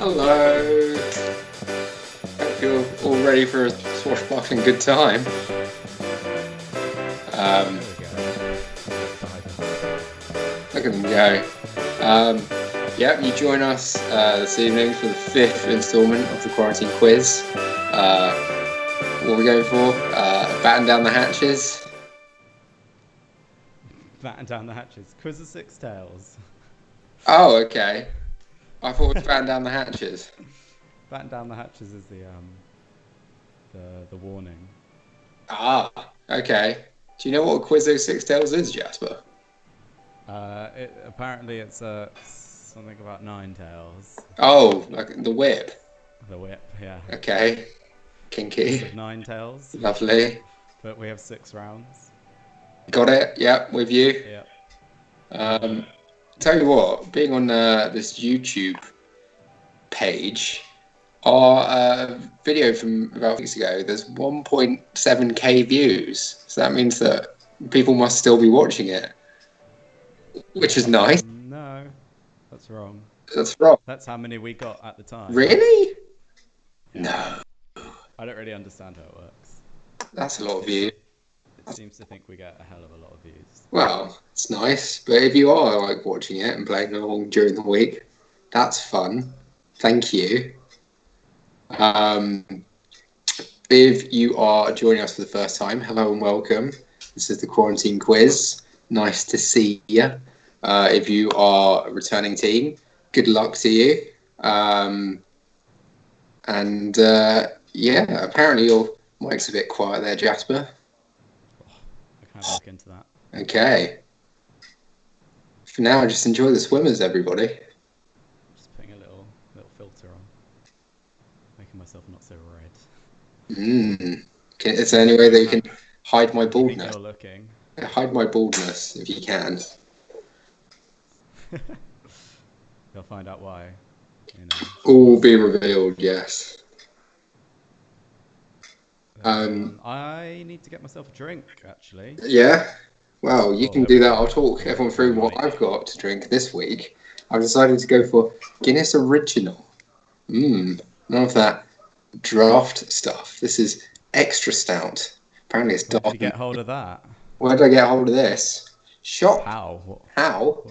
Hello. Hope you're all ready for a swashbuckling good time. Um, There we go. Look at them go. You join us this evening for the 5th instalment of the quarantine quiz. What are we going for? Batten down the hatches. Batten down the hatches. Quiz of Six Tails. Oh, okay. I thought it was batten down the hatches. Batten down the hatches is the warning. Ah, okay. Do you know what a quiz of six tails is, Jasper? Apparently it's something about nine tails. Oh, like the whip. The whip, yeah. Okay. Kinky. Of nine tails. Lovely. But we have 6 rounds. Got it. Yep, with you. Yep. Tell you what, being on this YouTube page, our video from about weeks ago, there's 1.7k views. So that means that people must still be watching it, which is nice. No, that's wrong. That's wrong. That's how many we got at the time. Really? Yeah. No. I don't really understand how it works. That's a lot of views. It seems to think we get a hell of a lot of views. Well, it's nice, but if you are like watching it and playing along during the week, that's fun. Thank you. If you are joining us for the first time, hello and welcome. This is the quarantine quiz. Nice to see you. If you are a returning team, good luck to you. Apparently your mic's a bit quiet there, Jasper. I can't look into that. Okay. For now, just enjoy the swimmers, everybody. Just putting a little filter on, making myself not so red. Is there any way that you can hide my baldness? You're looking. Hide my baldness if you can. You'll find out why. All be revealed, yes. I need to get myself a drink, actually. Yeah? Well, you can do that. I'll talk everyone through what I've got to drink this week. I've decided to go for Guinness Original. None of that draft stuff. This is extra stout. Apparently it's dark. Where did you get hold of that? Where did I get hold of this? Shop. How? How?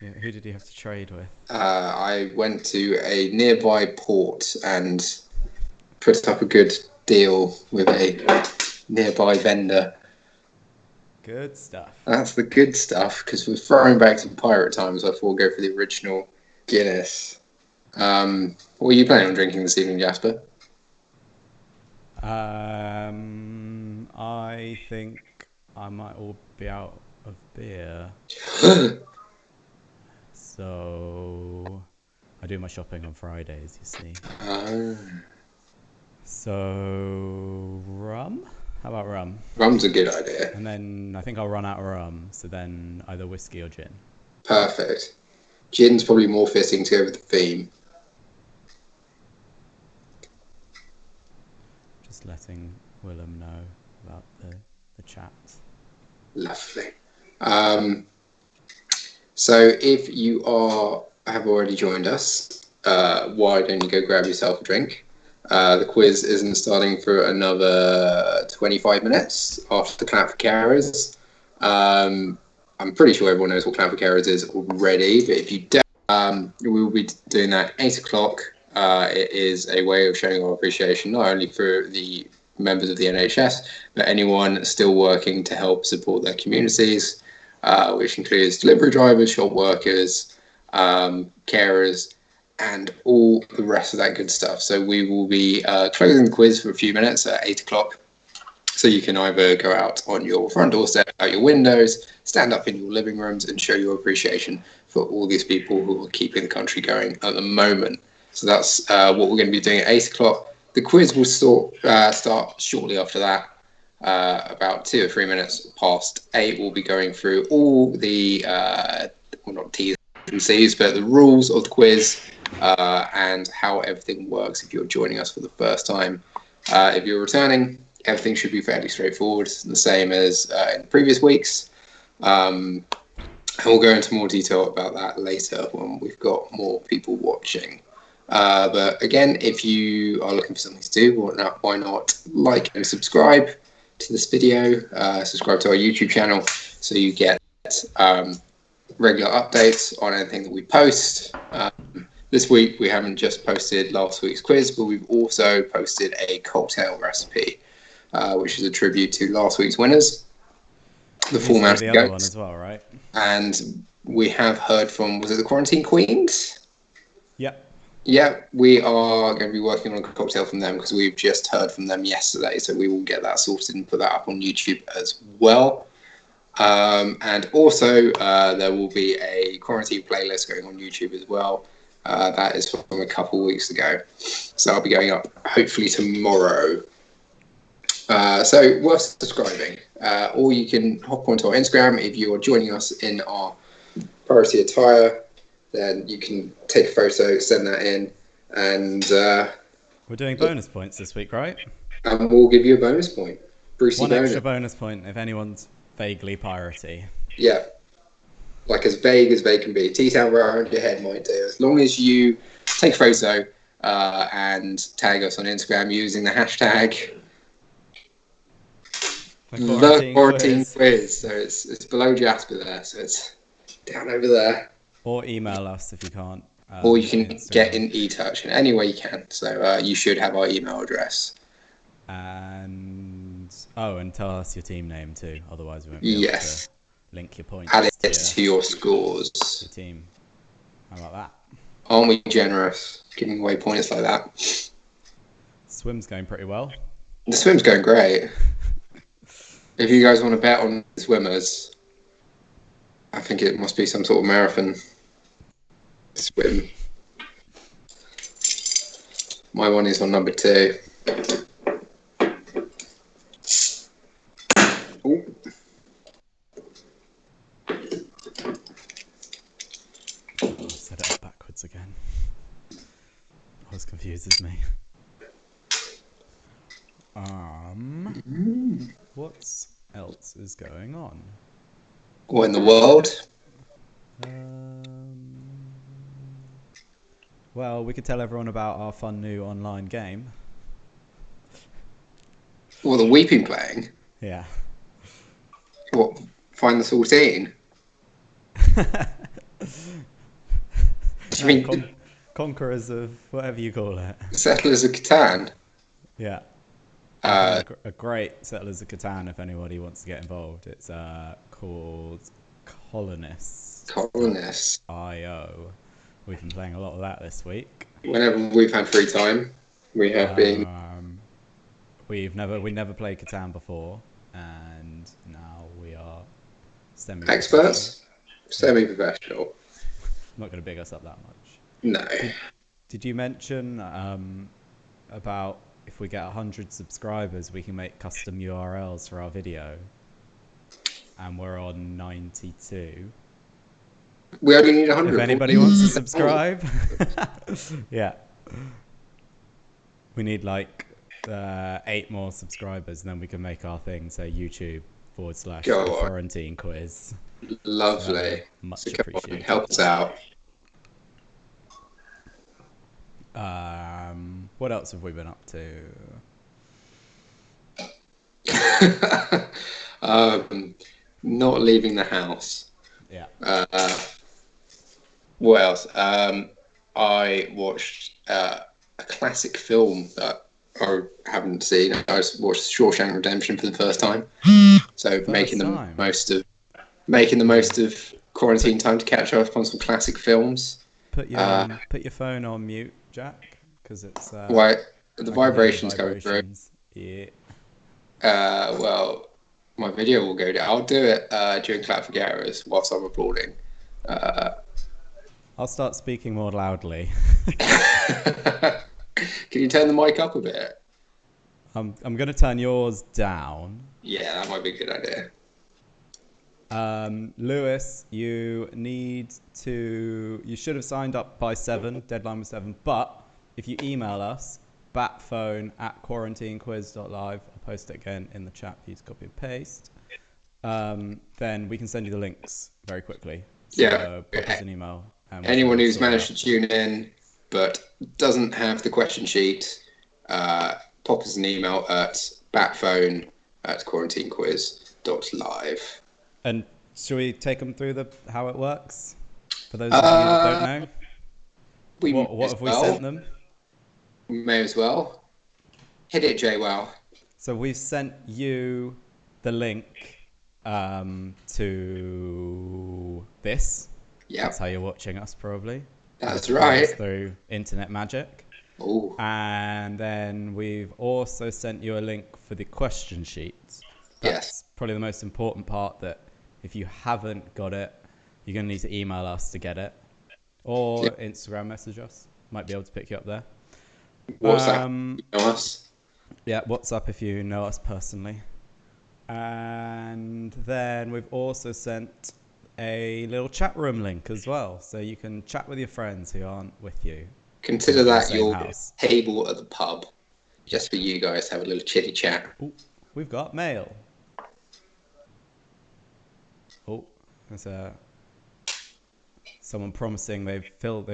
Yeah, who did you have to trade with? I went to a nearby port and put up a good deal with a nearby vendor. Good stuff. That's the good stuff, because we're throwing back to pirate times. I thought we'll go for the original Guinness. What are you planning on drinking this evening, Jasper? I think I might all be out of beer. So I do my shopping on Fridays, you see. So rum? How about rum? Rum's a good idea. And then I think I'll run out of rum, so then either whiskey or gin. Perfect. Gin's probably more fitting to go with the theme. Just letting Willem know about the chat. Lovely. So if you have already joined us, why don't you go grab yourself a drink? The quiz isn't starting for another 25 minutes after the Clap for Carers. I'm pretty sure everyone knows what Clap for Carers is already, but if you don't, we will be doing that at 8 o'clock. It is a way of showing our appreciation, not only for the members of the NHS, but anyone still working to help support their communities, which includes delivery drivers, shop workers, carers, and all the rest of that good stuff. So we will be closing the quiz for a few minutes at 8 o'clock. So you can either go out on your front doorstep, out your windows, stand up in your living rooms and show your appreciation for all these people who are keeping the country going at the moment. So that's what we're going to be doing at 8 o'clock. The quiz will start shortly after that. About 2 or 3 minutes past 8, we'll be going through all the, not T's and C's, but the rules of the quiz and how everything works if you're joining us for the first time. If you're returning, everything should be fairly straightforward, the same as in previous weeks. And we'll go into more detail about that later when we've got more people watching. But again, if you are looking for something to do, why not like and subscribe to this video, subscribe to our YouTube channel so you get regular updates on anything that we post. This week we haven't just posted last week's quiz, but we've also posted a cocktail recipe, which is a tribute to last week's winners. The full the mountain other goats. one as well, right? And we have heard from, was it the Quarantine Queens? Yep. Yeah, we are going to be working on a cocktail from them because we've just heard from them yesterday. So we will get that sorted and put that up on YouTube as well. And also, there will be a quarantine playlist going on YouTube as well. That is from a couple of weeks ago. So I'll be going up hopefully tomorrow. So worth subscribing. Or you can hop onto our Instagram. If you are joining us in our priority attire, then you can take a photo, send that in, and we're doing bonus points this week, right? And we'll give you a bonus point. Brucey One bonus. extra bonus point if anyone's vaguely piratey. Yeah. Like as vague as they can be. T-Town right around your head might do. As long as you take a photo and tag us on Instagram using the hashtag The Quarantine Quiz. So it's below Jasper there, so it's down over there. Or email us if you can't. Or you can get in e-touch in any way you can. So you should have our email address. And tell us your team name too. Otherwise, we won't be able to link your points. Add it to your scores. Your team. How about that? Aren't we generous? Giving away points like that. Swim's going pretty well. The swim's going great. If you guys want to bet on swimmers, I think it must be some sort of marathon swim. My one is on number 2. Ooh. I set it up backwards again. Always confuses me. What else is going on? What in the world? Well, we could tell everyone about our fun new online game. What, the Weeping playing? Yeah. What, Find the 14? Do you mean Conquerors of whatever you call it? Settlers of Catan? Yeah. A great Settlers of Catan if anybody wants to get involved. It's called Colonists. .io. We've been playing a lot of that this week. Whenever we've had free time, we have been. We never played Catan before, and now we are experts, semi-professional. I'm not going to big us up that much. No. Did you mention about if we get 100 subscribers, we can make custom URLs for our video? And we're on 92. We only need 100. If anybody wants to subscribe. Yeah. We need like 8 more subscribers, and then we can make our thing say YouTube/Quarantine Quiz. Lovely. Much appreciated. Help us out. What else have we been up to? Not leaving the house. Yeah. What else? I watched a classic film that I haven't seen. I watched Shawshank Redemption for the first time. So making the most of quarantine time to catch up on some classic films. Put your phone on mute, Jack, because it's why the vibrations coming through. Yeah. Well, my video will go down. I'll do it during Clap for Garrers whilst I'm applauding. I'll start speaking more loudly. Can you turn the mic up a bit? I'm going to turn yours down. Yeah, that might be a good idea. Lewis, you should have signed up by 7, deadline was 7, but if you email us, batphone@quarantinequiz.live, I'll post it again in the chat for you to copy and paste, then we can send you the links very quickly. Yeah. So pop us an email. And Anyone we'll who's sort it managed out. to tune in but doesn't have the question sheet, pop us an email at batphone@quarantinequiz.live. And should we take them through how it works? For those of you that don't know, We may what as have we well. sent them? We may as well. Hit it, JWoww. So we've sent you the link to this. Yep. That's how you're watching us, probably. That's You've found right. us through internet magic. Ooh. And then we've also sent you a link for the question sheets. That's probably the most important part, that if you haven't got it, you're going to need to email us to get it. Or Instagram message us. Might be able to pick you up there. WhatsApp, you know us. Yeah, WhatsApp if you know us personally. And then we've also sent a little chat room link as well, so you can chat with your friends who aren't with you. Consider that your house. table at the pub, just for you guys to have a little chitty chat. Ooh, we've got mail. Oh, there's someone promising they've filled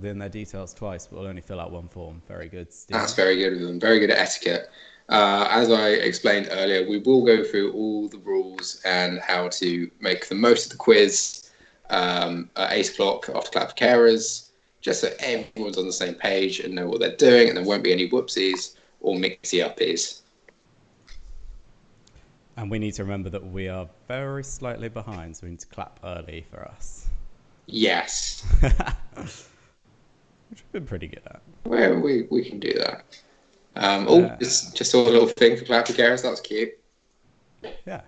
in their details twice, but will only fill out one form. Very good, Steve. That's very good of them. Very good at etiquette. As I explained earlier, we will go through all the rules and how to make the most of the quiz at 8 o'clock after Clap for Carers, just so everyone's on the same page and know what they're doing, and there won't be any whoopsies or mixy-uppies. And we need to remember that we are very slightly behind, so we need to clap early for us. Yes. Which we've been pretty good at. Well, we can do that. Just saw a little thing for Clap for Carers. That was cute. Yeah.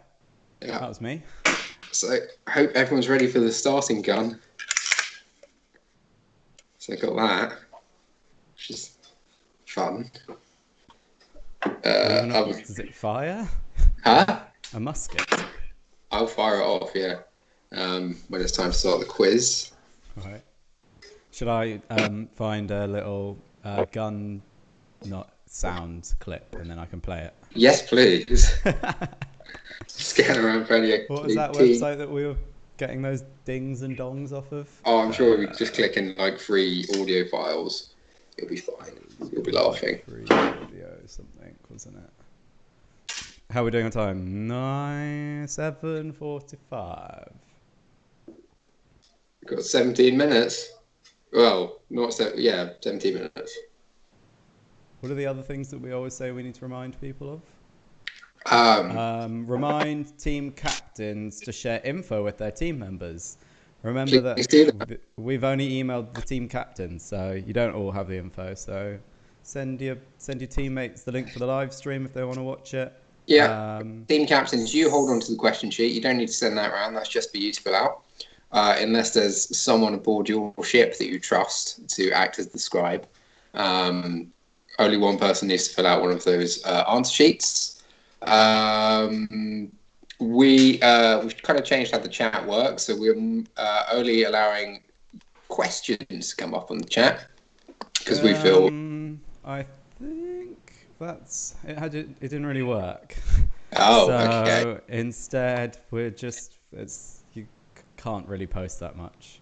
That was me. So I hope everyone's ready for the starting gun. So I got that, which is fun. Does it fire? Huh? A musket. I'll fire it off, yeah. When it's time to start the quiz. All right. Should I find a little gun not sound clip and then I can play it? Yes, please. Scanning around for any. What was that website that we were getting those dings and dongs off of? Oh, I'm sure if you just click in like free audio files, you'll be fine. You'll be laughing. Free audio something, wasn't it? How are we doing on time? 7:45. We've got 17 minutes. Well, not 17 minutes. What are the other things that we always say we need to remind people of? Remind team captains to share info with their team members. Remember that we've only emailed the team captains, so you don't all have the info. So send your teammates the link for the live stream if they want to watch it. Yeah. Team captains, you hold on to the question sheet. You don't need to send that around. That's just for you to fill out. Unless there's someone aboard your ship that you trust to act as the scribe. Only one person needs to fill out one of those answer sheets. We've kind of changed how the chat works, so we're only allowing questions to come up on the chat because we feel. I think it didn't really work. Oh, so okay. Instead, you can't really post that much.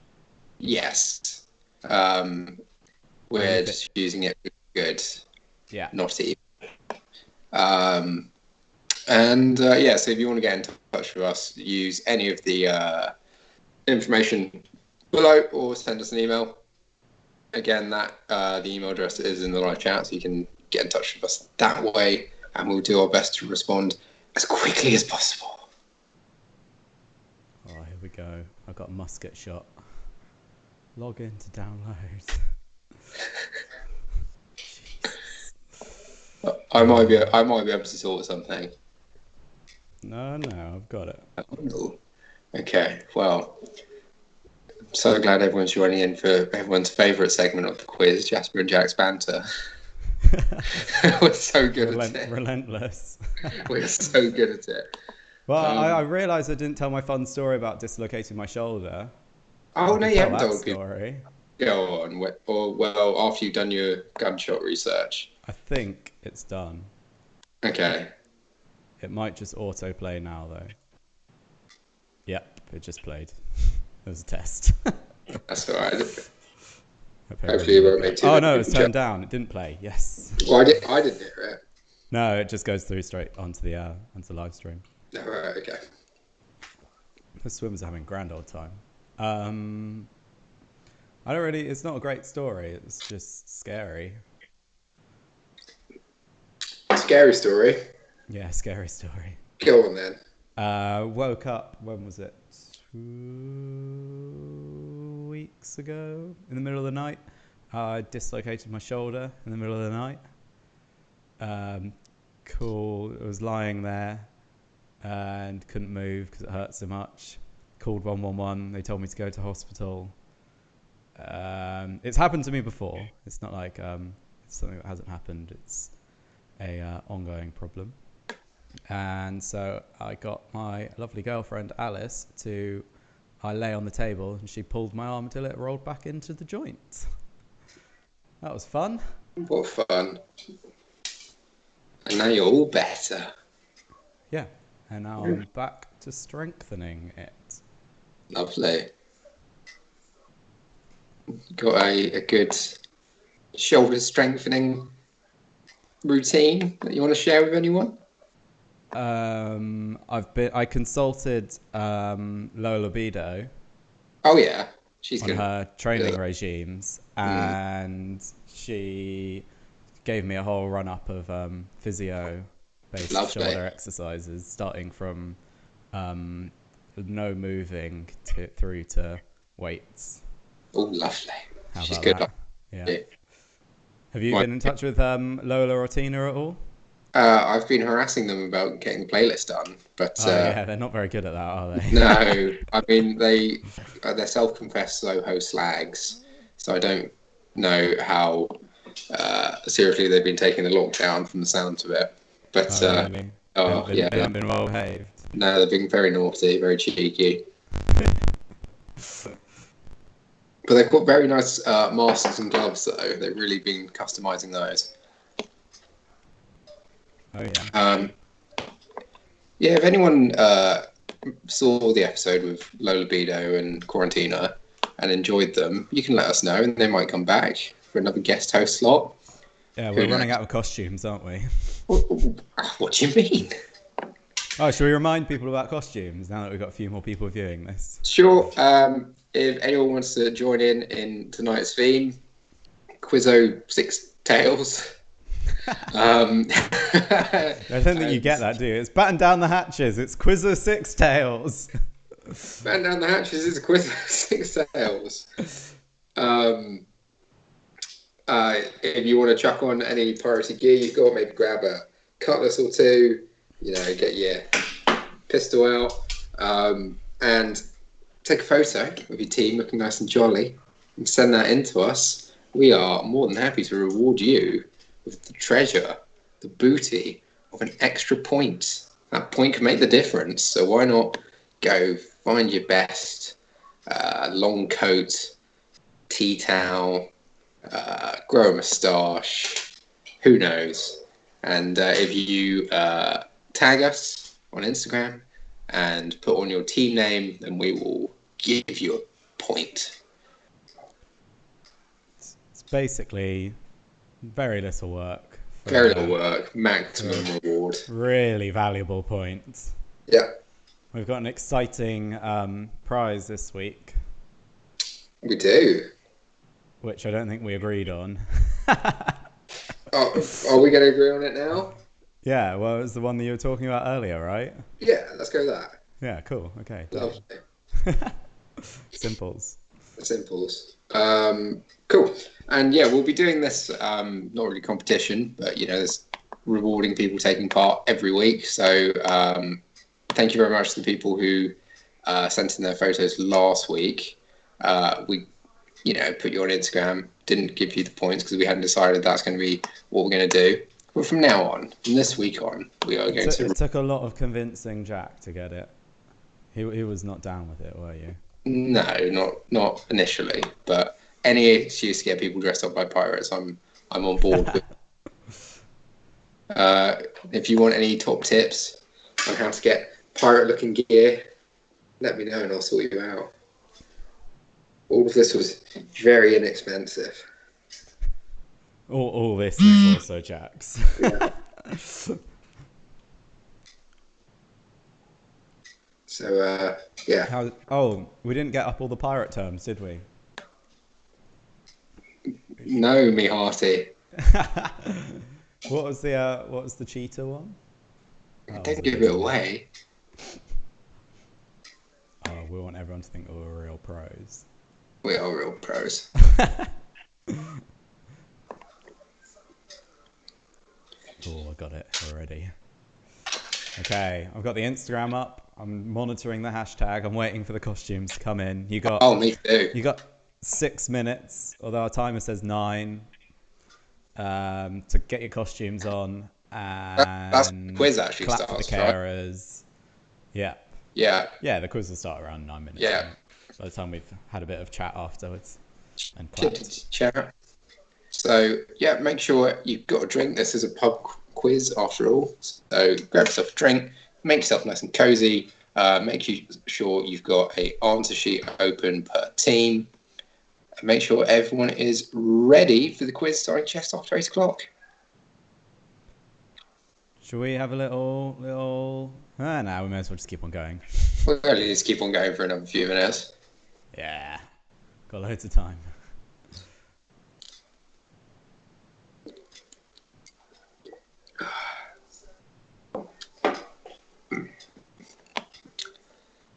Yes. We're just using it for good. Yeah. Not evil. So if you want to get in touch with us, use any of the information below or send us an email. Again, the email address is in the live chat, so you can get in touch with us that way, and we'll do our best to respond as quickly as possible. Oh, here we go. I got a musket shot. Log in to download. I might be able to sort something. No, I've got it. Oh, okay, well, I'm so glad everyone's joining in for everyone's favourite segment of the quiz, Jasper and Jack's banter. We're so good at it. Relentless. We're so good at it. Well, I realised I didn't tell my fun story about dislocating my shoulder. Oh, no, you haven't told story. Go on. Well, after you've done your gunshot research. I think it's done. Okay. It might just autoplay now, though. Yep. It just played. It was a test. That's all right. Hopefully it won't make too Oh no, it was turned down. It didn't play. Yes. Well, I didn't hear it. No, it just goes through straight onto the live stream. No, right, okay. The swimmers are having a grand old time. I don't really. It's not a great story. It's just scary. Scary story. Yeah, scary story. Go on then. Woke up. When was it? 2 weeks ago. In the middle of the night, I dislocated my shoulder in the middle of the night. Cool. I was lying there and couldn't move because it hurt so much. Called 111. They told me to go to hospital. It's happened to me before. It's not like it's something that hasn't happened. It's a ongoing problem. And so I got my lovely girlfriend Alice I lay on the table and she pulled my arm until it rolled back into the joint. That was fun. What fun. And now you're all better. Yeah, and now I'm back to strengthening it. Lovely. Got a good shoulder strengthening routine that you want to share with anyone? I consulted Low Libido. Oh yeah, she's on good. Her training regimes, and she gave me a whole run up of physio-based shoulder exercises, starting from no moving through to weights. Oh, lovely. How she's about good. That? Yeah. Have you been in touch with Lola or Tina at all? I've been harassing them about getting the playlist done, but yeah, they're not very good at that, are they? No, I mean they're self-confessed Soho slags, so I don't know how seriously they've been taking the lockdown from the sound of it. But really? They haven't been well behaved. No, they've been very naughty, very cheeky. But they've got very nice masks and gloves, though. They've really been customising those. Oh, yeah. Yeah, if anyone saw the episode with Low Libido and Quarantina and enjoyed them, you can let us know, and they might come back for another guest host slot. Yeah, we're running out of costumes, aren't we? What do you mean? Oh, should we remind people about costumes now that we've got a few more people viewing this? Sure. If anyone wants to join in tonight's theme, Quizzo Six Tails. I don't think you get that, do you? It's Batten down the hatches. It's Quizzo Six Tails. Batten down the hatches is Quizzo Six Tails. If you want to chuck on any piracy gear you've got, maybe grab a cutlass or two. Get your pistol out, and take a photo of your team looking nice and jolly, and send that in to us. We are more than happy to reward you with the treasure, the booty of an extra point. That point can make the difference, so why not go find your best long coat, tea towel, grow a moustache, who knows. And if you tag us on Instagram and put on your team name, then we will give you a point. It's basically very little work. Very little work, maximum reward. Really valuable points. Yeah. We've got an exciting prize this week. We do. Which I don't think we agreed on. Are we going to agree on it now? Yeah, well, it was the one that you were talking about earlier, right? Yeah, let's go with that. Yeah, cool. Okay. Lovely. Simples. Cool. And yeah, we'll be doing this, not really competition, but, there's rewarding people taking part every week. So thank you very much to the people who sent in their photos last week. We, put you on Instagram, didn't give you the points because we hadn't decided that's going to be what we're going to do. But from now on, from this week on, we are going to... It took a lot of convincing Jack to get it. He was not down with it, were you? No, not initially. But any excuse to get people dressed up by pirates, I'm on board with. If you want any top tips on how to get pirate-looking gear, let me know and I'll sort you out. All of this was very inexpensive. All this is also Jack's. Yeah. So, yeah. We didn't get up all the pirate terms, did we? No, me hearty. What was the cheetah one? That was Don't a give big it one. away. Oh, we want everyone to think that we're real pros. We are real pros. Oh, I got it already. Okay, I've got the Instagram up. I'm monitoring the hashtag. I'm waiting for the costumes to come in. Oh, me too. You got 6 minutes, although our timer says 9, to get your costumes on That's when the and quiz actually clap for the starts, right? carers. Yeah. Yeah. Yeah, the quiz will start around 9 minutes, Yeah. won't it? By the time we've had a bit of chat afterwards and clapped. Chat. So, yeah, make sure you've got a drink. This is a pub quiz after all. So, grab yourself a drink, make yourself nice and cozy. Sure you've got a answer sheet open per team. And make sure everyone is ready for the quiz starting just after 8 o'clock. Should we have a little... no, we may as well just keep on going. We'll just keep on going for another few minutes. Yeah, got loads of time.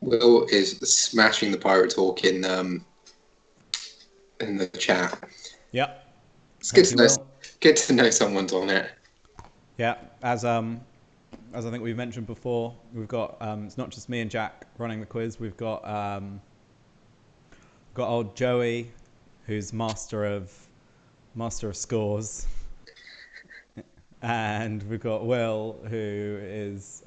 Will is smashing the pirate talk in the chat. Yep. It's good to know someone's on it. Yeah, as I think we've mentioned before, we've got it's not just me and Jack running the quiz. We've got old Joey, who's master of scores, and we've got Will, who is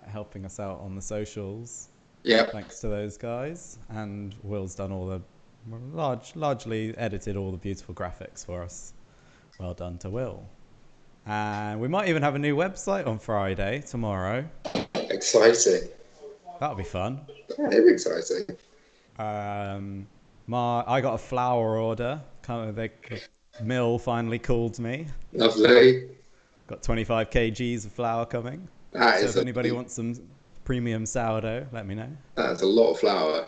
helping us out on the socials. Yeah. Thanks to those guys, and Will's done all the largely edited all the beautiful graphics for us. Well done to Will. And we might even have a new website on Friday, tomorrow. Exciting. That'll be fun. Yeah, it's exciting. I got a flour order. The mill finally called me. Lovely. Got 25 kgs of flour coming. That So is if anybody wants some premium sourdough, let me know. That's a lot of flour.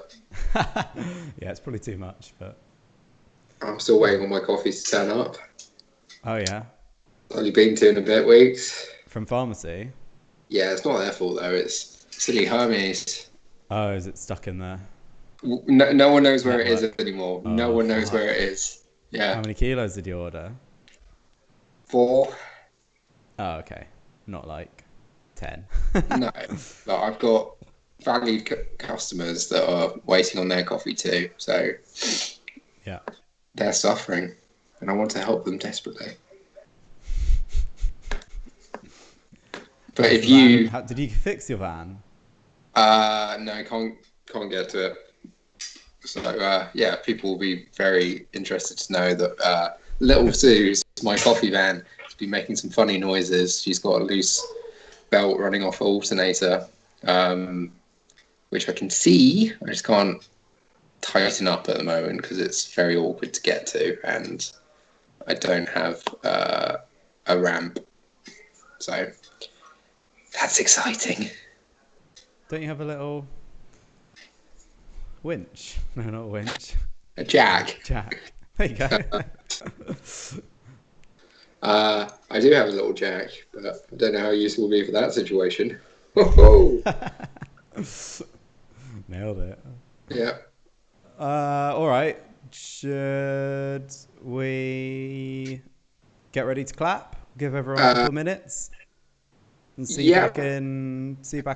Yeah, it's probably too much, but I'm still waiting on my coffees to turn up. oh yeah. Only been 2.5 weeks. From pharmacy? Yeah, it's not their fault though. It's silly Hermes. Oh, is it stuck in there? No one knows where it is anymore. No one knows where it is. Yeah. How many kilos did you order? 4. Oh, okay. Not like 10. No, but I've got valued customers that are waiting on their coffee too. So yeah, they're suffering, and I want to help them desperately. But if you did you fix your van? No, can't get to it. So yeah, people will be very interested to know that little Sue's my coffee van has been making some funny noises. She's got a loose belt running off alternator, which I can see. I just can't tighten up at the moment because it's very awkward to get to, and I don't have a ramp. So that's exciting. Don't you have a little winch? No, not a winch. A jack. Jack. There you go. I do have a little jack, but I don't know how useful it will be for that situation. Nailed it. Yeah. All right. Should we get ready to clap? Give everyone a couple of minutes, and see you back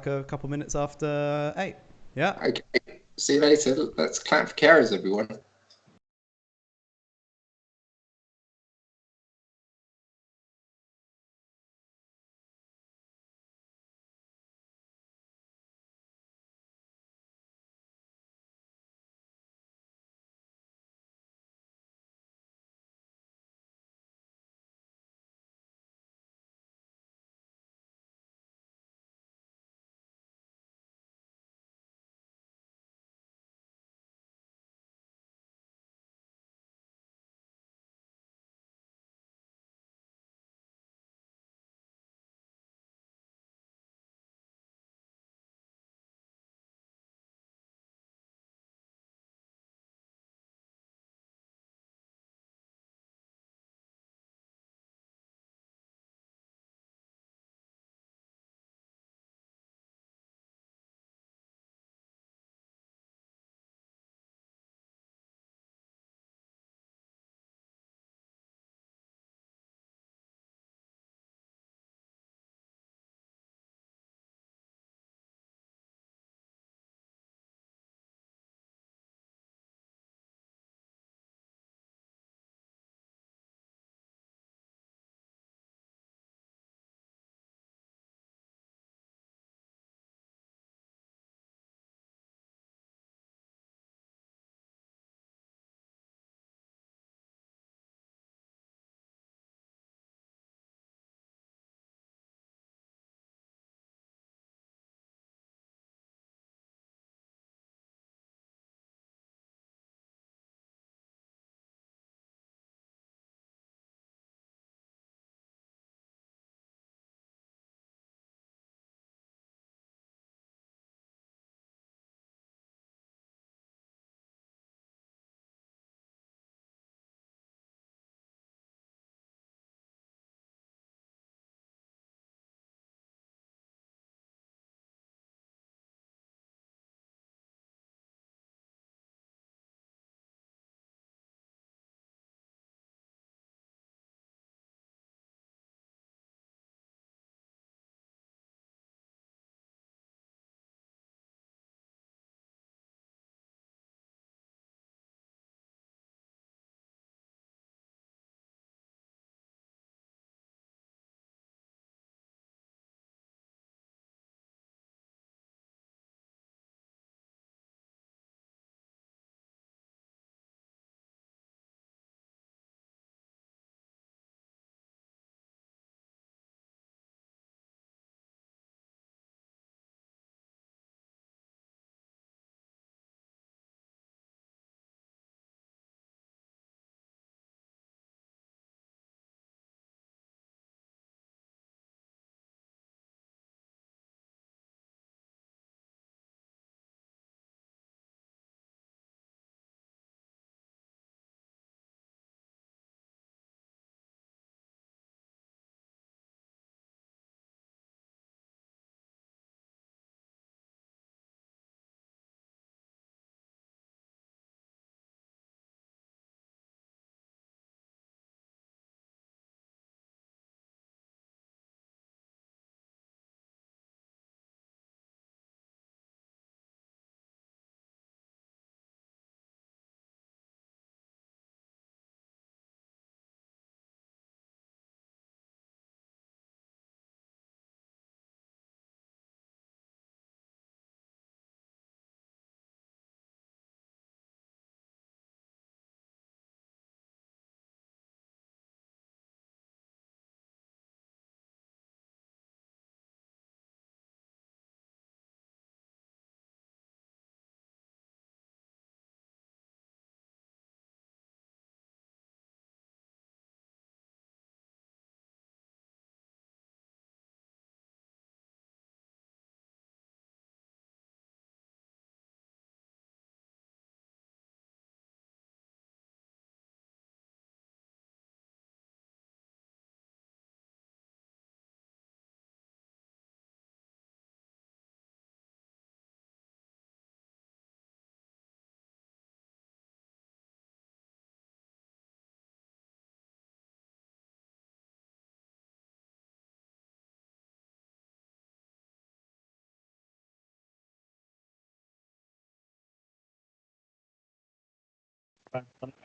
a couple minutes after 8. Yeah. Okay. See you later. Let's clap for carers, everyone.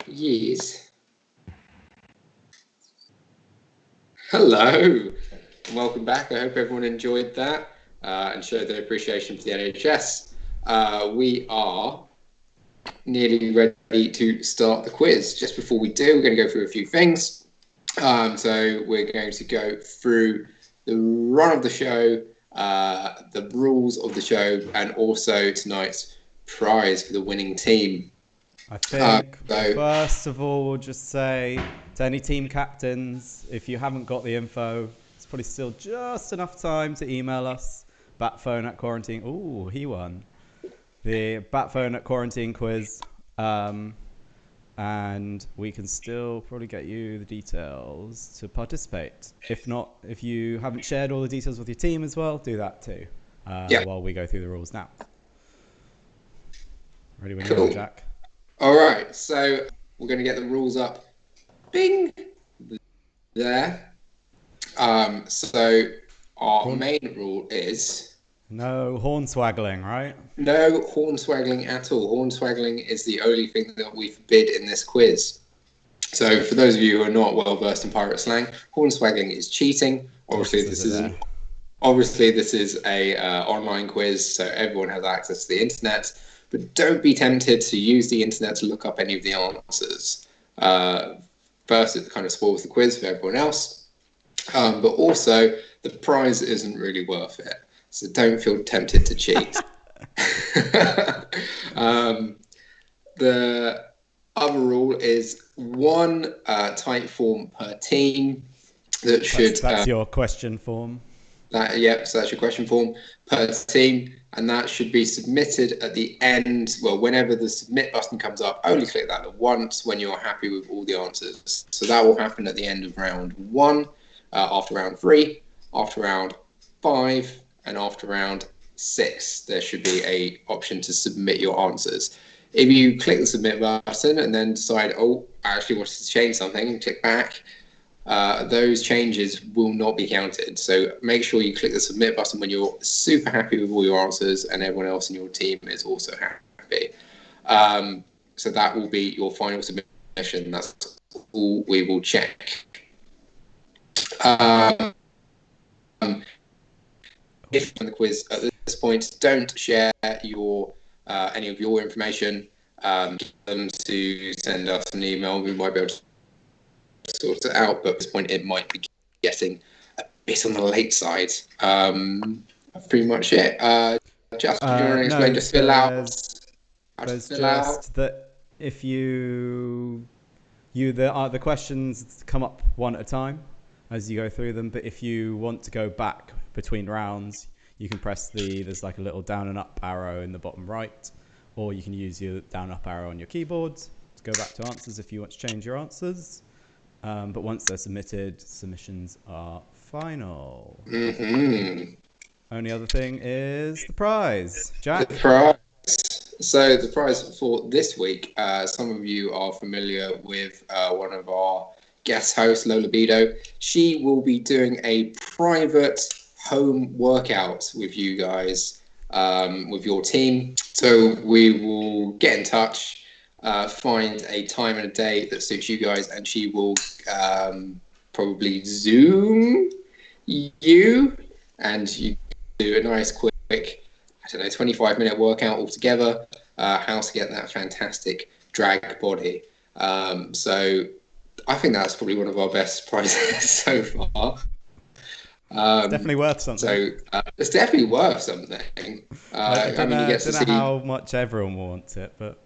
Yes. Hello, and welcome back. I hope everyone enjoyed that and showed their appreciation for the NHS. We are nearly ready to start the quiz. Just before we do, we're going to go through a few things. So we're going to go through the run of the show, the rules of the show, and also tonight's prize for the winning team. I think, first of all, we'll just say to any team captains, if you haven't got the info, it's probably still just enough time to email us, batphone@quarantine. Ooh, he won. The batphone@quarantine quiz. And we can still probably get you the details to participate. If not, if you haven't shared all the details with your team as well, do that too, while we go through the rules now. Ready when you are, Jack? All right, so we're going to get the rules up. Bing! There. So our main rule is... No hornswaggling, right? No hornswaggling at all. Hornswaggling is the only thing that we forbid in this quiz. So for those of you who are not well versed in pirate slang, hornswaggling is cheating. Obviously, this is a online quiz, so everyone has access to the internet. But don't be tempted to use the internet to look up any of the answers. First, it kind of spoils the quiz for everyone else. But also, the prize isn't really worth it. So don't feel tempted to cheat. The other rule is one type form per team. That's your question form. So that's your question form per team, and that should be submitted at the end. Well, whenever the submit button comes up, only click that once when you're happy with all the answers. So that will happen at the end of round 1, after round 3, after round 5, and after round 6. There should be a option to submit your answers. If you click the submit button and then decide, I actually wanted to change something, and click back, those changes will not be counted. So make sure you click the submit button when you're super happy with all your answers and everyone else in your team is also happy. So that will be your final submission. That's all we will check. If you're on the quiz at this point, don't share your any of your information. Get them to send us an email. We might be able to sort it out, but at this point it might be getting a bit on the late side. Pretty much it. Jasper, do you want to explain just fill out? There's just that if the questions come up one at a time as you go through them, but if you want to go back between rounds, you can press there's like a little down and up arrow in the bottom right, or you can use your down and up arrow on your keyboard to go back to answers if you want to change your answers. But once they're submitted, submissions are final. Mm-hmm. Only other thing is the prize. Jack? The prize. So the prize for this week, some of you are familiar with one of our guest hosts, Lola Bido. She will be doing a private home workout with you guys, with your team. So we will get in touch, find a time and a day that suits you guys, and she will probably Zoom you, and you do a nice quick, 25-minute workout all together, how to get that fantastic drag body. So I think that's probably one of our best prizes so far. It's definitely worth something. So it's definitely worth something. I don't know how much everyone wants it, but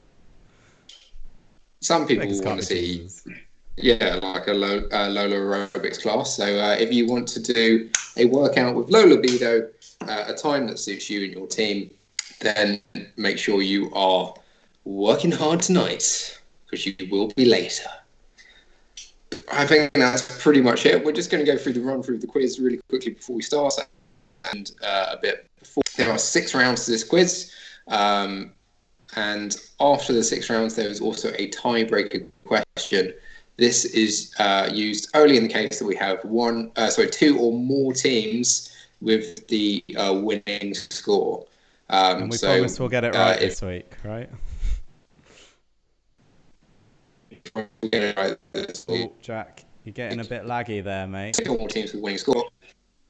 some people want to see, like a Lola aerobics class. So if you want to do a workout with Lola Bido, a time that suits you and your team, then make sure you are working hard tonight, because you will be later. I think that's pretty much it. We're just going to go through the quiz really quickly before we start, and a bit before. There are 6 rounds to this quiz, and after the 6 rounds, there is also a tiebreaker question. This is used only in the case that we have 2 or more teams with the winning score. And we promise we'll get it right this week, right? Oh, Jack, you're getting a bit laggy there, mate. Two or more teams with winning score.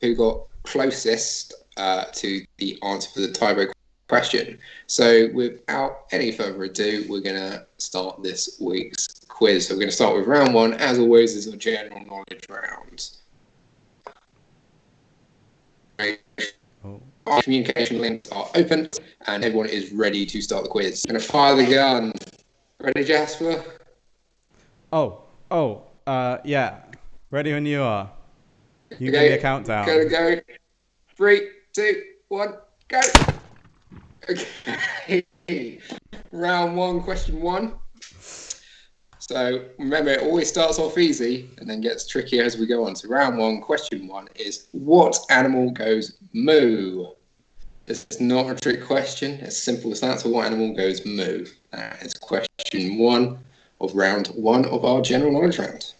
Who got closest to the answer for the tiebreak question? So, without any further ado, we're going to start this week's quiz. So, we're going to start with round one. As always, is a general knowledge round. Our communication links are open, and everyone is ready to start the quiz. I'm going to fire the gun. Ready, Jasper? Yeah. Ready when you are. You okay. Give me a countdown. Gotta go. 3, 2, 1, go. Okay. Round one, question one. So remember, it always starts off easy and then gets trickier as we go on. So round one, question one is, what animal goes moo? It's not a trick question. It's simple as that. So what animal goes moo? That is question one of round one of our general knowledge round.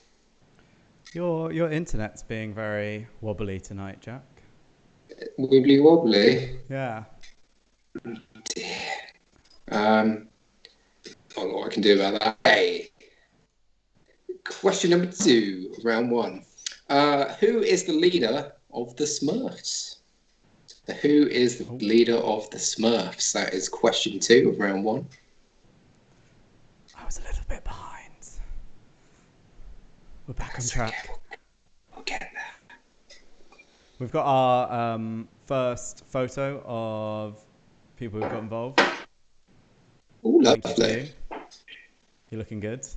Your internet's being very wobbly tonight, Jack. Wibbly wobbly. Yeah. Dear. I don't know what I can do about that. Hey. Question number two, round one. Who is the leader of the Smurfs? Who is the leader of the Smurfs? That is question two of round one. I was a little bit behind. We're back on track. Okay. We'll get there. We've got our first photo of people who've got involved. Oh, lovely. You're looking good.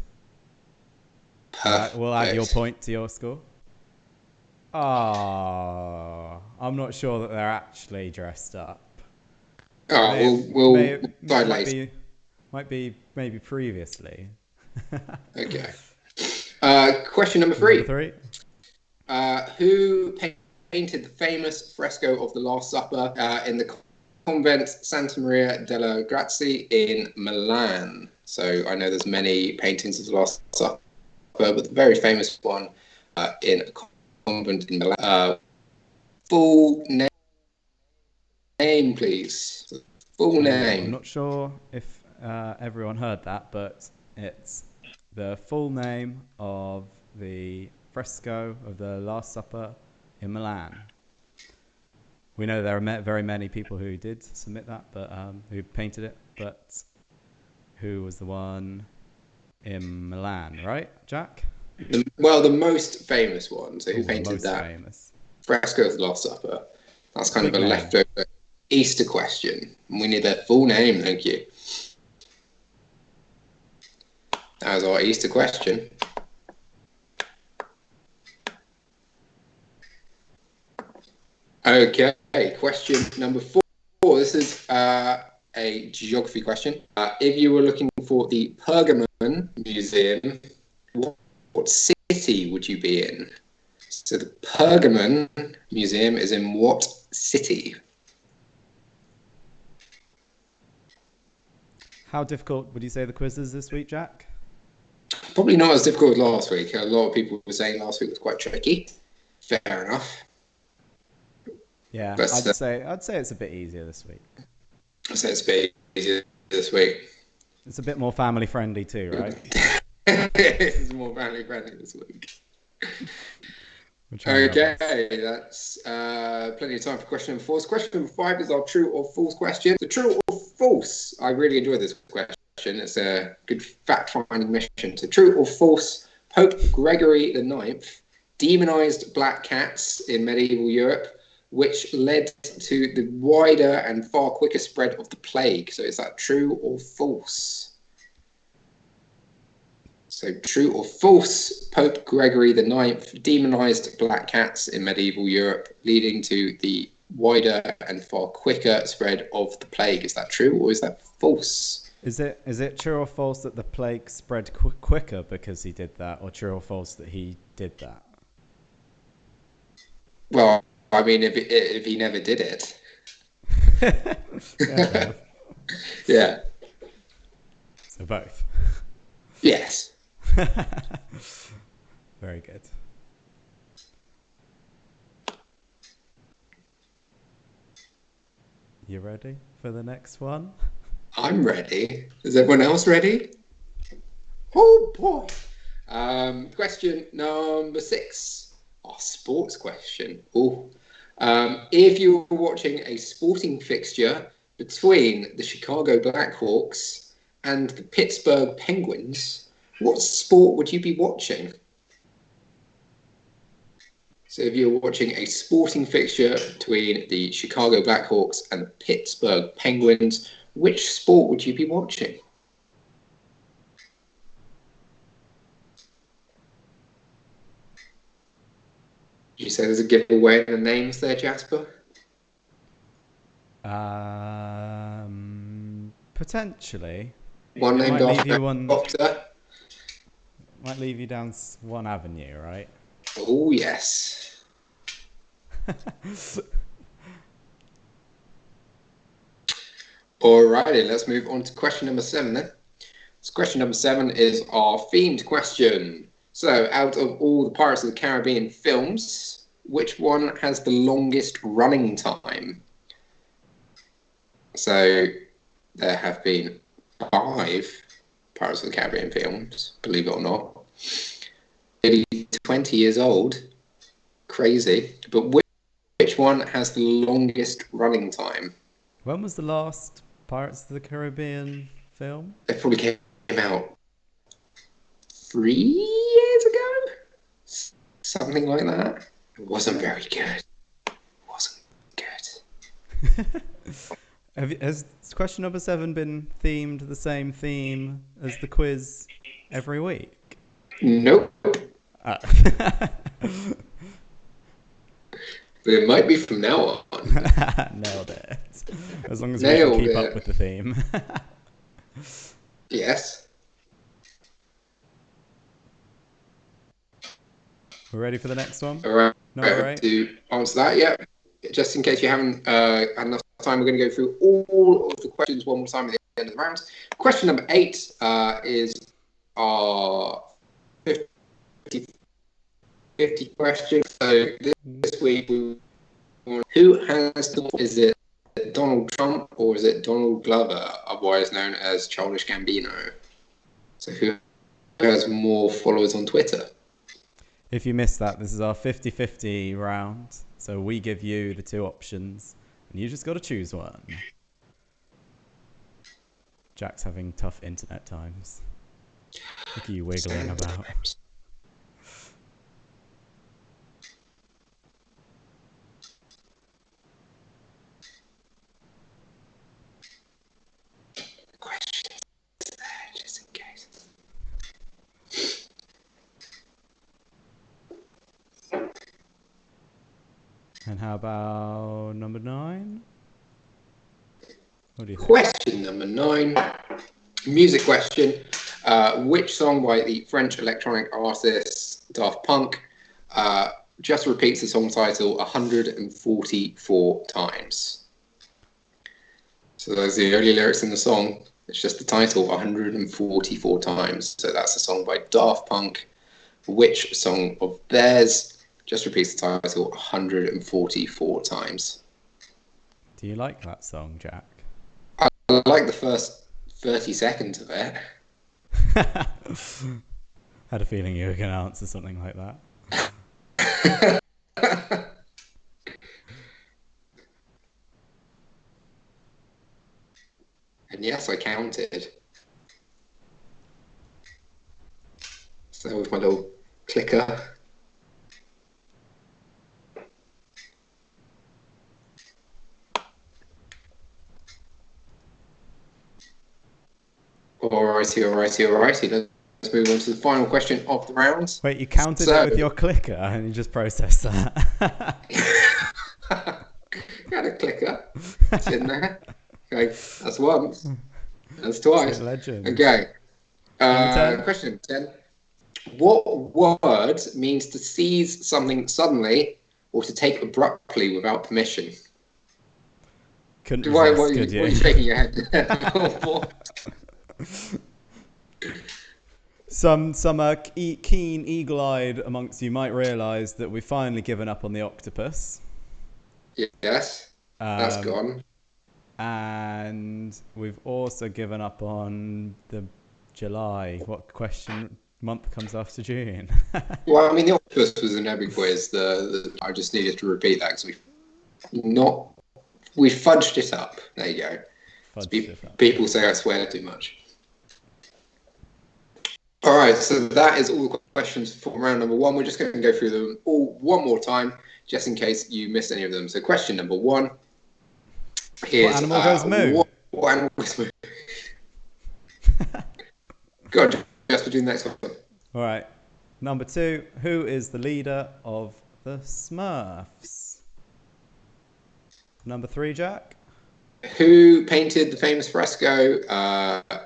Perfect. We'll add your point to your score. I'm not sure that they're actually dressed up. We'll decide later. Might be maybe previously. Okay. Question number three. Who painted the famous fresco of the Last Supper in the Convent Santa Maria delle Grazie in Milan? So I know there's many paintings of the Last Supper, but the very famous one in a convent in Milan. Full name, please. Full name. I'm not sure if everyone heard that, but it's the full name of the fresco of the Last Supper in Milan. We know there are very many people who did submit that, but who painted it, but who was the one in Milan, right, Jack? The most famous one. So who painted that fresco of the Last Supper? That's kind of a leftover Easter question. We need their full name, thank you. That was our Easter question. Okay, question number 4. This is a geography question. If you were looking for the Pergamon Museum, what city would you be in? So the Pergamon Museum is in what city? How difficult would you say the quiz is this week, Jack? Probably not as difficult as last week. A lot of people were saying last week was quite tricky. Fair enough. Yeah, I'd say it's a bit easier this week. I'd say it's a bit easier this week. It's a bit more family friendly too, right? It's more family friendly this week. Okay, that's plenty of time for question number 4. So question number 5 is our true or false question. So true or false? I really enjoy this question. It's a good fact-finding mission. So true or false? Pope Gregory IX demonized black cats in medieval Europe, which led to the wider and far quicker spread of the plague. So is that true or false? So true or false, Pope Gregory IX demonized black cats in medieval Europe, leading to the wider and far quicker spread of the plague. Is that true or is that false? Is it true or false that the plague spread quicker because he did that, or true or false that he did that? Well, I mean, if he never did it. Yeah. So both. Yes. Very good. You ready for the next one? I'm ready. Is everyone else ready? Oh boy. Question number 6. Our sports question. Oh. If you were watching a sporting fixture between the Chicago Blackhawks and the Pittsburgh Penguins, what sport would you be watching? So if you're watching a sporting fixture between the Chicago Blackhawks and the Pittsburgh Penguins, which sport would you be watching? Did you say there's a giveaway in the names there, Jasper? Potentially. One named after a doctor. Might leave you down one avenue, right? Oh, yes. Alrighty, let's move on to question number 7 then. So question number 7 is our themed question. So, out of all the Pirates of the Caribbean films, which one has the longest running time? So, there have been 5 Pirates of the Caribbean films, believe it or not. Nearly 20 years old. Crazy. But which one has the longest running time? When was the last Pirates of the Caribbean film? It probably came out 3 years ago? Something like that. It wasn't very good. It wasn't good. Has question number 7 been themed the same theme as the quiz every week? Nope. But it might be from now on. Nailed it. As long as we can keep up with the theme. Yes. We're ready for the next one? All right. Number 8? To answer that, yeah. Just in case you haven't had enough time, we're going to go through all of the questions one more time at the end of the round. Question number 8 is our 50 question. So this week, who has is it Donald Trump or is it Donald Glover, otherwise known as Childish Gambino? So who has more followers on Twitter? If you missed that, this is our 50-50 round. So we give you the 2 options, and you just got to choose one. Jack's having tough internet times. Look at you wiggling about. Questions there, just in case. And how about number 9? What do you think? Question number 9, music question. Which song by the French electronic artist Daft Punk just repeats the song title 144 times? So those are the only lyrics in the song. It's just the title 144 times. So that's a song by Daft Punk. Which song of theirs just repeats the title 144 times? Do you like that song, Jack? I like the first 30 seconds of it. Had a feeling you were going to answer something like that. And yes, I counted. So with my little clicker. Alrighty. Let's move on to the final question of the round. Wait, you counted it with your clicker and you just processed that? Got a clicker. It's in there. Okay, that's once. That's twice. Legend. Okay. Question 10. What word means to seize something suddenly or to take abruptly without permission? Couldn't resist, what are you shaking your head? Some keen, eagle-eyed amongst you might realise that we've finally given up on the octopus. Yes, that's gone. And we've also given up on the July. What question month comes after June? Well, I mean, the octopus was in every quiz. I just needed to repeat that because we fudged it up. There you go. People say I swear too much. All right, so that is all the questions for round number 1. We're just going to go through them all one more time, just in case you missed any of them. So question number 1 is... What animal goes moo? What animal goes moo? Good. Jasper, do the next one. All right. Number 2, who is the leader of the Smurfs? Number 3, Jack? Who painted the famous fresco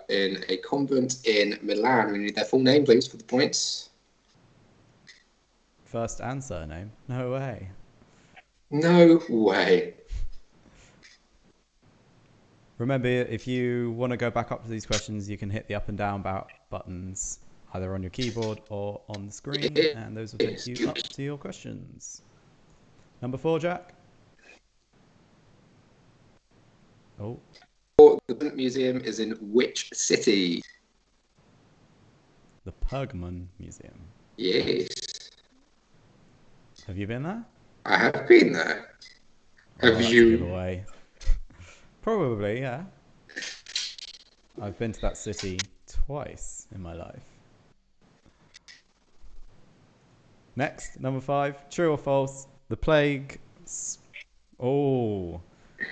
in a convent in Milan? We need their full name, please, for the points. First and surname? No way. No way. Remember, if you want to go back up to these questions, you can hit the up and down buttons either on your keyboard or on the screen, and those will take you up to your questions. Number 4, Jack? Oh. The Batten Museum is in which city? The Pergamon Museum. Yes. Have you been there? I have been there. Have you? Giveaway. Probably, yeah. I've been to that city twice in my life. Next, number 5. True or false? The plague... Oh...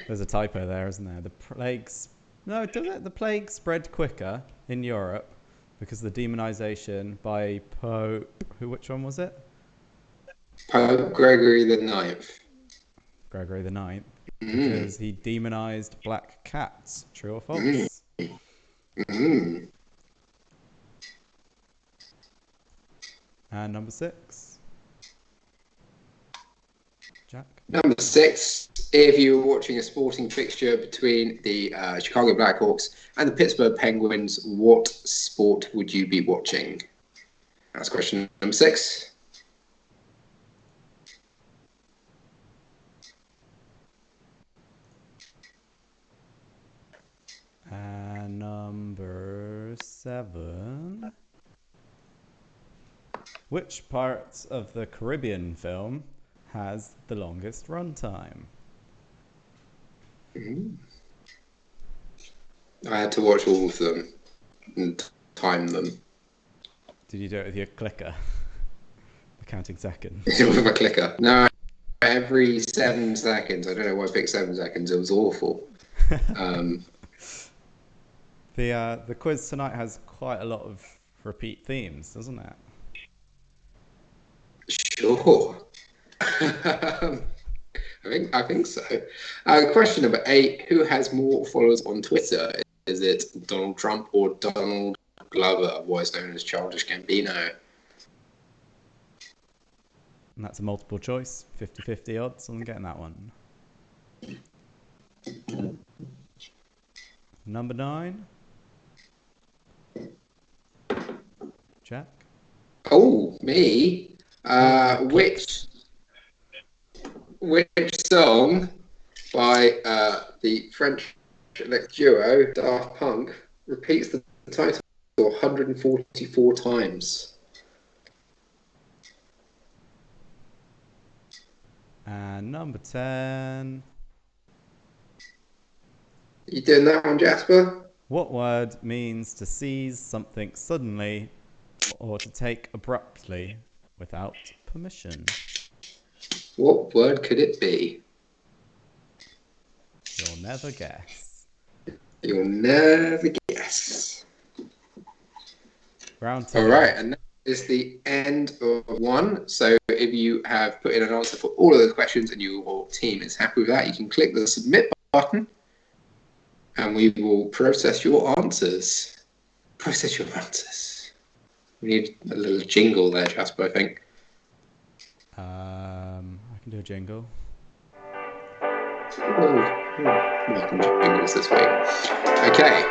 There's a typo there, isn't there? The plagues... No, does it? The plague spread quicker in Europe because the demonization by Pope... Which one was it? Pope Gregory the Ninth. Gregory the Ninth. Because he demonized black cats. True or false? And number 6. Jack? Number 6. If you were watching a sporting fixture between the Chicago Blackhawks and the Pittsburgh Penguins, what sport would you be watching? That's question number 6. And number 7. Which parts of the Caribbean film has the longest runtime? I had to watch all of them and time them. Did you do it with your clicker? Counting seconds. With my clicker. No, every 7 seconds. I don't know why I picked 7 seconds. It was awful. The quiz tonight has quite a lot of repeat themes, doesn't it? Sure. I think so. Question number 8. Who has more followers on Twitter? Is it Donald Trump or Donald Glover, otherwise known as Childish Gambino? And that's a multiple choice. 50-50 odds on getting that one. Number 9. Jack? Oh, me? Which song by the French duo Daft Punk repeats the title 144 times? And number 10. You doing that one, Jasper? What word means to seize something suddenly or to take abruptly without permission? What word could it be? You'll never guess. You'll never guess. Round 2. All right, and that is the end of 1. So if you have put in an answer for all of those questions and your team is happy with that, you can click the submit button and we will process your answers. Process your answers. We need a little jingle there, Jasper, I think. I can do a jingle. Welcome jingles this week. Okay.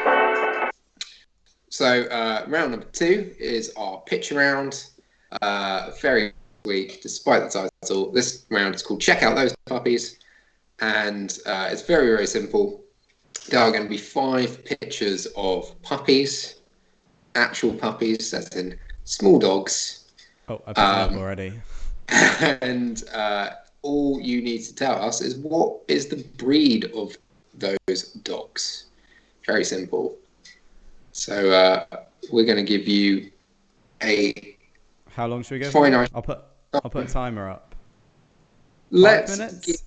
So round number 2 is our pitch round. Very week, despite the title. This round is called Check Out Those Puppies. And it's very, very simple. There are going to be 5 pictures of puppies. actual puppies, as in small dogs. Oh, I picked it up already. And all you need to tell us is what is the breed of those dogs. Very simple. So we're going to give you a How long should we go finite. for? I'll put a timer up. Let's 5 minutes?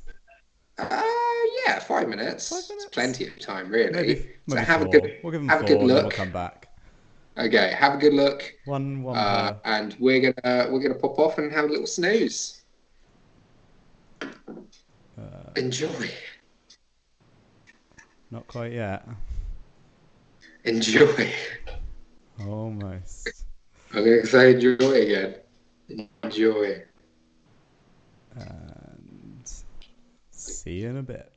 yeah, 5 minutes. 5 minutes? It's plenty of time, really. Maybe Have 4. a good We'll give them have a 4 good and then we'll look. come back. Okay, have a good look. One per. And we're gonna pop off and have a little snooze. Enjoy. Not quite yet. Enjoy. Almost. I'm gonna say enjoy again. Enjoy. And see you in a bit.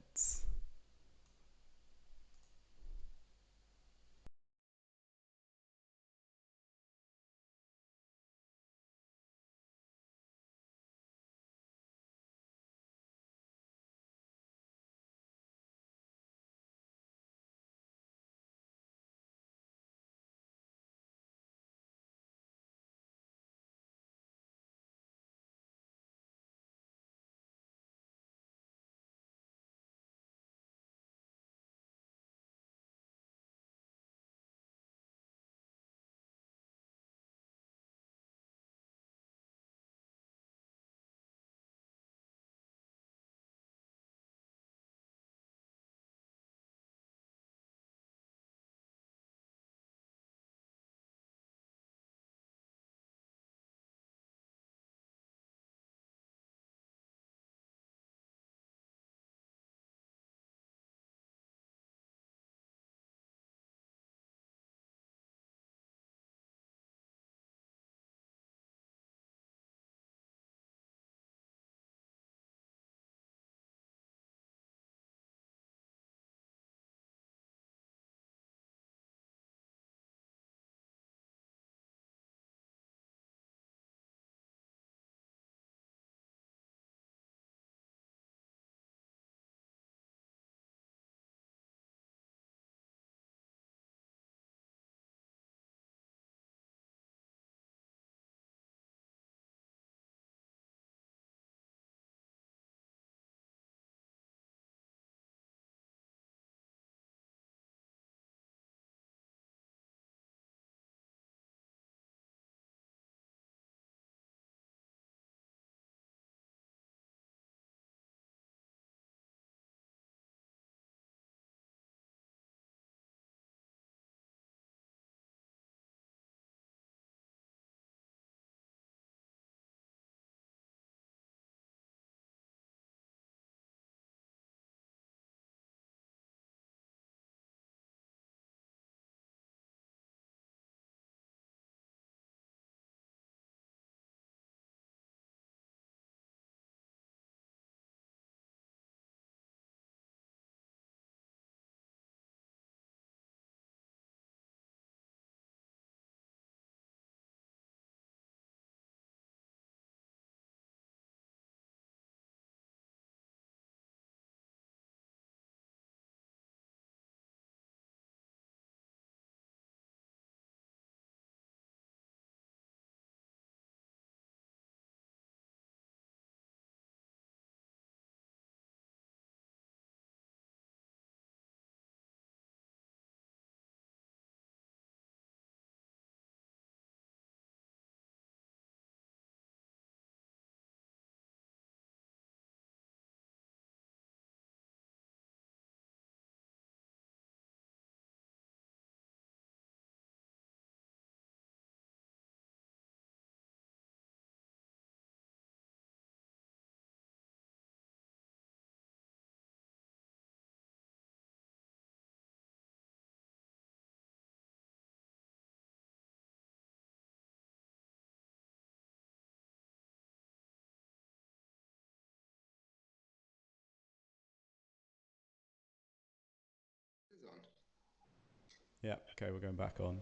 Yeah, okay, we're going back on.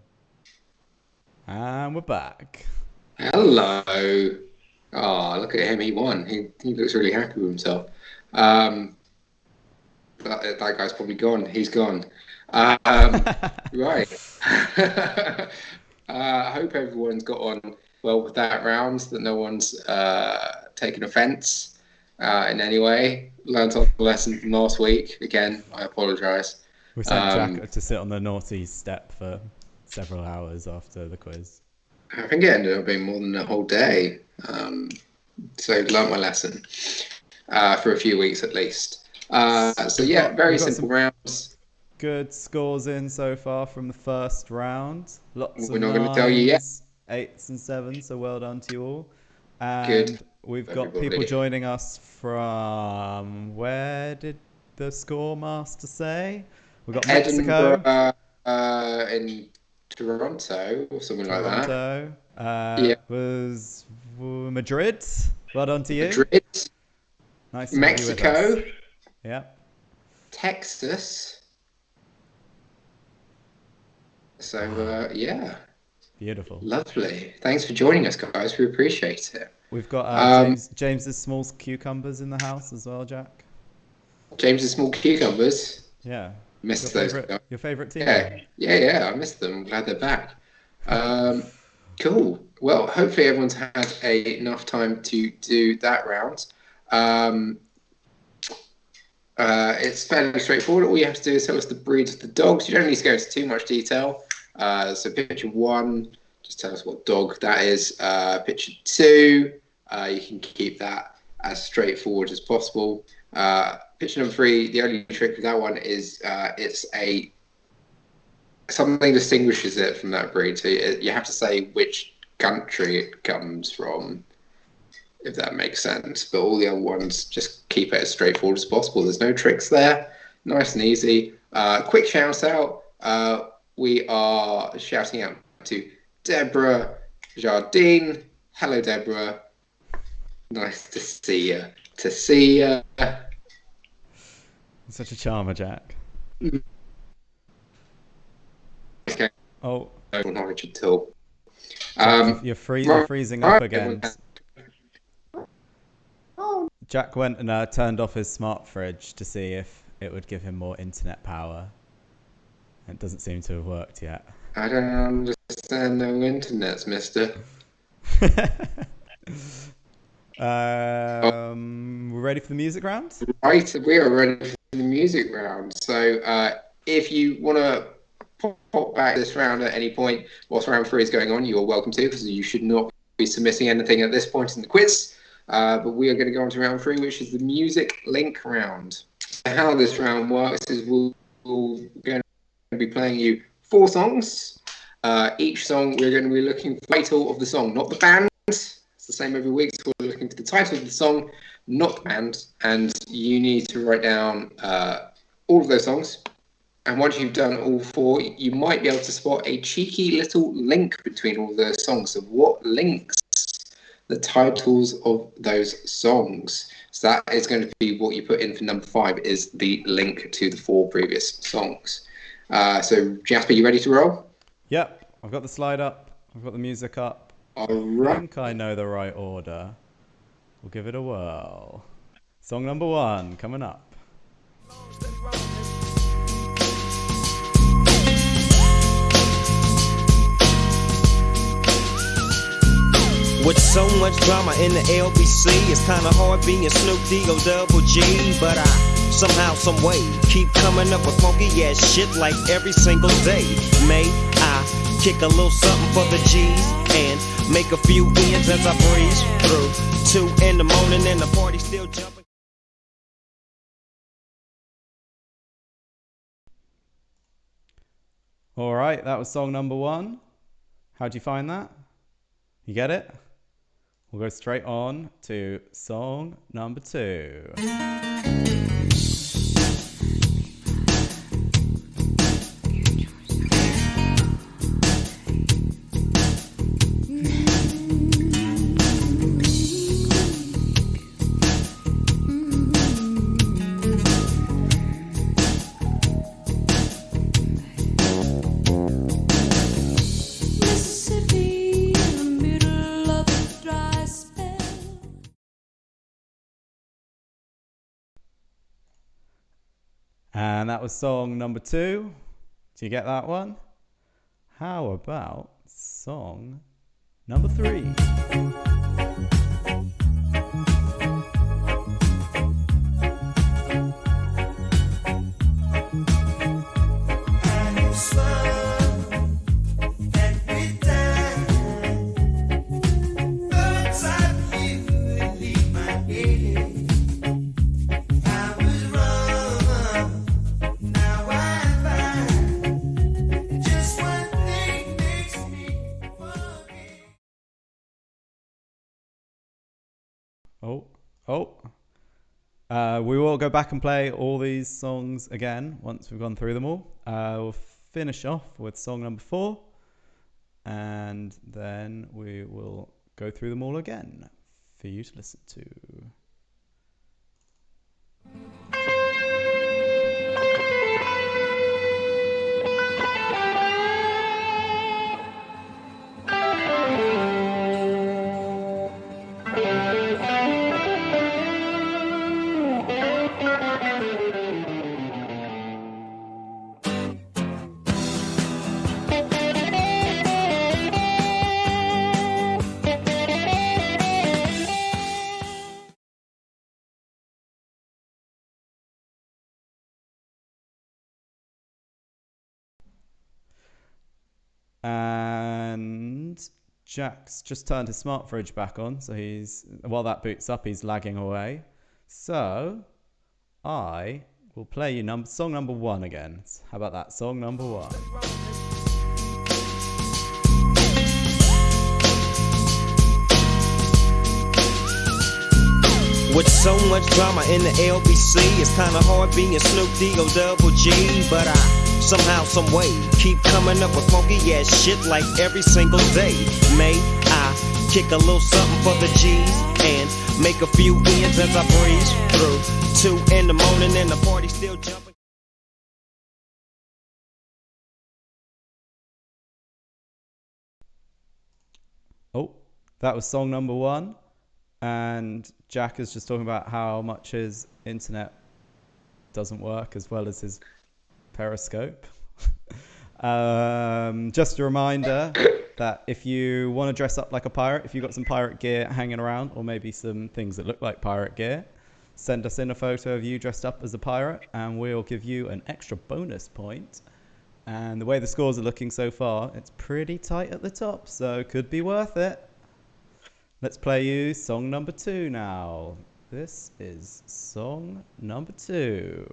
And we're back. Hello. Oh, look at him. He won. He looks really happy with himself. That guy's probably gone. He's gone. Right. I hope everyone's got on well with that round, that no one's taken offence in any way. Learned a lesson from last week. Again, I apologise. We sent Jack to sit on the naughty step for several hours after the quiz. I think it ended up being more than a whole day. So learnt my lesson for a few weeks at least. So yeah, very simple rounds. Good scores in so far from the first round. Lots of not going to tell you yet. 9s, 8s, and 7s. So well done to you all. And Good. We've got people joining us from, where did the score master say? We've got Mexico. In Toronto or something like that. Toronto. Was Madrid. Well done to you. Madrid. Nice. Mexico. Yeah. Texas. So, yeah. Beautiful. Lovely. Thanks for joining us, guys. We appreciate it. We've got James's small cucumbers in the house as well, Jack. James's small cucumbers? Yeah. Missed those guys. Your favourite team? Yeah. I missed them. I'm glad they're back. Cool. Well, hopefully everyone's had enough time to do that round. It's fairly straightforward. All you have to do is tell us the breeds of the dogs. You don't need to go into too much detail. So picture 1, just tell us what dog that is. Picture 2, you can keep that as straightforward as possible. Picture number 3, the only trick with that one is it's something distinguishes it from that breed. So you have to say which country it comes from, if that makes sense. But all the other ones, just keep it as straightforward as possible. There's no tricks there. Nice and easy. Quick shout out. We are shouting out to Deborah Jardine. Hello, Deborah. Nice to see you. Such a charmer, Jack. Okay. Oh. No knowledge at all. You're freezing up again. Jack went and turned off his smart fridge to see if it would give him more internet power. It doesn't seem to have worked yet. I don't understand no internets, mister. We're ready for the music round? Right, we are ready for the music round. So if you want to pop back this round at any point whilst round 3 is going on, you are welcome to, because you should not be submitting anything at this point in the quiz. But we are going to go on to round 3, which is the music link round. How this round works is we're going to be playing you 4 songs. Each song we're going to be looking for the title of the song, not the band. It's the same every week. So we're looking for the title of the song, not the band, and you need to write down all of those songs. And once you've done all 4, you might be able to spot a cheeky little link between all those songs. So what links the titles of those songs? So that is going to be what you put in for number 5, is the link to the 4 previous songs. So Jasper, you ready to roll? Yep, I've got the slide up. I've got the music up. All right. I think I know the right order. We'll give it a whirl. Song number 1 coming up. With so much drama in the LBC, it's kinda hard being Snoop D-O-double-G. But I somehow, some way, keep coming up with funky ass shit like every single day. May I kick a little something for the G's and make a few ends as I breeze through 2 in the morning and the party still jumping. All right, that was song number 1. How'd you find that? You get it? We'll go straight on to song number 2. And that was song number 2. Do you get that one? How about song number 3. We will go back and play all these songs again once we've gone through them all. We'll finish off with song number 4, and then we will go through them all again for you to listen to. And Jack's just turned his smart fridge back on, so while that boots up, he's lagging away. So I will play you song number 1 again. How about that? Song number 1. With so much drama in the LBC, it's kinda hard being Snoop D-O double G, but I somehow, some way keep coming up with funky ass shit like every single day. May I kick a little something for the G's and make a few ends as I breeze through 2 in the morning and the party still jumping. Oh, that was song number 1. And Jack is just talking about how much his internet doesn't work as well as his Periscope. Just a reminder that if you want to dress up like a pirate, if you've got some pirate gear hanging around, or maybe some things that look like pirate gear, send us in a photo of you dressed up as a pirate and we'll give you an extra bonus point. And the way the scores are looking so far, it's pretty tight at the top, so could be worth it. Let's play you song number 2 now. This is song number 2.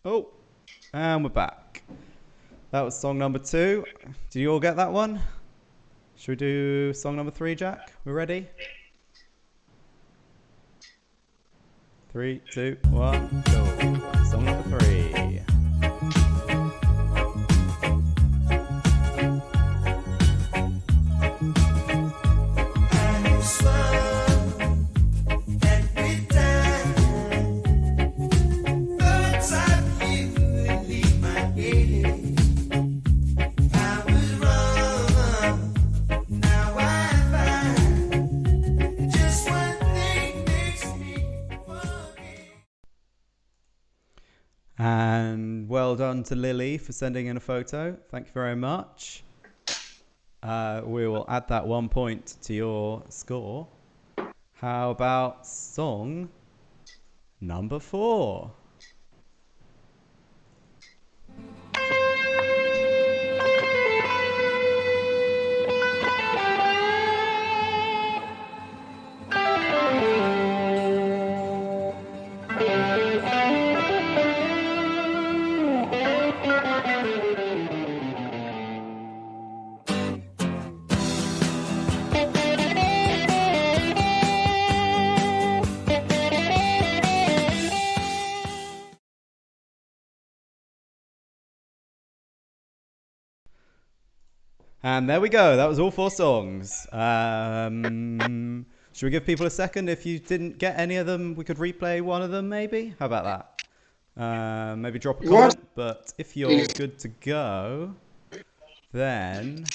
Oh, and we're back. That was song number 2. Did you all get that one? Should we do song number 3, Jack? We ready? 3, 2, 1, go. Song number 3. And well done to Lily for sending in a photo. Thank you very much. We will add that 1 point to your score. How about song number 4? And there we go. That was all 4 songs. Should we give people a second? If you didn't get any of them, we could replay one of them, maybe? How about that? Maybe drop a comment. But if you're good to go, then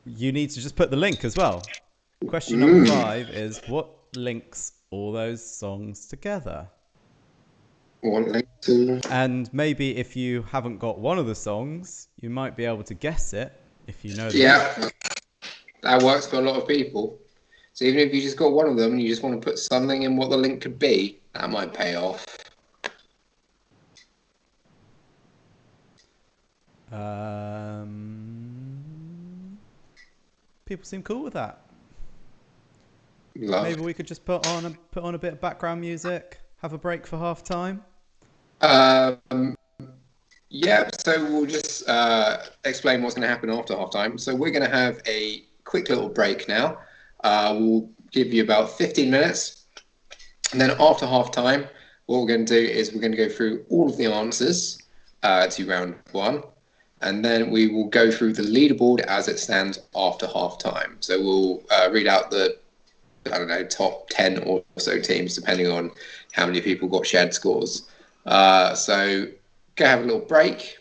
you need to just put the link as well. Question number 5 is, what links all those songs together? One link to... And maybe if you haven't got one of the songs, you might be able to guess it if you know the link. That works for a lot of people. So even if you just got one of them and you just want to put something in what the link could be, that might pay off. People seem cool with that. Love. Maybe we could just put on a bit of background music, have a break for half time. Yeah, so we'll just explain what's going to happen after half time. So we're going to have a quick little break now. We'll give you about 15 minutes. And then after half time, what we're going to do is we're going to go through all of the answers to round 1. And then we will go through the leaderboard as it stands after half time. So we'll read out the, top 10 or so teams, depending on how many people got shared scores. So go have a little break.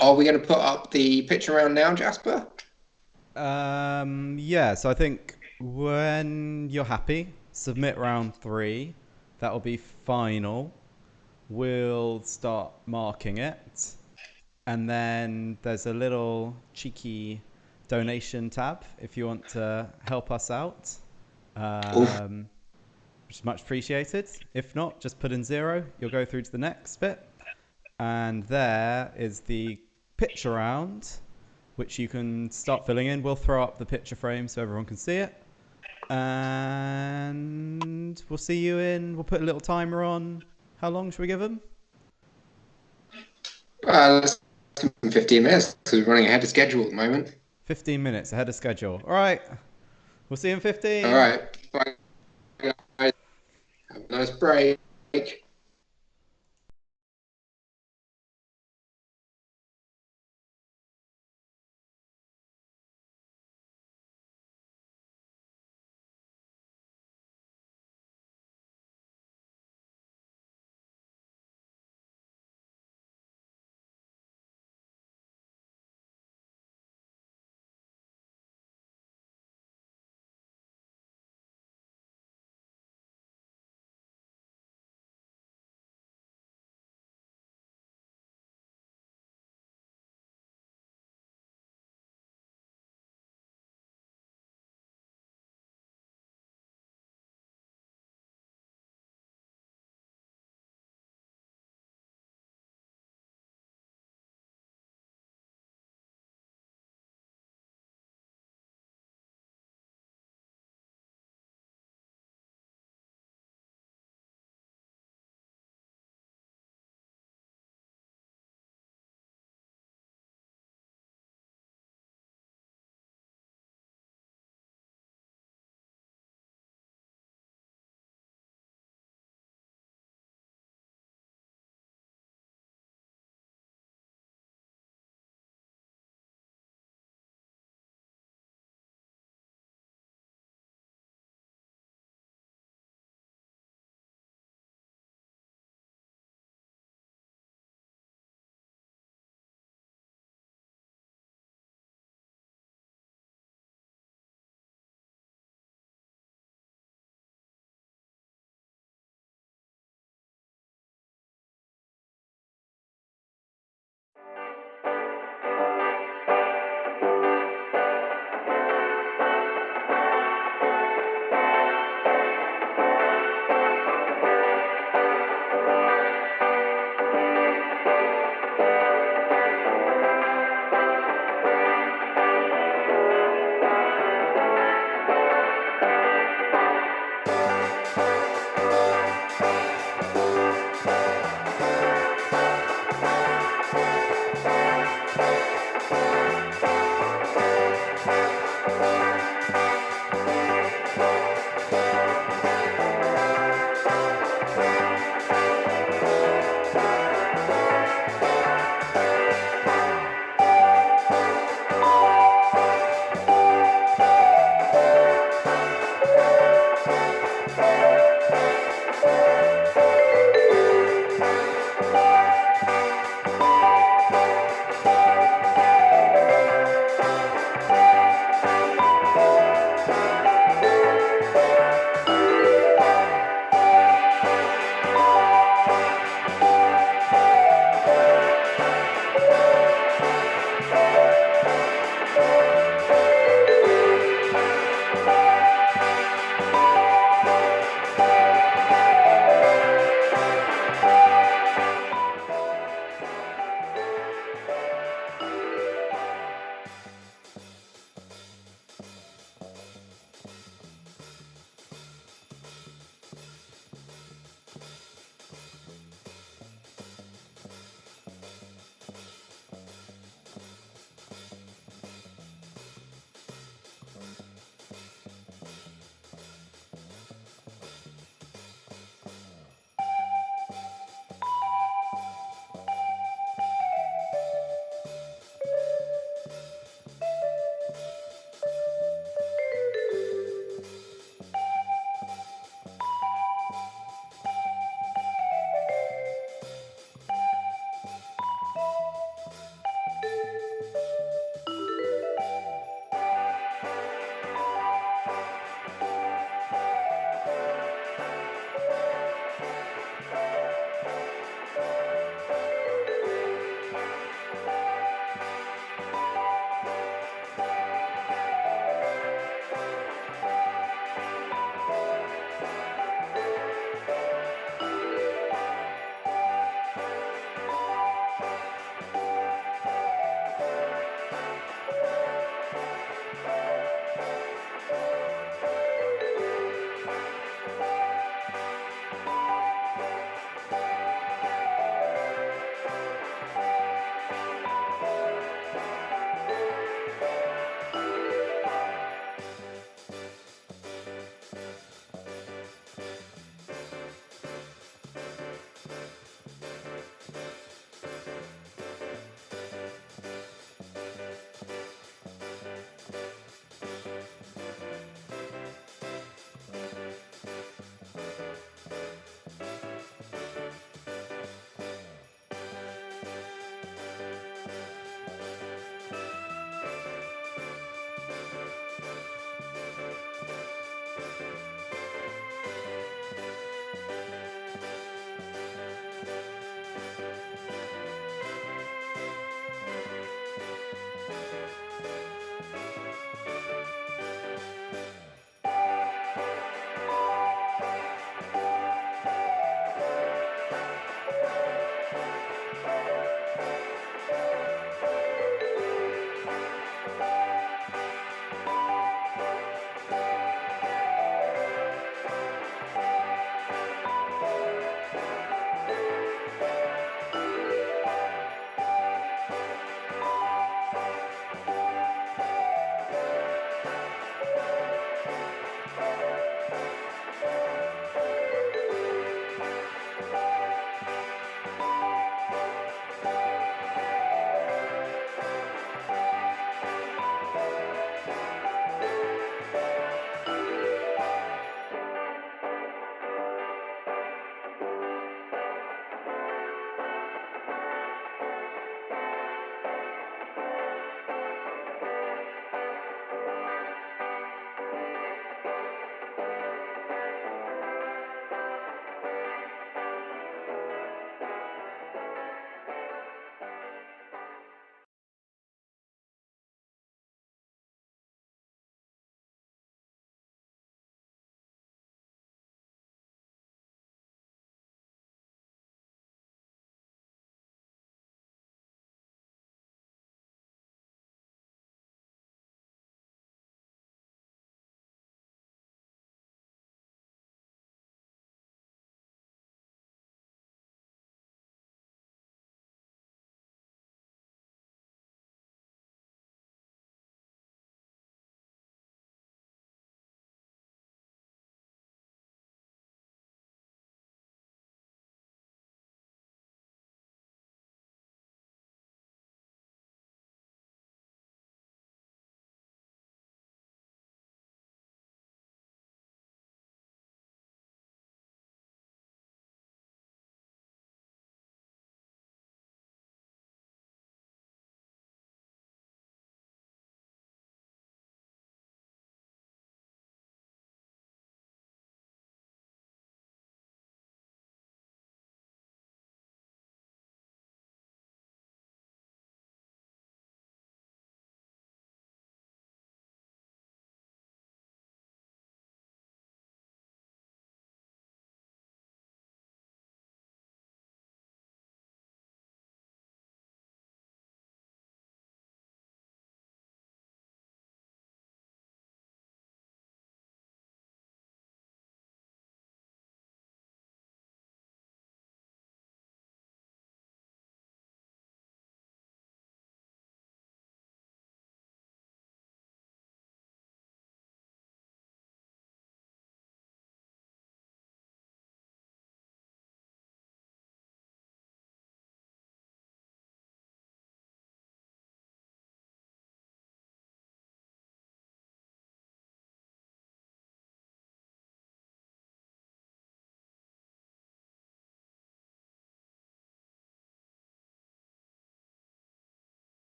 Are we going to put up the picture round now, Jasper? Yeah, so I think when you're happy, submit round 3. That'll be final. We'll start marking it. And then there's a little cheeky donation tab if you want to help us out, which is much appreciated. If not, just put in 0. You'll go through to the next bit. And there is the picture round, which you can start filling in. We'll throw up the picture frame so everyone can see it. And we'll see you we'll put a little timer on. How long should we give them? Let's give them 15 minutes because we're running ahead of schedule at the moment. 15 minutes ahead of schedule. All right. We'll see you in 15. All right. Bye, guys. Have a nice break.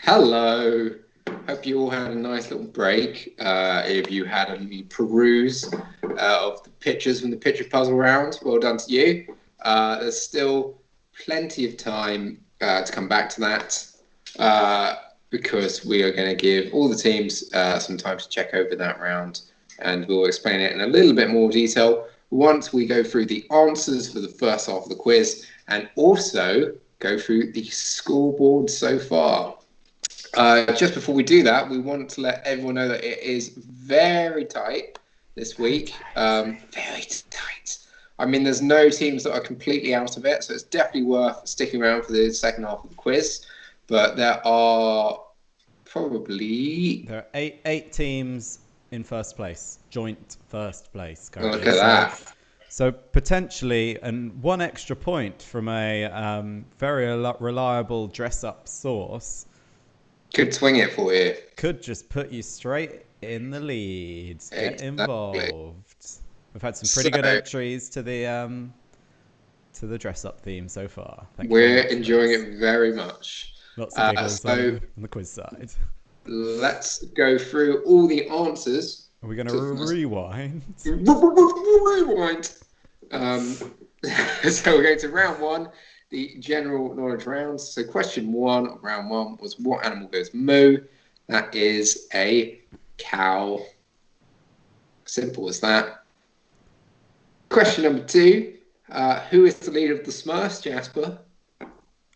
Hello. Hope you all had a nice little break. If you had a peruse of the pictures from the picture puzzle round, well done to you. There's still plenty of time to come back to that because we are going to give all the teams some time to check over that round, and we'll explain it in a little bit more detail once we go through the answers for the first half of the quiz and also go through the scoreboard so far. Just before we do that, we want to let everyone know that it is very tight this week. Very tight. I mean, there's no teams that are completely out of it, so it's definitely worth sticking around for the second half of the quiz. But there are eight teams in first place, joint first place currently. Look at that. So potentially, and one extra point from a very reliable dress-up source. Could swing it for you. Could just put you straight in the lead. Get involved. We've had some pretty good entries to the dress-up theme so far. We're enjoying it very much. Lots of giggles on the quiz side. Let's go through all the answers. Are we going to rewind? Rewind. So we're going to round one. The general knowledge rounds. So question 1 of round 1 was, what animal goes moo? That is a cow. Simple as that. Question number 2. Who is the leader of the Smurfs, Jasper?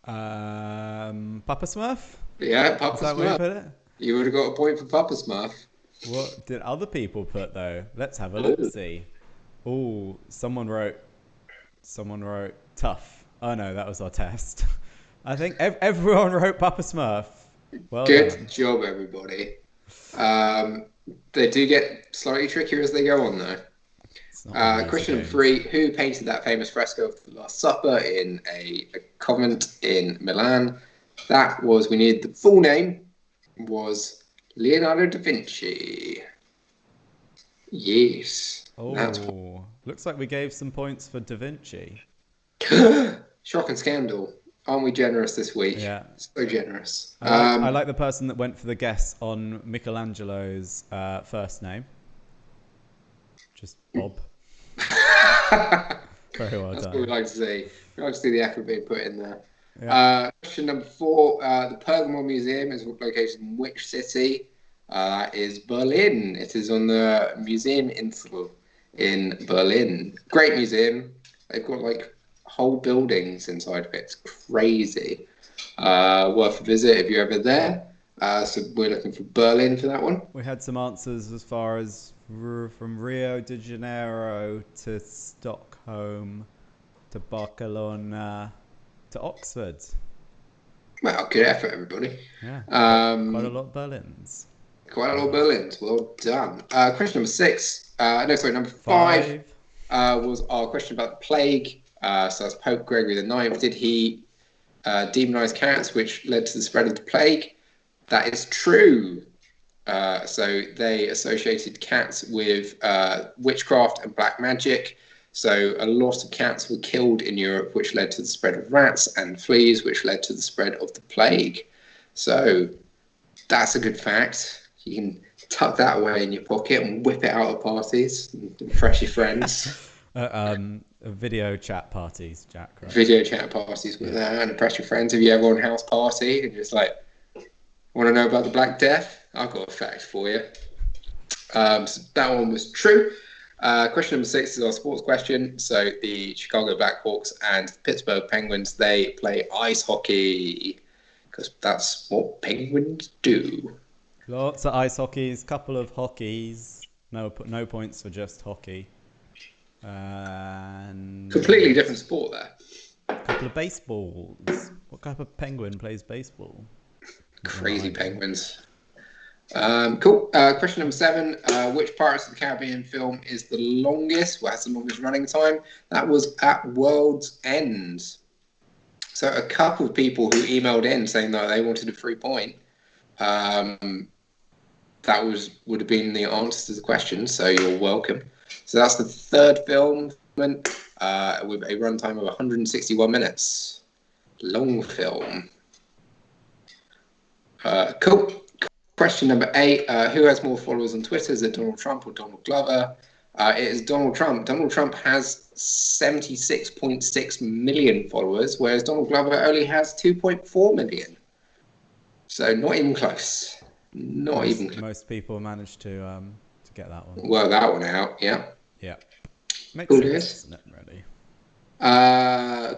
Papa Smurf? Yeah, Papa Is that Smurf. where you put it? You would have got a point for Papa Smurf. What did other people put though? Let's have a look. See. Oh, someone wrote tough. Oh no, that was our test. I think everyone wrote Papa Smurf. Well Good done. job, everybody. They do get slightly trickier as they go on, though. Question number 3. Who painted that famous fresco of the Last Supper in a convent in Milan? That was, we need the full name, was Leonardo da Vinci. Yes. Oh, looks like we gave some points for Da Vinci. Shock and scandal. Aren't we generous this week? Yeah. So generous. I like the person that went for the guess on Michelangelo's first name. Just Bob. Very well That's done. what we like to see. We like to see the effort being put in there. Yeah. Question number 4. The Pergamon Museum is located in which city? That is Berlin. It is on the Museum Insel in Berlin. Great museum. They've got like whole buildings inside of it. It's crazy. Worth a visit if you're ever there. So we're looking for Berlin for that one. We had some answers as far as from Rio de Janeiro to Stockholm to Barcelona to Oxford. Well, good effort, everybody. Yeah. Quite a lot of Berlins. Quite a lot of Berlins. Well done. Question number 6. Number 5 was our question about the plague. So that's Pope Gregory IX. Did he demonize cats, which led to the spread of the plague? That is true. So they associated cats with witchcraft and black magic. So a lot of cats were killed in Europe, which led to the spread of rats and fleas, which led to the spread of the plague. So that's a good fact. You can tuck that away in your pocket and whip it out at parties and impress your friends. Video chat parties, Jack. Right? Video chat parties with that and impress your friends. If you ever on a house party and just like, want to know about the Black Death? I've got a fact for you. So that one was true. Question number 6 is our sports question. So the Chicago Blackhawks and Pittsburgh Penguins, they play ice hockey because that's what Penguins do. Lots of ice hockeys, couple of hockeys. No points for just hockey. And Completely different sport there. A couple of baseballs. What type of penguin plays baseball? Crazy penguins. Cool. Question number 7. Which Pirates of the Caribbean film is the longest? Well, has the longest running time? That was At World's End. So a couple of people who emailed in saying that they wanted a free point. That would have been the answer to the question. So you're welcome. So that's the third film with a runtime of 161 minutes. Long film. Cool. Question number 8. Who has more followers on Twitter? Is it Donald Trump or Donald Glover? It is Donald Trump. Donald Trump has 76.6 million followers, whereas Donald Glover only has 2.4 million. So not even close. Most people managed to get that one. Well, that one out, yeah. Yeah. Makes sense, doesn't it, really?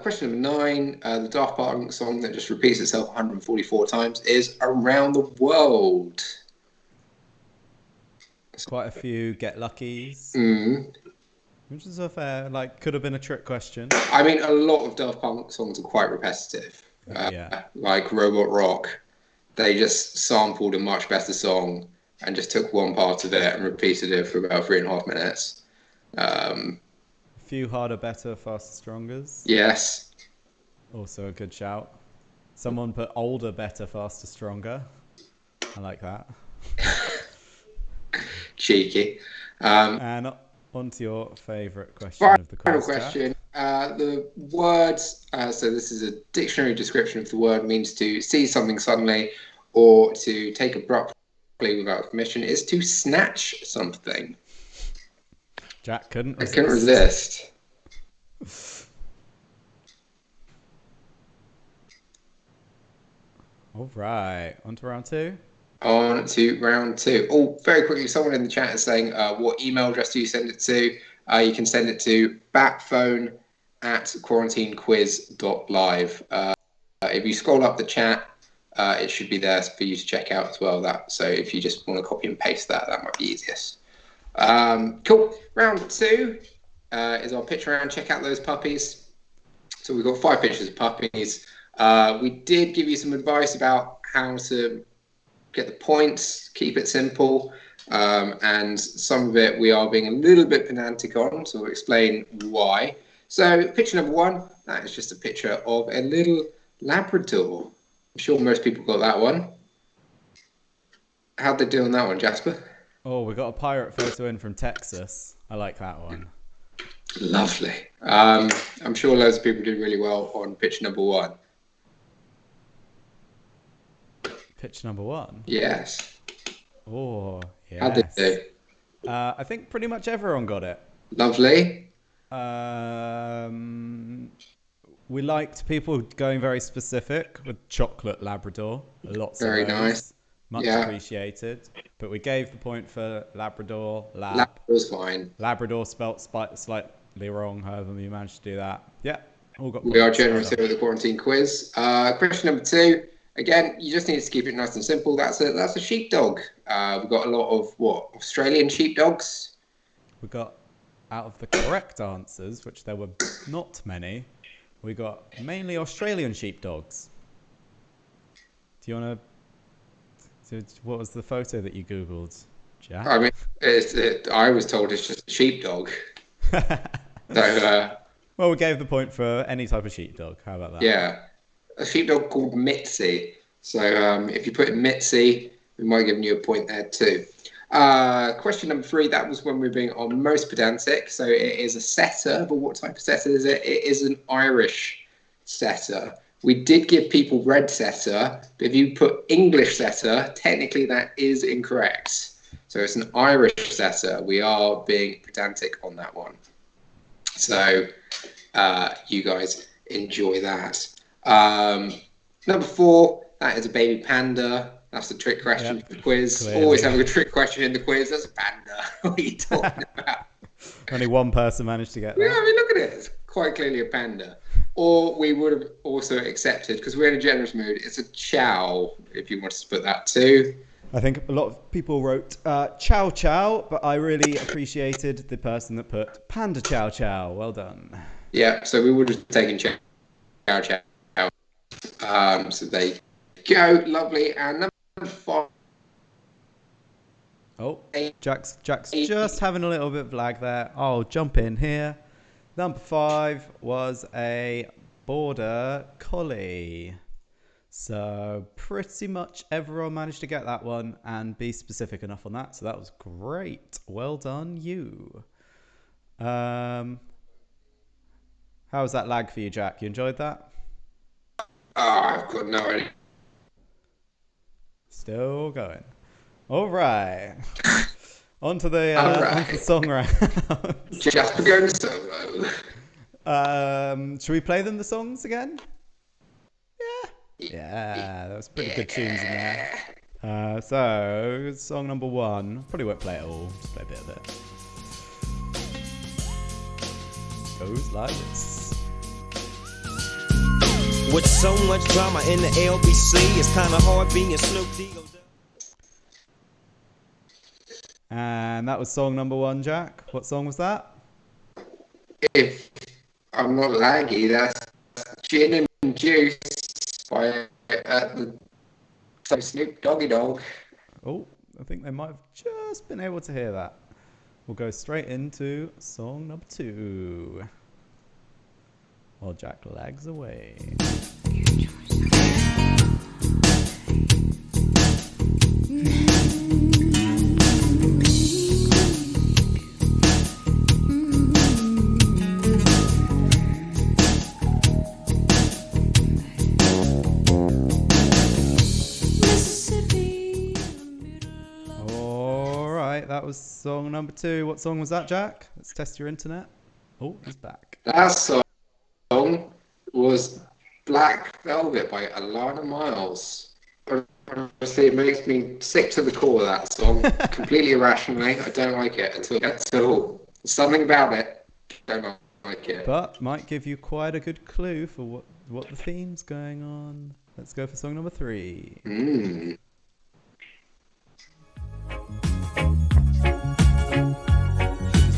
Question number 9. The Daft Punk song that just repeats itself 144 times is Around the World. Quite a few Get Luckies. Which is a fair, could have been a trick question. I mean, a lot of Daft Punk songs are quite repetitive. Like Robot Rock. They just sampled a much better song and just took one part of it and repeated it for about 3.5 minutes. A few Harder, Better, Faster, Strongers. Yes. Also a good shout. Someone put Older, Better, Faster, Stronger. I like that. Cheeky. And on to your favourite question of the quiz. Final question. The words, so this is a dictionary description of the word, means to see something suddenly or to take abruptly without permission, is to snatch something. Jack couldn't resist. I couldn't resist. All right. On to round 2. On to round 2. Oh, very quickly, someone in the chat is saying, what email address do you send it to? You can send it to batphone@quarantinequiz.live. If you scroll up the chat, it should be there for you to check out as well. So if you just want to copy and paste that might be easiest. Cool. Round 2 is our pitch round. Check out those puppies. So we've got 5 pictures of puppies. We did give you some advice about how to get the points, keep it simple, and some of it we are being a little bit pedantic on, so we'll explain why. So picture number 1, that is just a picture of a little Labrador. I'm sure most people got that one. How'd they do on that one, Jasper? Oh, we got a pirate photo in from Texas. I like that one. Lovely. I'm sure loads of people did really well on picture number 1. Pitch number 1? Yes. Oh, yes. How'd they do? I think pretty much everyone got it. Lovely. We liked people going very specific with chocolate Labrador. Lots very of those. Nice. Much appreciated. But we gave the point for Labrador. Labrador's fine. Labrador spelt slightly wrong, however you managed to do that. Yeah, all got points. We are generous here with the quarantine quiz. Question number 2. Again, you just need to keep it nice and simple. That's a sheepdog. We've got a lot of Australian sheepdogs. We got, out of the correct answers, which there were not many, we got mainly Australian sheepdogs. Do you want to? What was the photo that you Googled, Jack? I mean, I was told it's just a sheepdog. So, well, we gave the point for any type of sheepdog. How about that? Yeah. A sheepdog called Mitzi. So if you put in Mitzi, we might give you a point there too. Question number 3, that was when we were being our most pedantic. So it is a setter, but what type of setter is it? It is an Irish setter. We did give people red setter, but if you put English setter, technically that is incorrect. So it's an Irish setter. We are being pedantic on that one. So you guys enjoy that. Number 4, that is a baby panda. That's the trick question for the quiz. Clearly. Always have a trick question in the quiz. That's a panda. What are you talking about? Only one person managed to get that. Yeah, I mean, look at it. It's quite clearly a panda. Or we would have also accepted, because we're in a generous mood, it's a chow, if you wanted to put that too. I think a lot of people wrote chow chow, but I really appreciated the person that put panda chow chow. Well done. Yeah, so we would have taken chow chow. So there you go. Lovely. And number 5. Oh, Jack's just having a little bit of lag there. I'll jump in here. Number 5 was a border collie. So pretty much everyone managed to get that one and be specific enough on that. So that was great. Well done, you. How was that lag for you, Jack? You enjoyed that? I've got no idea. Still going. All right. On to the song round. Jasper going solo. Should we play them the songs again? Yeah, that was pretty good tunes in there. So, song number 1. Probably won't play it all, just play a bit of it. Goes like this. With so much drama in the LBC, it's kind of hard being Snoop Dogg. And that was song number 1, Jack. What song was that? If I'm not laggy, that's Gin and Juice by the Snoop Doggy Dogg. Oh, I think they might have just been able to hear that. We'll go straight into song number 2. While Jack lags away. That was song number 2. What song was that, Jack? Let's test your internet. Oh, he's back. That song was Black Velvet by Alana Miles. Honestly, it makes me sick to the core, that song. Completely irrationally. I don't like it at all. There's something about it. I don't like it. But might give you quite a good clue for what the theme's going on. Let's go for song number 3.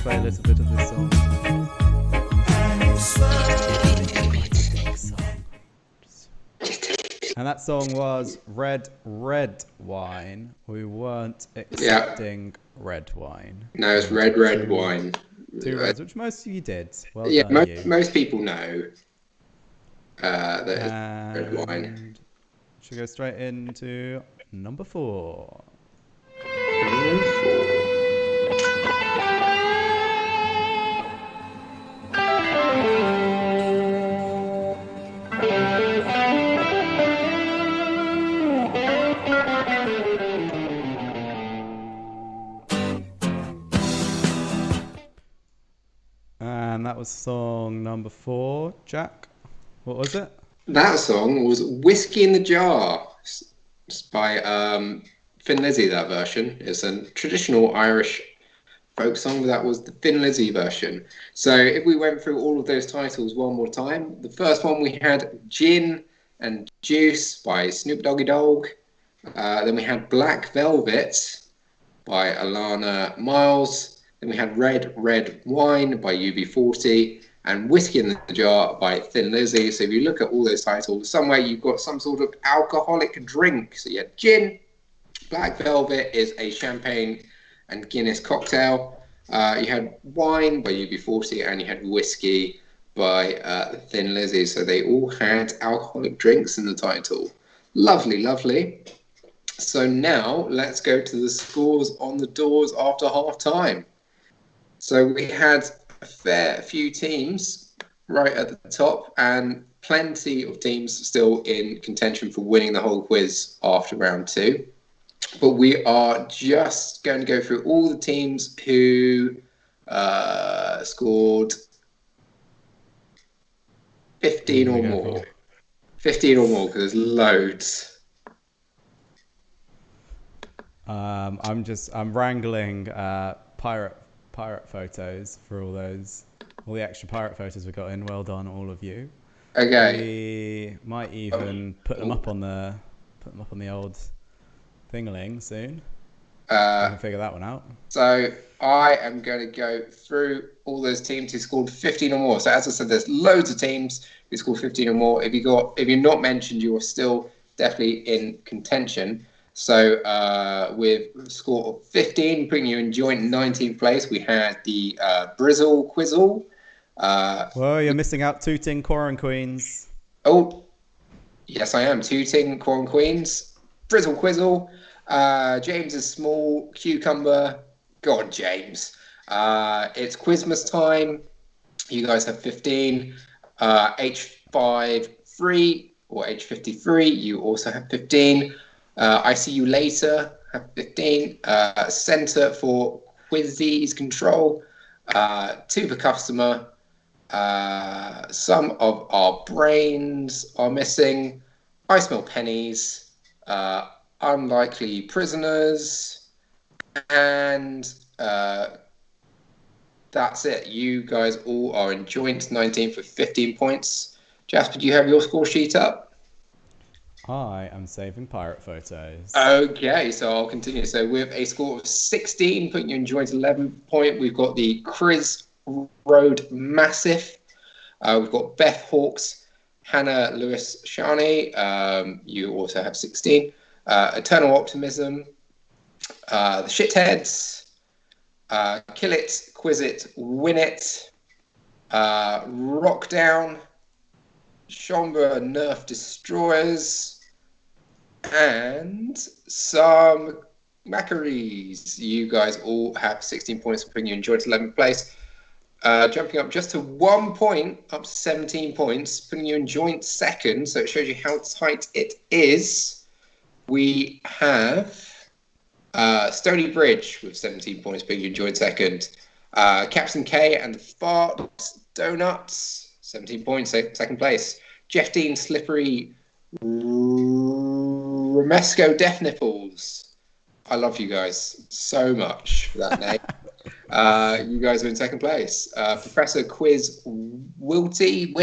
Play a little bit of this song. And that song was Red Wine. We weren't accepting red wine. No, it's red wine. 2 reds, which most of you did. Well yeah, done, most people know that it's red wine. Should we go straight into number 4? And that was song number 4. Jack, what was it? That song was Whiskey in the Jar. It's by Thin Lizzy, that version. It's a traditional Irish folk song, but that was the Thin Lizzy version. So if we went through all of those titles one more time, the first one we had Gin and Juice by Snoop Doggy Dogg. Then we had Black Velvet by Alana Miles. Then we had Red Wine by UB40 and Whiskey in the Jar by Thin Lizzy. So if you look at all those titles, somewhere you've got some sort of alcoholic drink. So you had gin. Black Velvet is a champagne and Guinness cocktail. You had wine by UB40 and you had whiskey by Thin Lizzy. So they all had alcoholic drinks in the title. Lovely, lovely. So now let's go to the scores on the doors after half time. So we had a fair few teams right at the top and plenty of teams still in contention for winning the whole quiz after round 2. But we are just going to go through all the teams who scored 15 or more. 15 or more, because there's loads. I'm wrangling pirate photos for all the extra pirate photos we got in. Well done, all of you. Okay. We might even put them up on the old thingaling soon. We can figure that one out. So I am going to go through all those teams who scored 15 or more. So as I said, there's loads of teams who scored 15 or more. If you're not mentioned, you are still definitely in contention. So with a score of 15, putting you in joint 19th place, we had the Brizzle Quizzle. Well, you're missing out Tooting Quarren Queens. Oh, yes, I am. Tooting Quarren Queens. Brizzle Quizzle. James is Small Cucumber. God, James. It's Quizmas time. You guys have 15. H53 or H53, you also have 15. I see you later. Have 15. Center for Quizzes Control. 2 for customer. Some of our brains are missing. I smell pennies. Unlikely prisoners. And that's it. You guys all are in joint 19th with 15 points. Jasper, do you have your score sheet up? I am saving pirate photos. Okay, so I'll continue. So with a score of 16, putting you in joint 11 point, we've got the Chris Road Massive. We've got Beth Hawks, Hannah Lewis Shani. You also have 16. Eternal Optimism. The Shitheads. Kill It, Quiz It, Win It. Rockdown. Shomba Nerf Destroyers. And some Maccaries. You guys all have 16 points, putting you in joint 11th place. Jumping up just to 1 point, up to 17 points, putting you in joint second. So it shows you how tight it is. We have Stony Bridge with 17 points, putting you in joint second. Captain K and the Fart Donuts, 17 points, second place. Jeff Dean, Slippery Romesco Death Nipples. I love you guys so much for that name. You guys are in second place. Professor Quiz Witty.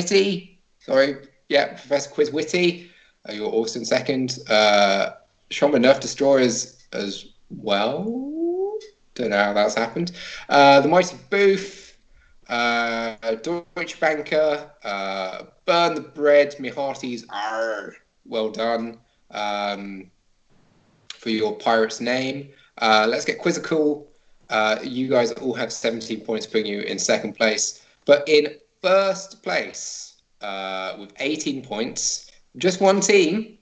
Professor Quiz Witty. You're also in second. Shoma Nerf Destroyers as well. Don't know how that's happened. The Mighty Booth. Deutsche Banker. Burn the Bread. Me Hearties. Well done for your pirate's name. Let's get quizzical. You guys all have 17 points, putting you in second place. But in first place, with 18 points, just one team,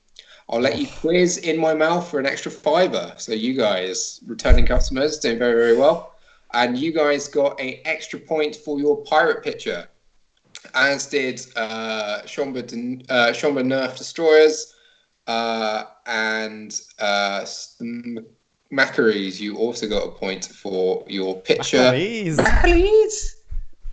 I'll let you quiz in my mouth for an extra $5. So you guys, returning customers, doing very, very well. And you guys got an extra point for your pirate picture, as did Shomba Nerf Destroyers and Maccaries. You also got a point for your picture. Maccaries.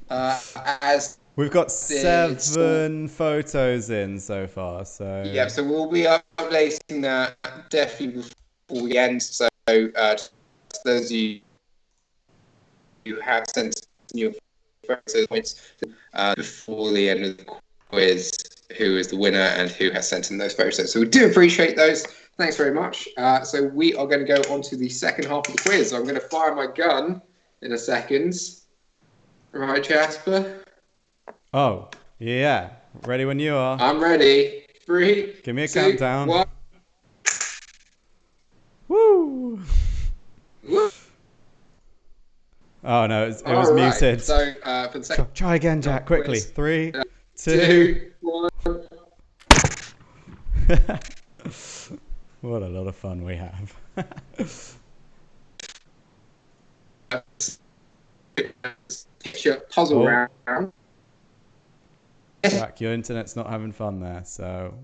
As we've got 7 photos in so far. So yeah, so we'll be updating that definitely before we end. So those of you who have sent your photos points before the end of the quiz, who is the winner and who has sent in those photos. So we do appreciate those. Thanks very much. So we are going to go on to the second half of the quiz. I'm going to fire my gun in a second. Right, Jasper? Oh, yeah. Ready when you are. I'm ready. 3, give me a 2, countdown. 1. Woo! Woo! Oh no, it was muted. So for the second, try again, Jack. Quickly. 3, 2, 1. What a lot of fun we have. Puzzle round. Jack, your internet's not having fun there, so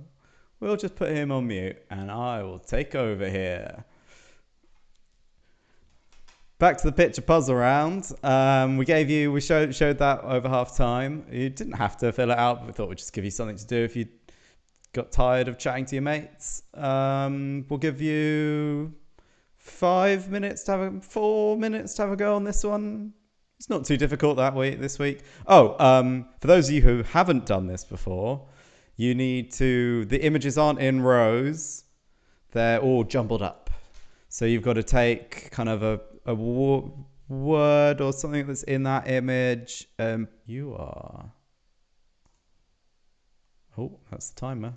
we'll just put him on mute and I will take over here. Back to the picture puzzle round. We showed that over half time. You didn't have to fill it out, but we thought we'd just give you something to do if you got tired of chatting to your mates. We'll give you 4 minutes to have a go on this one. It's not too difficult this week. For those of you who haven't done this before, the images aren't in rows. They're all jumbled up. So you've got to take kind of a word or something that's in that image. You are... Oh, that's the timer.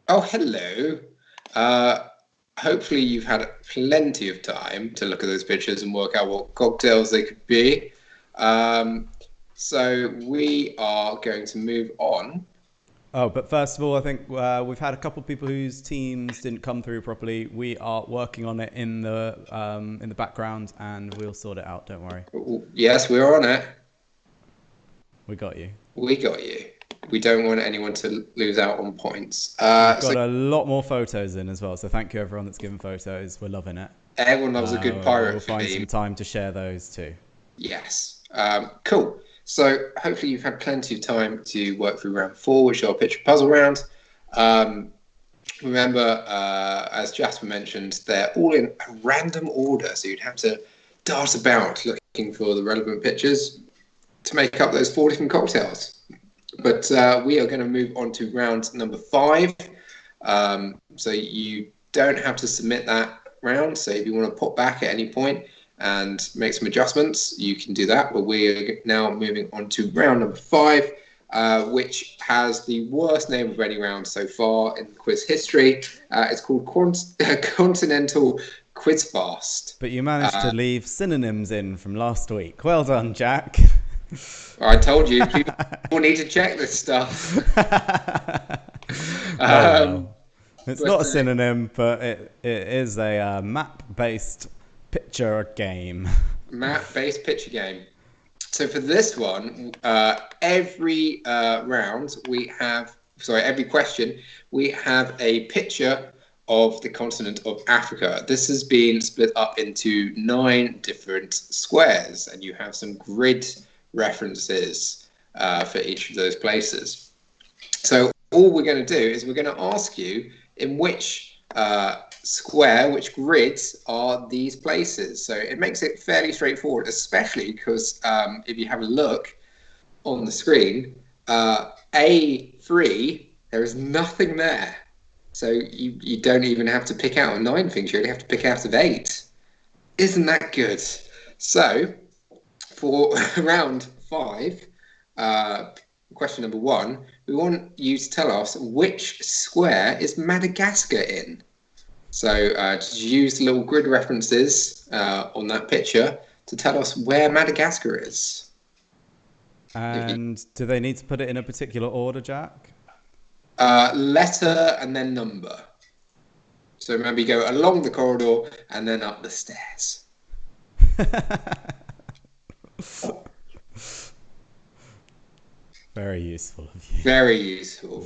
Oh, hello. Hopefully you've had plenty of time to look at those pictures and work out what cocktails they could be. So we are going to move on. Oh, but first of all, I think we've had a couple of people whose teams didn't come through properly. We are working on it in the background, and we'll sort it out. Don't worry. Yes, we're on it. We got you. We got you. We don't want anyone to lose out on points. We've got a lot more photos in as well, so thank you everyone that's given photos. We're loving it. Everyone loves a good pirate. We'll find some time to share those too. Yes. Cool. So hopefully you've had plenty of time to work through round 4, which is our picture puzzle round. Remember, as Jasper mentioned, they're all in a random order, so you'd have to dart about looking for the relevant pictures to make up those 4 different cocktails. But we are going to move on to round number 5. So you don't have to submit that round. So if you want to pop back at any point and make some adjustments, you can do that. But we're now moving on to round number 5, which has the worst name of any round so far in quiz history. It's called Continental Quiz Fast. But you managed to leave synonyms in from last week. Well done, Jack. I told you, people need to check this stuff. It's not a synonym, but it is a map-based picture game. Map-based picture game. So for this one, every question, we have a picture of the continent of Africa. This has been split up into 9 different squares, and you have some grid references for each of those places. So all we're going to do is we're going to ask you in which square, which grids are these places. So it makes it fairly straightforward, especially because if you have a look on the screen, A3, there is nothing there. So you don't even have to pick out 9 things, you only have to pick out of 8. Isn't that good? So for round 5, question number 1, we want you to tell us which square is Madagascar in. So just use the little grid references on that picture to tell us where Madagascar is. And do they need to put it in a particular order, Jack? Letter and then number. So remember, you go along the corridor and then up the stairs. Very useful of you. Very useful.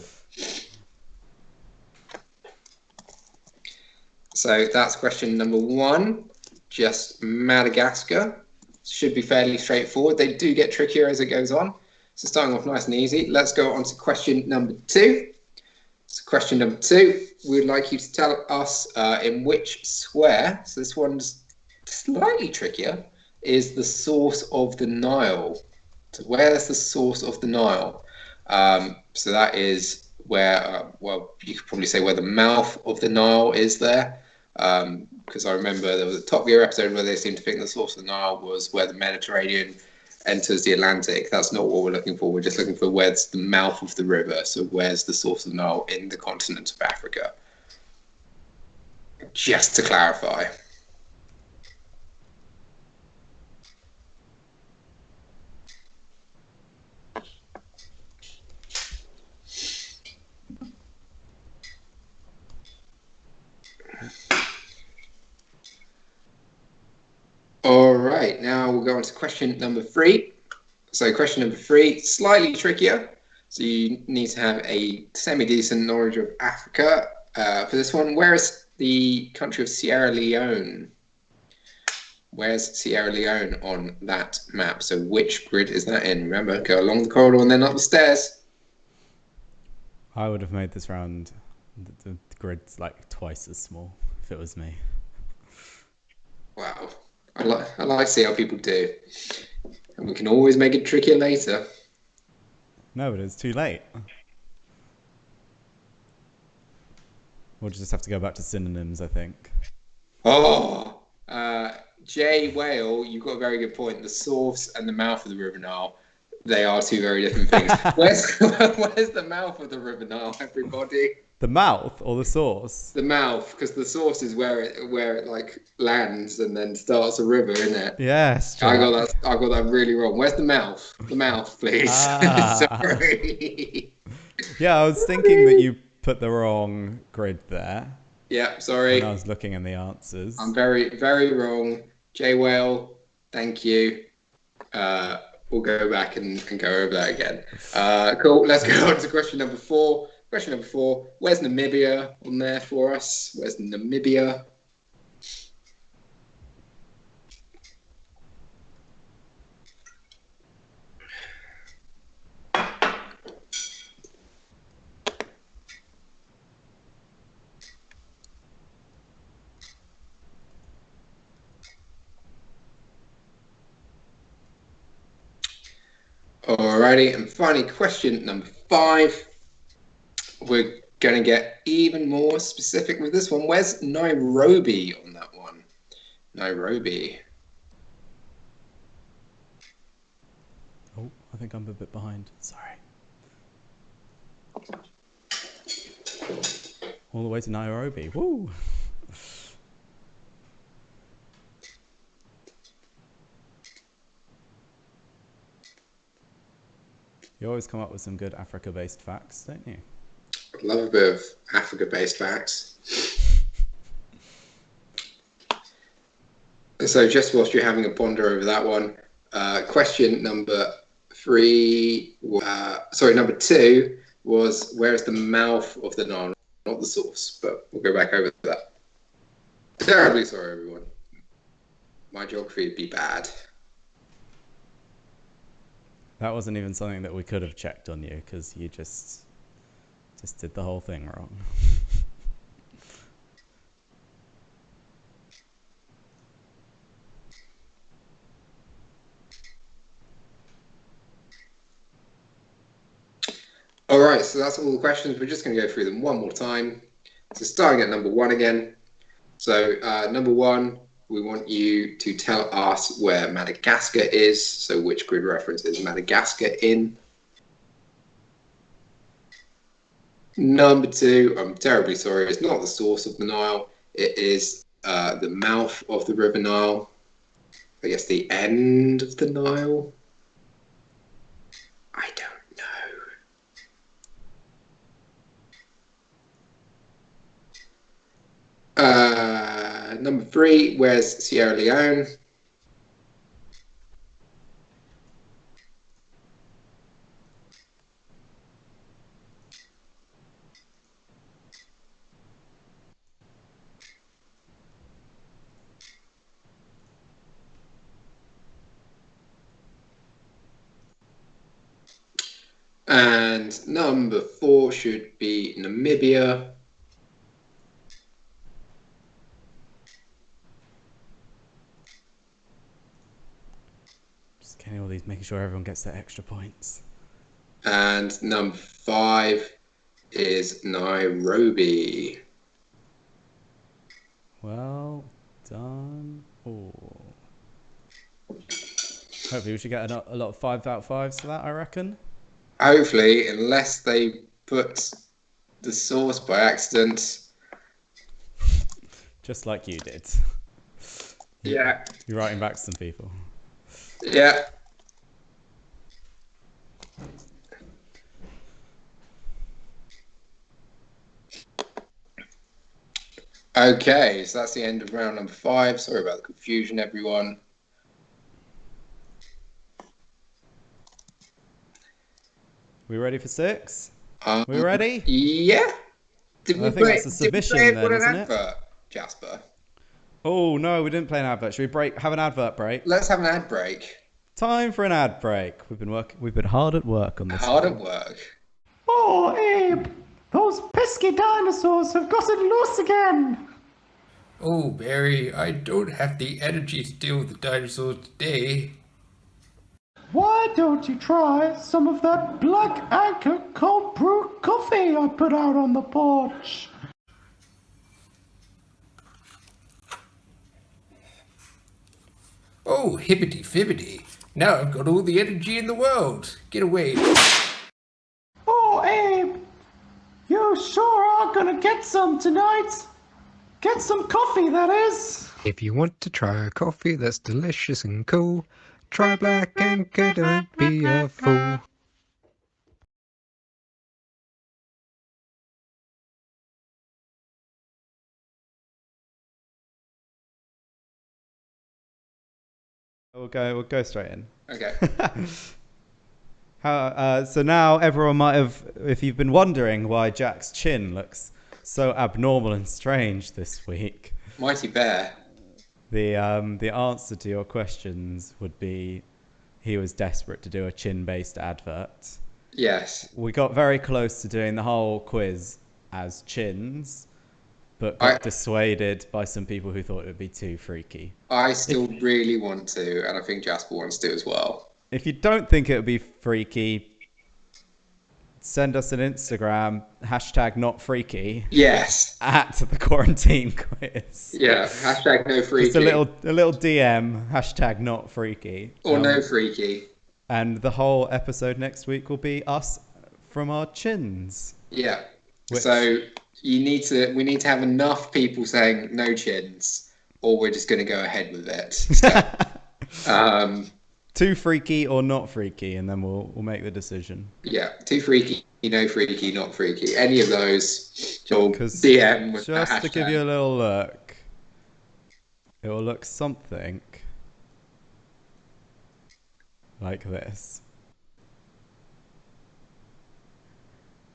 So that's question number 1. Just Madagascar. Should be fairly straightforward. They do get trickier as it goes on. So starting off nice and easy. Let's go on to question number 2. So question number 2, we would like you to tell us in which square, so this one's slightly trickier, is the source of the Nile. So where's the source of the Nile? So that is where, you could probably say where the mouth of the Nile is there. Because I remember there was a Top Gear episode where they seemed to think the source of the Nile was where the Mediterranean enters the Atlantic. That's not what we're looking for. We're just looking for where's the mouth of the river. So where's the source of the Nile in the continent of Africa? Just to clarify. All right, now we'll go on to question number 3. So question number 3, slightly trickier. So you need to have a semi-decent knowledge of Africa for this one. Where is the country of Sierra Leone? Where's Sierra Leone on that map? So which grid is that in? Remember, go along the corridor and then up the stairs. I would have made this round the grid's like twice as small if it was me. Wow. I like to see how people do. And we can always make it trickier later. No, but it's too late. We'll just have to go back to synonyms, I think. Oh, J. Whale, you've got a very good point. The source and the mouth of the River Nile, they are 2 very different things. Where's the mouth of the River Nile, everybody? The mouth or the source? The mouth, because the source is where it like lands and then starts a river, isn't it? Yes. I got that really wrong. Where's the mouth? The mouth, please. Sorry. Yeah, I was thinking that you put the wrong grid there. Yeah, sorry. When I was looking in the answers. I'm very, very wrong. J Whale, thank you. We'll go back and go over that again. Cool. Let's go on to question number 4. Question number 4. Where's Namibia on there for us? Where's Namibia? Alrighty, and finally, question number 5. We're going to get even more specific with this one. Where's Nairobi on that one? Nairobi. Oh, I think I'm a bit behind. Sorry. All the way to Nairobi. Woo! You always come up with some good Africa-based facts, don't you? I'd love a bit of Africa-based facts. So just whilst you're having a ponder over that one, question number 2 was, where's the mouth of the Nile, not the source, but we'll go back over that. Terribly sorry, everyone. My geography would be bad. That wasn't even something that we could have checked on you, because you just did the whole thing wrong. All right, so that's all the questions. We're just going to go through them one more time. So starting at number 1 again. So number 1, we want you to tell us where Madagascar is. So which grid reference is Madagascar in? Number 2, I'm terribly sorry, it's not the source of the Nile. It is the mouth of the River Nile. I guess the end of the Nile. I don't know. Number 3, where's Sierra Leone? And number 4 should be Namibia. Just getting all these, making sure everyone gets their extra points. And number 5 is Nairobi. Well done all. Hopefully we should get a lot of 5 out of 5s for that, I reckon. Hopefully, unless they put the source by accident. Just like you did. Yeah. You're writing back to some people. Yeah. Okay, so that's the end of round number 5. Sorry about the confusion, everyone. We ready for 6? We ready? Yeah. I think that's a submission then, isn't it? Jasper. Oh no, we didn't play an advert. Should we have an advert break? Let's have an ad break. Time for an ad break. We've been hard at work on this. Hard at work. Oh, Abe, those pesky dinosaurs have gotten loose again. Oh, Barry, I don't have the energy to deal with the dinosaurs today. Why don't you try some of that Black Anchor cold brew coffee I put out on the porch? Oh, hibbity-fibbity. Now I've got all the energy in the world. Get away. Oh, Abe, you sure are gonna get some tonight. Get some coffee, that is. If you want to try a coffee that's delicious and cool, try Black Anchor, don't be a fool. We'll go straight in. Okay. So now everyone might have, if you've been wondering why Jack's chin looks so abnormal and strange this week, Mighty Bear. the answer to your questions would be he was desperate to do a chin-based advert. Yes. We got very close to doing the whole quiz as chins, but got dissuaded by some people who thought it would be too freaky. I still really want to, and I think Jasper wants to as well. If you don't think it would be freaky, send us an Instagram, #NotFreaky. Yes. At the quarantine quiz. Yeah, #NoFreaky. Just a little DM, #NotFreaky. Or no freaky. And the whole episode next week will be us from our chins. Yeah. So we need to have enough people saying no chins, or we're just going to go ahead with it. So, too freaky or not freaky, and then we'll make the decision. Yeah, too freaky, no freaky, not freaky. Any of those, you'll DM with just the hashtag. To give you a little look, it will look something like this.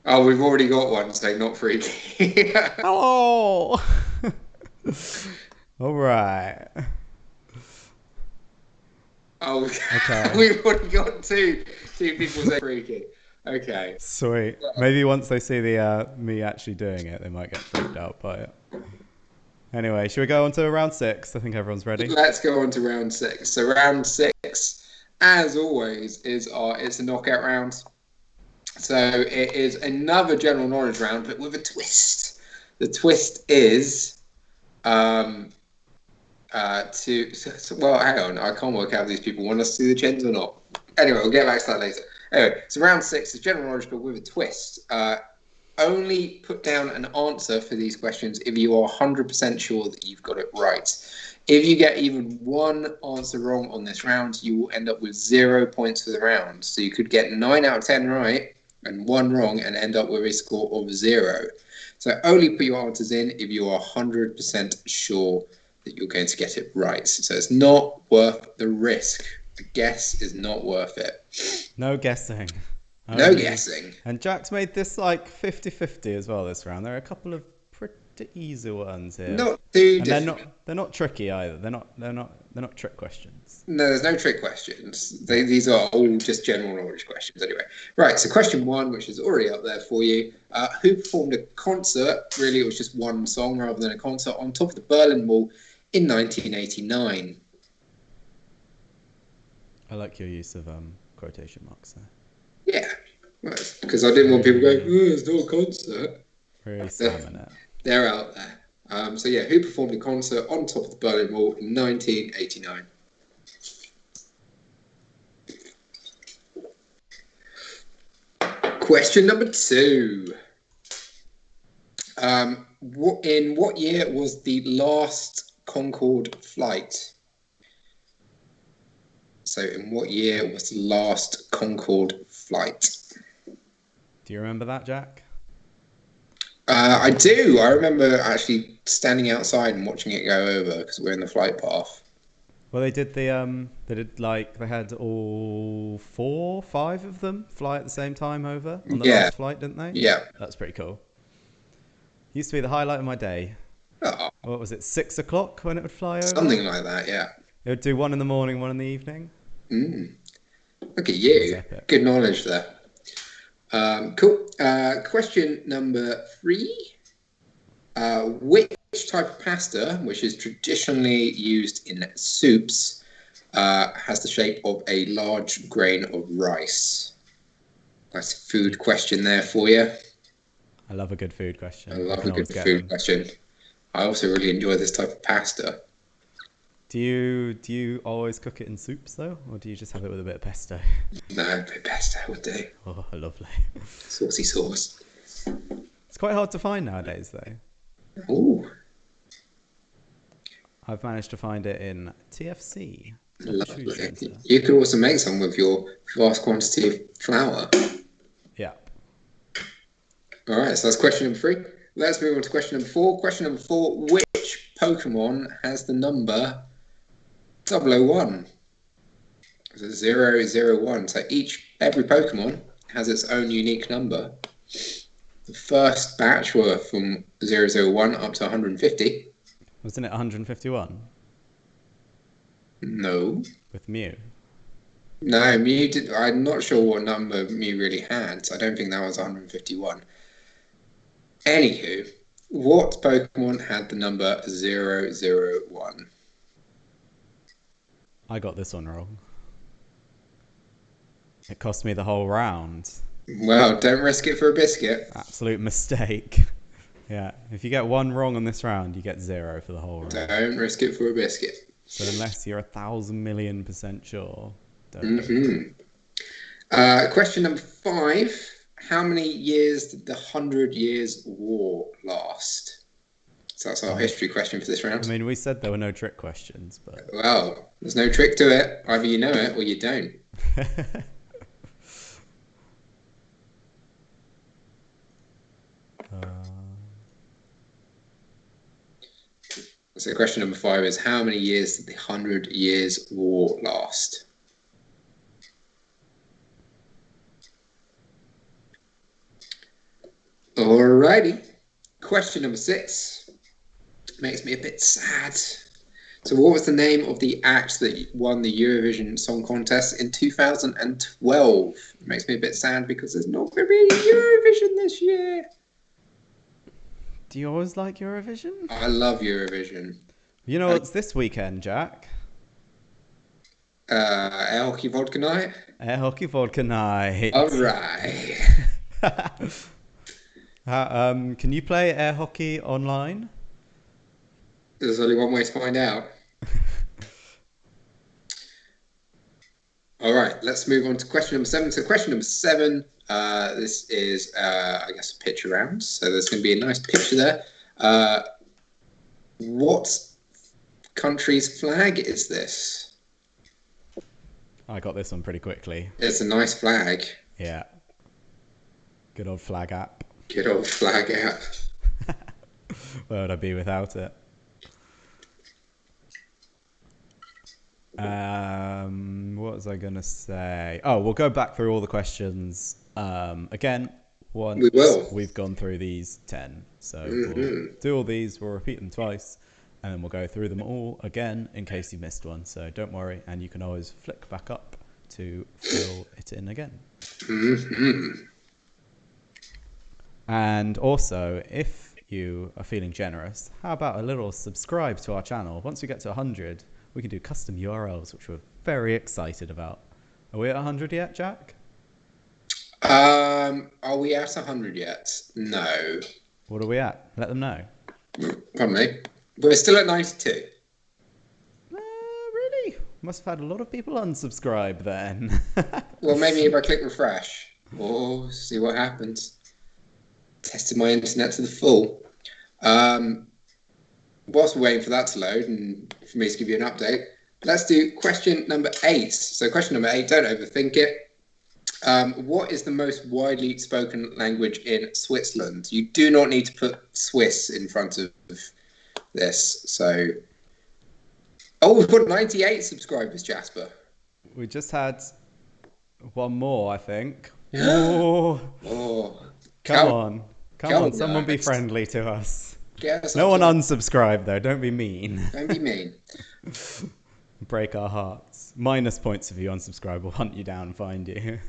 Oh, we've already got one saying not freaky. Hello. All right. Oh, okay. We've already got two people saying freaky. Okay. Sweet. Maybe once they see the me actually doing it, they might get freaked out by it. Anyway, should we go on to round 6? I think everyone's ready. Let's go on to round 6. So round 6, as always, it's a knockout round. So it is another general knowledge round, but with a twist. The twist is well, hang on, I can't work out if these people want us to do the chins or not. Anyway, we'll get back to that later. Anyway, so round 6 is general knowledge, but with a twist. Only put down an answer for these questions if you are 100% sure that you've got it right. If you get even one answer wrong on this round, you will end up with 0 points for the round. So you could get 9 out of 10 right and 1 wrong and end up with a score of 0. So only put your answers in if you are 100% sure that you're going to get it right. So it's not worth the risk. A guess is not worth it. No guessing. No guessing. And Jack's made this like 50-50 as well this round. There are a couple of pretty easy ones here. Not too difficult. They're not tricky either. They're not trick questions. No, there's no trick questions. These are all just general knowledge questions anyway. Right, so question 1, which is already up there for you. Who performed a concert, really it was just one song rather than a concert, on top of the Berlin Wall in 1989? I like your use of quotation marks there. Yeah, because I didn't want people going, it's not a concert. Really slamming it. They're out there. So yeah, who performed a concert on top of the Berlin Wall in 1989? Question number 2. In what year was the last Concorde flight? So in what year was the last Concorde flight? Do you remember that, Jack? I do. I remember actually standing outside and watching it go over because we're in the flight path. Well, they had all 4, 5 of them fly at the same time over on the last flight, didn't they? Yeah. That's pretty cool. Used to be the highlight of my day. Oh. What was it, 6 o'clock when it would fly over? Something like that, yeah. It would do 1 in the morning, 1 in the evening. Look at you. Good knowledge there. Cool. Question number 3. Which type of pasta, which is traditionally used in soups, has the shape of a large grain of rice? Nice food question there for you. I love a good food question. I love a good food question. I also really enjoy this type of pasta. Do you always cook it in soups though, or do you just have it with a bit of pesto? No, a bit of pesto would do. Oh, lovely. Saucy sauce. It's quite hard to find nowadays, though. Ooh, I've managed to find it in TFC. lovely. You could also make some with your vast quantity of flour. Yeah. All right, so that's question number 3. Let's move on to question number 4. Question number 4, which Pokemon has the number 001? So 001. So every Pokemon has its own unique number. The first batch were from 001 up to 150. Wasn't it 151? No. With Mew? No, Mew did. I'm not sure what number Mew really had. So I don't think that was 151. Anywho, what Pokemon had the number 001? I got this one wrong. It cost me the whole round. Well, don't risk it for a biscuit. Absolute mistake. Yeah, if you get one wrong on this round, you get 0 for the whole round. Don't risk it for a biscuit. So unless you're 1,000,000,000% sure, don't. Question number 5. How many years did the 100 Years' War last? So that's our history question for this round. I mean, we said there were no trick questions, but... Well, there's no trick to it. Either you know it or you don't. So question number 5 is, how many years did the 100 Years' War last? Alrighty. Question number 6 makes me a bit sad. So what was the name of the act that won the Eurovision Song Contest in 2012? It makes me a bit sad because there's not going to be Eurovision this year. Do you always like Eurovision? I love Eurovision. You know what's this weekend, Jack? Air hockey vodka night? Air hockey vodka night. Alright. Can you play air hockey online? There's only one way to find out. All right, let's move on to question number 7. So question number 7, this is, I guess, a picture round. So there's going to be a nice picture there. What country's flag is this? I got this one pretty quickly. It's a nice flag. Yeah. Good old flag app. Good old flag app. Where would I be without it? What was I going to say? Oh, we'll go back through all the questions again once we've gone through these 10. So we'll do all these, we'll repeat them twice, and then we'll go through them all again in case you missed one. So don't worry, and you can always flick back up to fill it in again. And also, if you are feeling generous, how about a little subscribe to our channel? Once we get to 100, we can do custom URLs, which we're very excited about. Are we at 100 yet, Jack? Are we at 100 yet? No. What are we at? Let them know. Pardon me. We're still at 92. Really? Must have had a lot of people unsubscribe then. Well, maybe if I click refresh, or see what happens. Tested my internet to the full. Whilst we're waiting for that to load and for me to give you an update, let's do question number 8. So question number 8, don't overthink it. What is the most widely spoken language in Switzerland? You do not need to put Swiss in front of this. So, we've got 98 subscribers, Jasper. We just had one more, I think. Come on, someone be friendly to us. No one unsubscribe though, don't be mean. Don't be mean. Break our hearts. Minus points if you unsubscribe, we'll hunt you down and find you.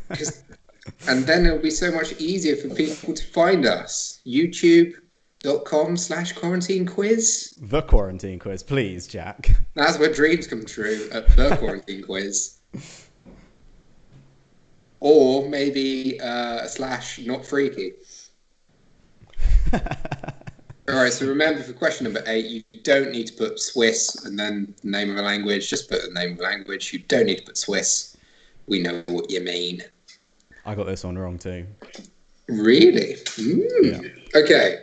And then it'll be so much easier for people to find us. YouTube.com/quarantine quiz. The quarantine quiz, please, Jack. That's where dreams come true, at the quarantine quiz. Or maybe /not freaky. All right, so remember for question number 8, you don't need to put Swiss and then the name of a language. Just put the name of a language. You don't need to put Swiss. We know what you mean. I got this one wrong too. Really? Yeah. Okay,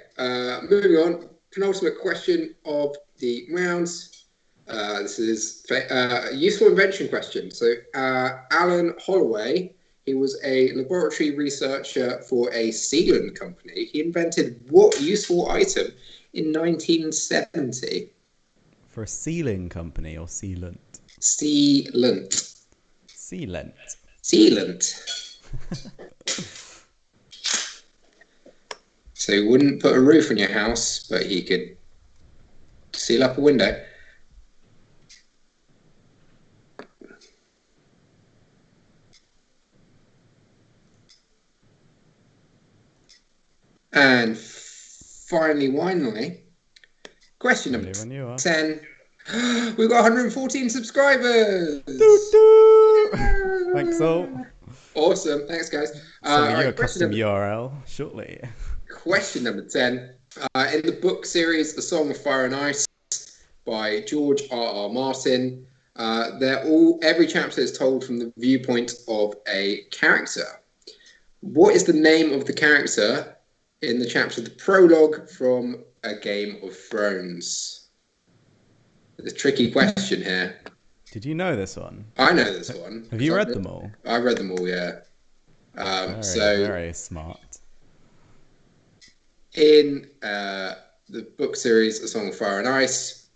moving on. Penultimate question of the rounds. This is a useful invention question. So, Alan Holloway, he was a laboratory researcher for a sealant company. He invented what useful item in 1970? For a sealing company or sealant? Sealant. Sealant. Sealant. So he wouldn't put a roof on your house, but he could seal up a window. And finally, question number 10. We've got 114 subscribers. Thanks all. Awesome. Thanks, guys. Sending you a custom URL shortly. Question number 10. In the book series, A Song of Fire and Ice by George R.R. Martin, every chapter is told from the viewpoint of a character. What is the name of the character in the chapter The Prologue from A Game of Thrones? The tricky question here. Did you know this one? I know this one. Have you read them all? I read them all, yeah. Very smart. In the book series A Song of Fire and Ice,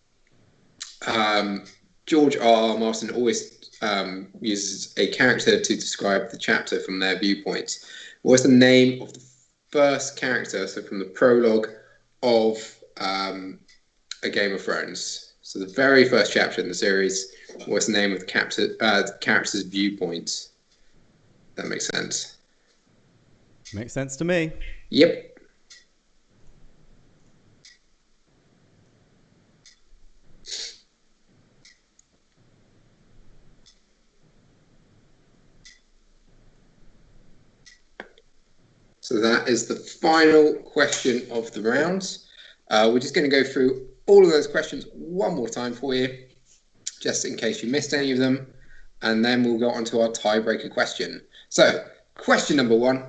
George R.R. Martin always uses a character to describe the chapter from their viewpoint. What's the name of the first character, so from the prologue of A Game of Thrones? So the very first chapter in the series, what's the name of the character's viewpoint? That makes sense. Makes sense to me. Yep. So that is the final question of the round. We're just going to go through all of those questions one more time for you, just in case you missed any of them. And then we'll go on to our tiebreaker question. So, question number 1.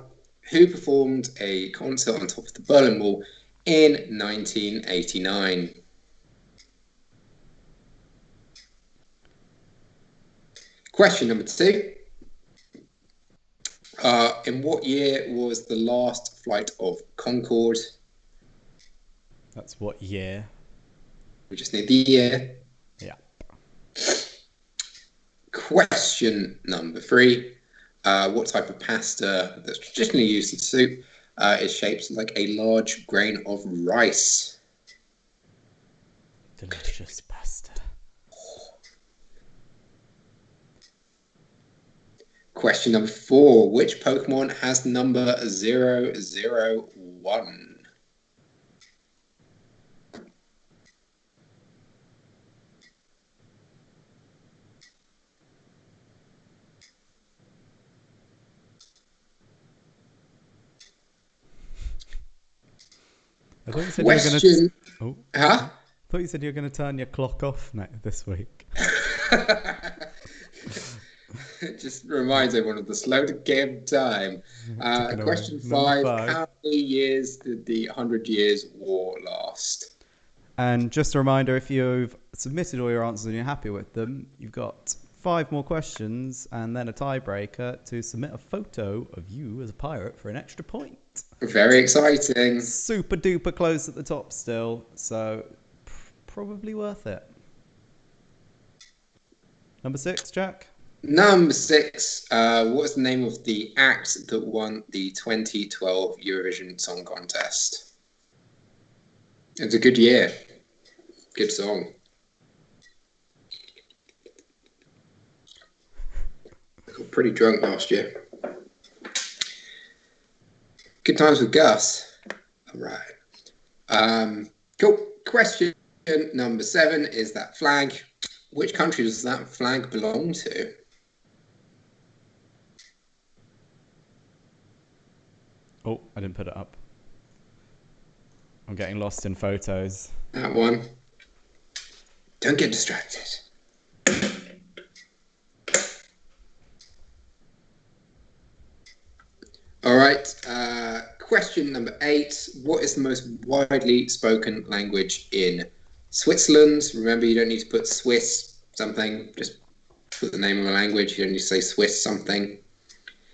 Who performed a concert on top of the Berlin Wall in 1989? Question number 2. In what year was the last flight of Concorde? That's what year? We just need the year. Yeah. Question number 3. What type of pasta that's traditionally used in soup is shaped like a large grain of rice? Delicious pasta. Question number 4. Which Pokemon has number 001? I thought you said Question. You were gonna... Huh? I thought you said you were going to turn your clock off this week. It just reminds everyone of the slow to game time. Question 5. How many years did the 100 Years' War last? And just a reminder, if you've submitted all your answers and you're happy with them, you've got 5 more questions and then a tiebreaker to submit a photo of you as a pirate for an extra point. Very exciting. Super duper close at the top still, so probably worth it. Number 6, Jack? Number 6. What's the name of the act that won the 2012 Eurovision Song Contest? It's a good year. Good song. I got pretty drunk last year. Good times with Gus. All right. Cool. Question number 7 is that flag. Which country does that flag belong to? Oh, I didn't put it up. I'm getting lost in photos. That one. Don't get distracted. All right. question number 8. What is the most widely spoken language in Switzerland? Remember, you don't need to put Swiss something. Just put the name of a language. You don't need to say Swiss something.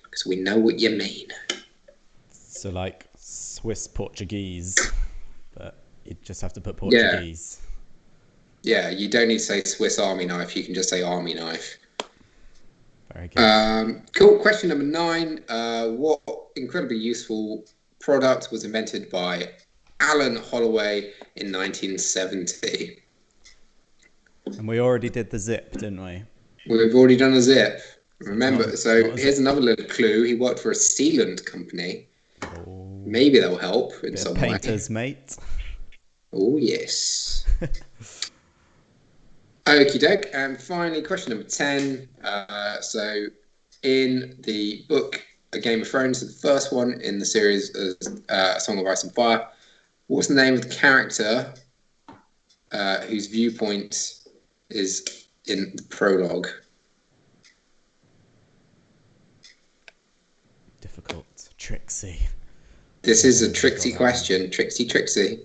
Because we know what you mean. So like Swiss Portuguese. But you just have to put Portuguese. Yeah, you don't need to say Swiss Army knife. You can just say army knife. Very good. Cool. Question number 9. What incredibly useful product was invented by Alan Holloway in 1970? And we already did the zip, didn't we? We've already done a zip. Remember, so here's another little clue. He worked for a sealant company. Oh, maybe that'll help in some way. Painter's mate. Oh, yes. Okie doke. And finally, question number 10. So in the book A Game of Thrones, the first one in the series is Song of Ice and Fire, what's the name of the character whose viewpoint is in the prologue? Difficult. Trixie. This is a tricksy question. Trixie.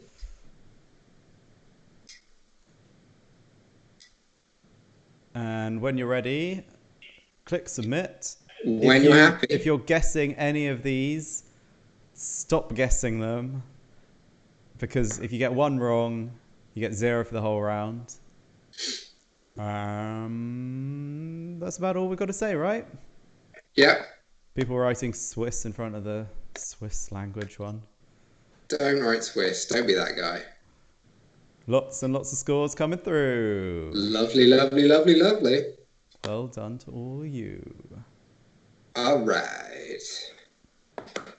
And when you're ready, click submit. When you're happy. If you're guessing any of these, stop guessing them. Because if you get one wrong, you get 0 for the whole round. That's about all we've got to say, right? Yeah. People writing Swiss in front of the Swiss language one. Don't write Swiss. Don't be that guy. Lots and lots of scores coming through. Lovely, lovely, lovely, lovely. Well done to all you. All right.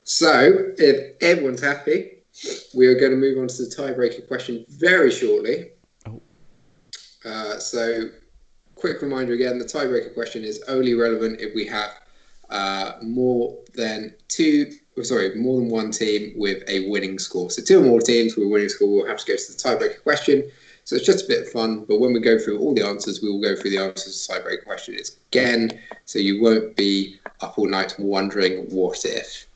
So, if everyone's happy, we are going to move on to the tiebreaker question very shortly. Oh. So, quick reminder again, the tiebreaker question is only relevant if we have more than one team with a winning score. So 2 or more teams with a winning score will have to go to the tiebreaker question. So it's just a bit of fun, but when we go through all the answers, we will go through the answers to the tiebreaker question again, so you won't be up all night wondering what if.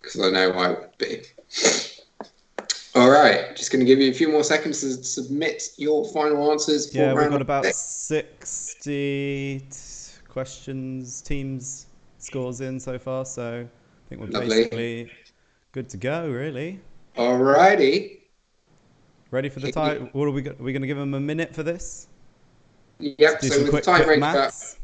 Because I know I would be. All right, just going to give you a few more seconds to submit your final answers. Yeah, we've got about 60 questions, teams scores in so far, so I think we're basically good to go, really. All righty. Ready for the tie? What are we going to give them a minute for this? Yep, so with the tiebreaker,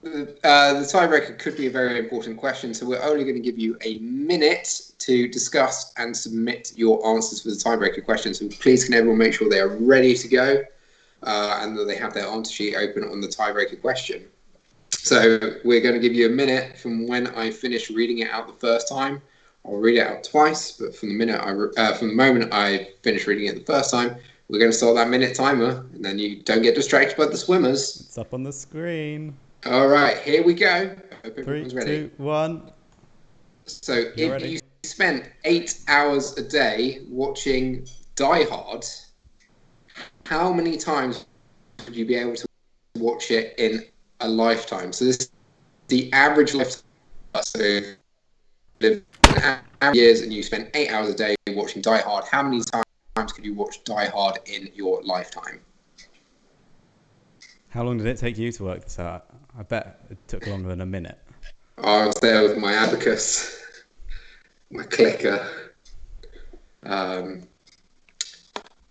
the tiebreaker could be a very important question, so we're only going to give you a minute to discuss and submit your answers for the tiebreaker question. So please can everyone make sure they are ready to go and that they have their answer sheet open on the tiebreaker question. So we're going to give you a minute from when I finish reading it out the first time. I'll read it out twice, but from the moment I finish reading it the first time, we're going to start that minute timer, and then you don't get distracted by the swimmers. It's up on the screen. All right, here we go. Hope 3, everyone's ready. 2, 1. So if you spent 8 hours a day watching Die Hard, how many times would you be able to watch it in a lifetime? So this is the average lifetime. So you live years and you spend 8 hours a day watching Die Hard. How many times could you watch Die Hard in your lifetime? How long did it take you to work this out? I bet it took longer than a minute. I was there with my abacus, my clicker.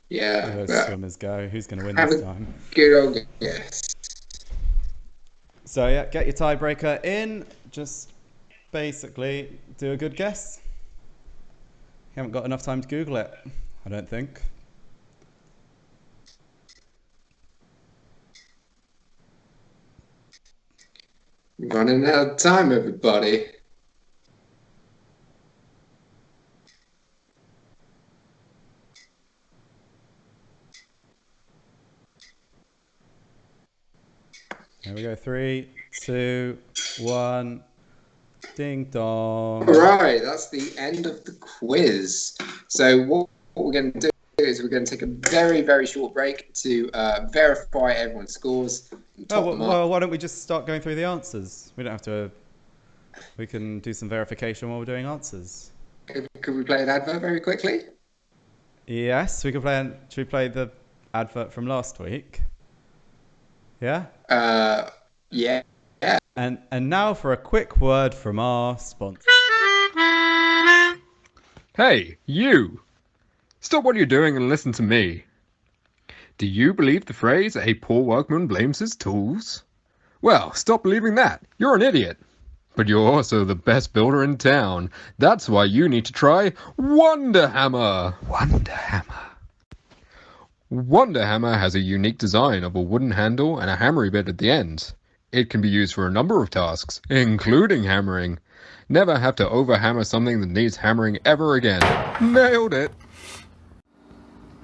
Yeah. Where those swimmers go? Who's going to win this time? Good old guess. So yeah, get your tiebreaker in. Just basically do a good guess. You haven't got enough time to Google it, I don't think. Running out of time, everybody. Here we go. 3, 2, 1. Ding dong. All right, that's the end of the quiz. So what we're going to do is we're going to take a very, very short break to verify everyone's scores. Well, why don't we just start going through the answers? We don't have to We can do some verification while we're doing answers. Could we play an advert very quickly? Yes, we can play. Should we play the advert from last week? Yeah. Yeah. And now for a quick word from our sponsor. Hey, you! Stop what you're doing and listen to me. Do you believe the phrase, a poor workman blames his tools? Well, stop believing that. You're an idiot. But you're also the best builder in town. That's why you need to try Wonder Hammer. Wonder Hammer. Wonder Hammer has a unique design of a wooden handle and a hammery bit at the end. It can be used for a number of tasks, including hammering. Never have to overhammer something that needs hammering ever again. Nailed it!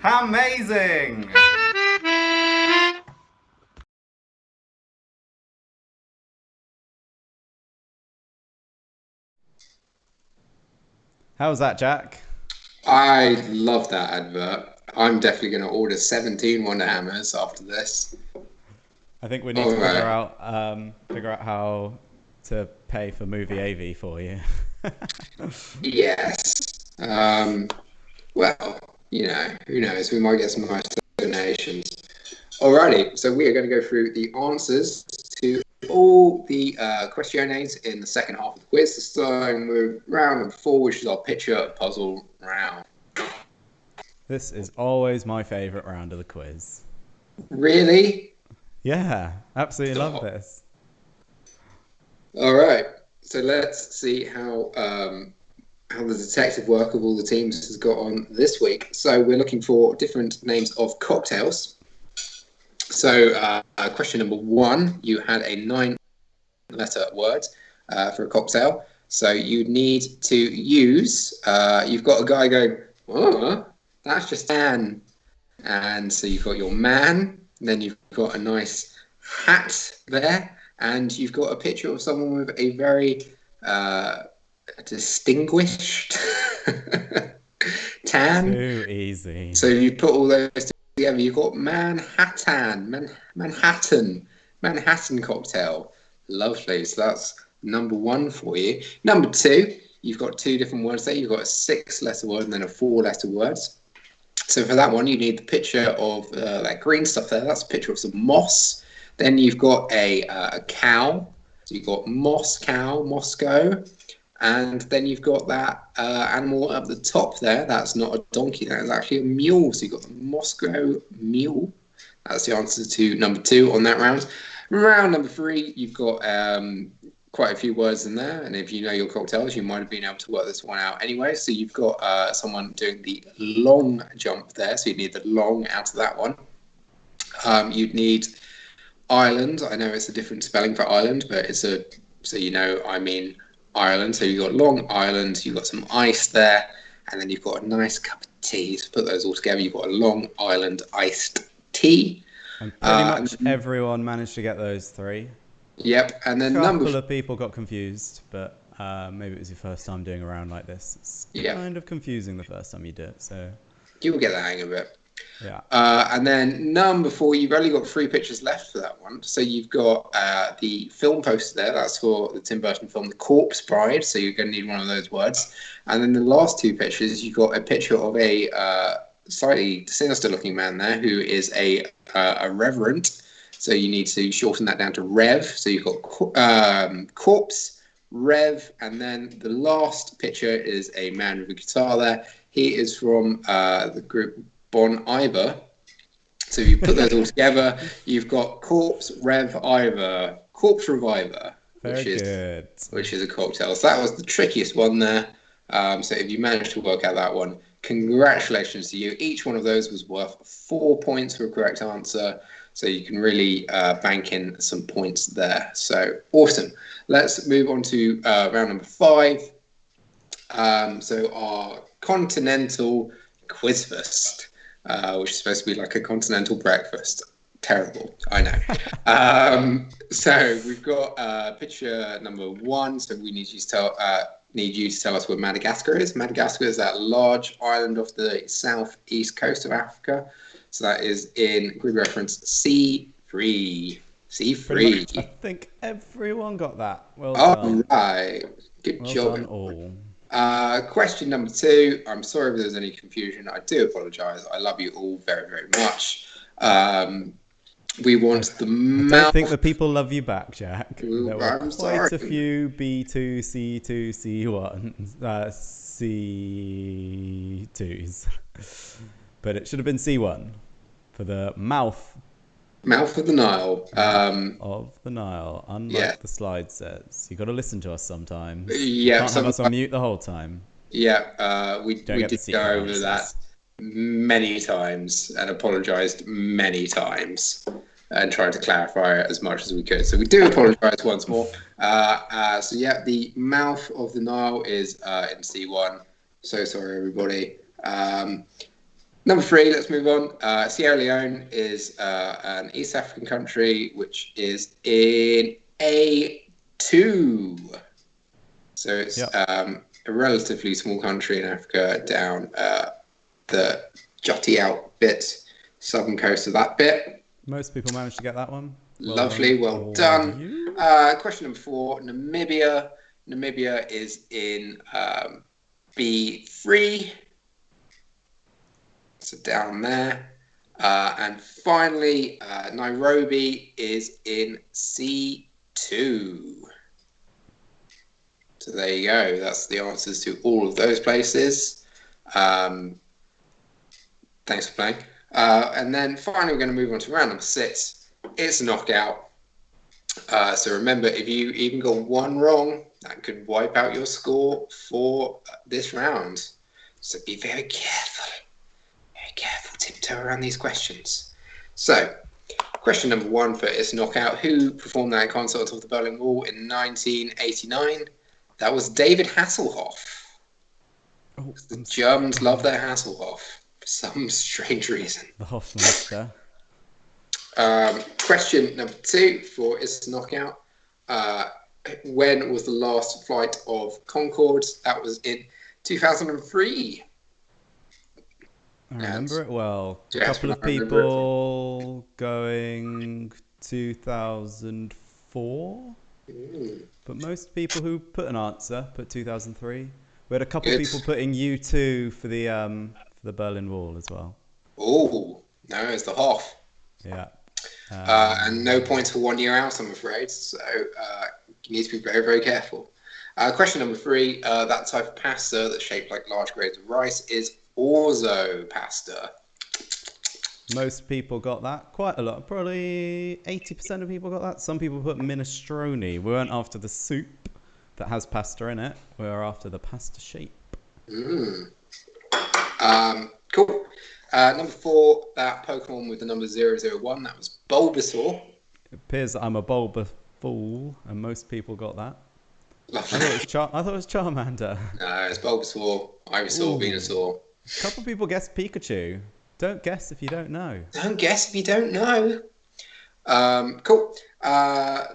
Amazing! How was that, Jack? I love that advert. I'm definitely going to order 17 Wonder Hammers after this. I think we need to figure out how to pay for movie AV for you. Yes. Well, you know, who knows? We might get some nice donations. Alrighty, so we are going to go through the answers to all the questionnaires in the second half of the quiz, starting with round number 4, which is our picture puzzle round. This is always my favourite round of the quiz. Really? Yeah, absolutely love this. All right, so let's see how the detective work of all the teams has got on this week. So we're looking for different names of cocktails. So question number 1, you had a 9-letter word for a cocktail. So you need to use, you've got a guy going, oh, that's just an. And so you've got your man, then you've got a nice hat there, and you've got a picture of someone with a very distinguished tan. Too easy. So you put all those together, you've got Manhattan cocktail. Lovely. So that's number 1 for you. Number 2, you've got 2 different words there. You've got a 6-letter word and then a 4-letter word. So for that one, you need the picture of that green stuff there. That's a picture of some moss. Then you've got a cow. So you've got moss cow, Moscow. And then you've got that animal up the top there. That's not a donkey. That is actually a mule. So you've got the Moscow mule. That's the answer to number 2 on that round. Round number 3, you've got quite a few words in there. And if you know your cocktails, you might have been able to work this one out anyway. So you've got someone doing the long jump there. So you need the long out of that one. You'd need island. I know it's a different spelling for island, but it's so you know, I mean Ireland. So you've got Long Island, you've got some ice there, and then you've got a nice cup of tea. So put those all together, you've got a Long Island iced tea. And pretty much everyone managed to get those 3. Yep, and then a couple of people got confused, but maybe it was your first time doing a round like this. It's kind of confusing the first time you do it, so you'll get the hang of it. Yeah. And then number 4, you've only got 3 pictures left for that one. So you've got the film poster there. That's for the Tim Burton film, The Corpse Bride. So you're going to need one of those words. And then the last 2 pictures, you've got a picture of a slightly sinister-looking man there who is a reverend. So you need to shorten that down to Rev. So you've got corpse, Rev, and then the last picture is a man with a guitar there. He is from the group Bon Iver. So you put those all together, you've got Corpse, Rev, Iver, Corpse Reviver, which is a cocktail. So that was the trickiest one there. So if you managed to work out that one, congratulations to you. Each one of those was worth 4 points for a correct answer. So you can really bank in some points there. So awesome. Let's move on to round number 5. So our continental quizfest, which is supposed to be like a continental breakfast. Terrible, I know. So we've got picture number 1. So we need you to tell us where Madagascar is. Madagascar is that large island off the southeast coast of Africa. So that is in grid reference C3. C3. I think everyone got that. Well All done. right. Good Well job. done all. Question number 2. I'm sorry if there's any confusion. I do apologise. I love you all very, very much. We want the mouth. I don't think the people love you back, Jack. Ooh, There were I'm quite sorry. a few B2, C2, C1, C2s. But it should have been C1 for the mouth Mouth of the Nile. of the Nile, unlike Yeah. the slide says. You got to listen to us sometimes. Yeah, You can't have us sometimes- on mute the whole time. Yeah, we Don't get did the secret go over answers. that many times and apologised many times and tried to clarify it as much as we could. So we do apologise once more. So yeah, the mouth of the Nile is in C1. So sorry, everybody. Number 3, let's move on. Sierra Leone is an East African country, which is in A2. So it's a relatively small country in Africa down the jutty out bit, southern coast of that bit. Most people managed to get that one. Lovely, well done. You. Question number 4, Namibia. Namibia is in B3. So down there. And finally, Nairobi is in C2. So there you go. That's the answers to all of those places. Thanks for playing. And then finally, we're going to move on to round number 6. It's a knockout. So remember, if you even got one wrong, that could wipe out your score for this round. So be very careful. Very careful. Tiptoe around these questions. So, question number 1 for It's a Knockout. Who performed that in concert on top of the Berlin Wall in 1989? That was David Hasselhoff. Oh, The Germans love their Hasselhoff for some strange reason. the Hofmeister. Question number 2 for It's a Knockout. When was the last flight of Concorde? That was in 2003. I remember it well. A Yes, couple of I remember it. people going 2004. But most people who put an answer put 2003. We had a couple of Good. people putting U2 for the Berlin Wall as well. Oh, no, it's the Hoff. Yeah. And no points for 1 year out, I'm afraid. So you need to be very, very careful. Question number 3. That type of pasta that's shaped like large grains of rice is orzo pasta. Most people got that. Quite a lot. Probably 80% of people got that. Some people put minestrone. We weren't after the soup that has pasta in it. We were after the pasta shape. Cool. Number 4, that Pokemon with the number 001, that was Bulbasaur. It appears that I'm a Bulba fool, and most people got that. Lovely. I thought it was Charmander. No, it's Bulbasaur, Ivysaur, Ooh. Venusaur. A couple of people guessed Pikachu. Don't guess if you don't know. Don't guess if you don't know. Cool.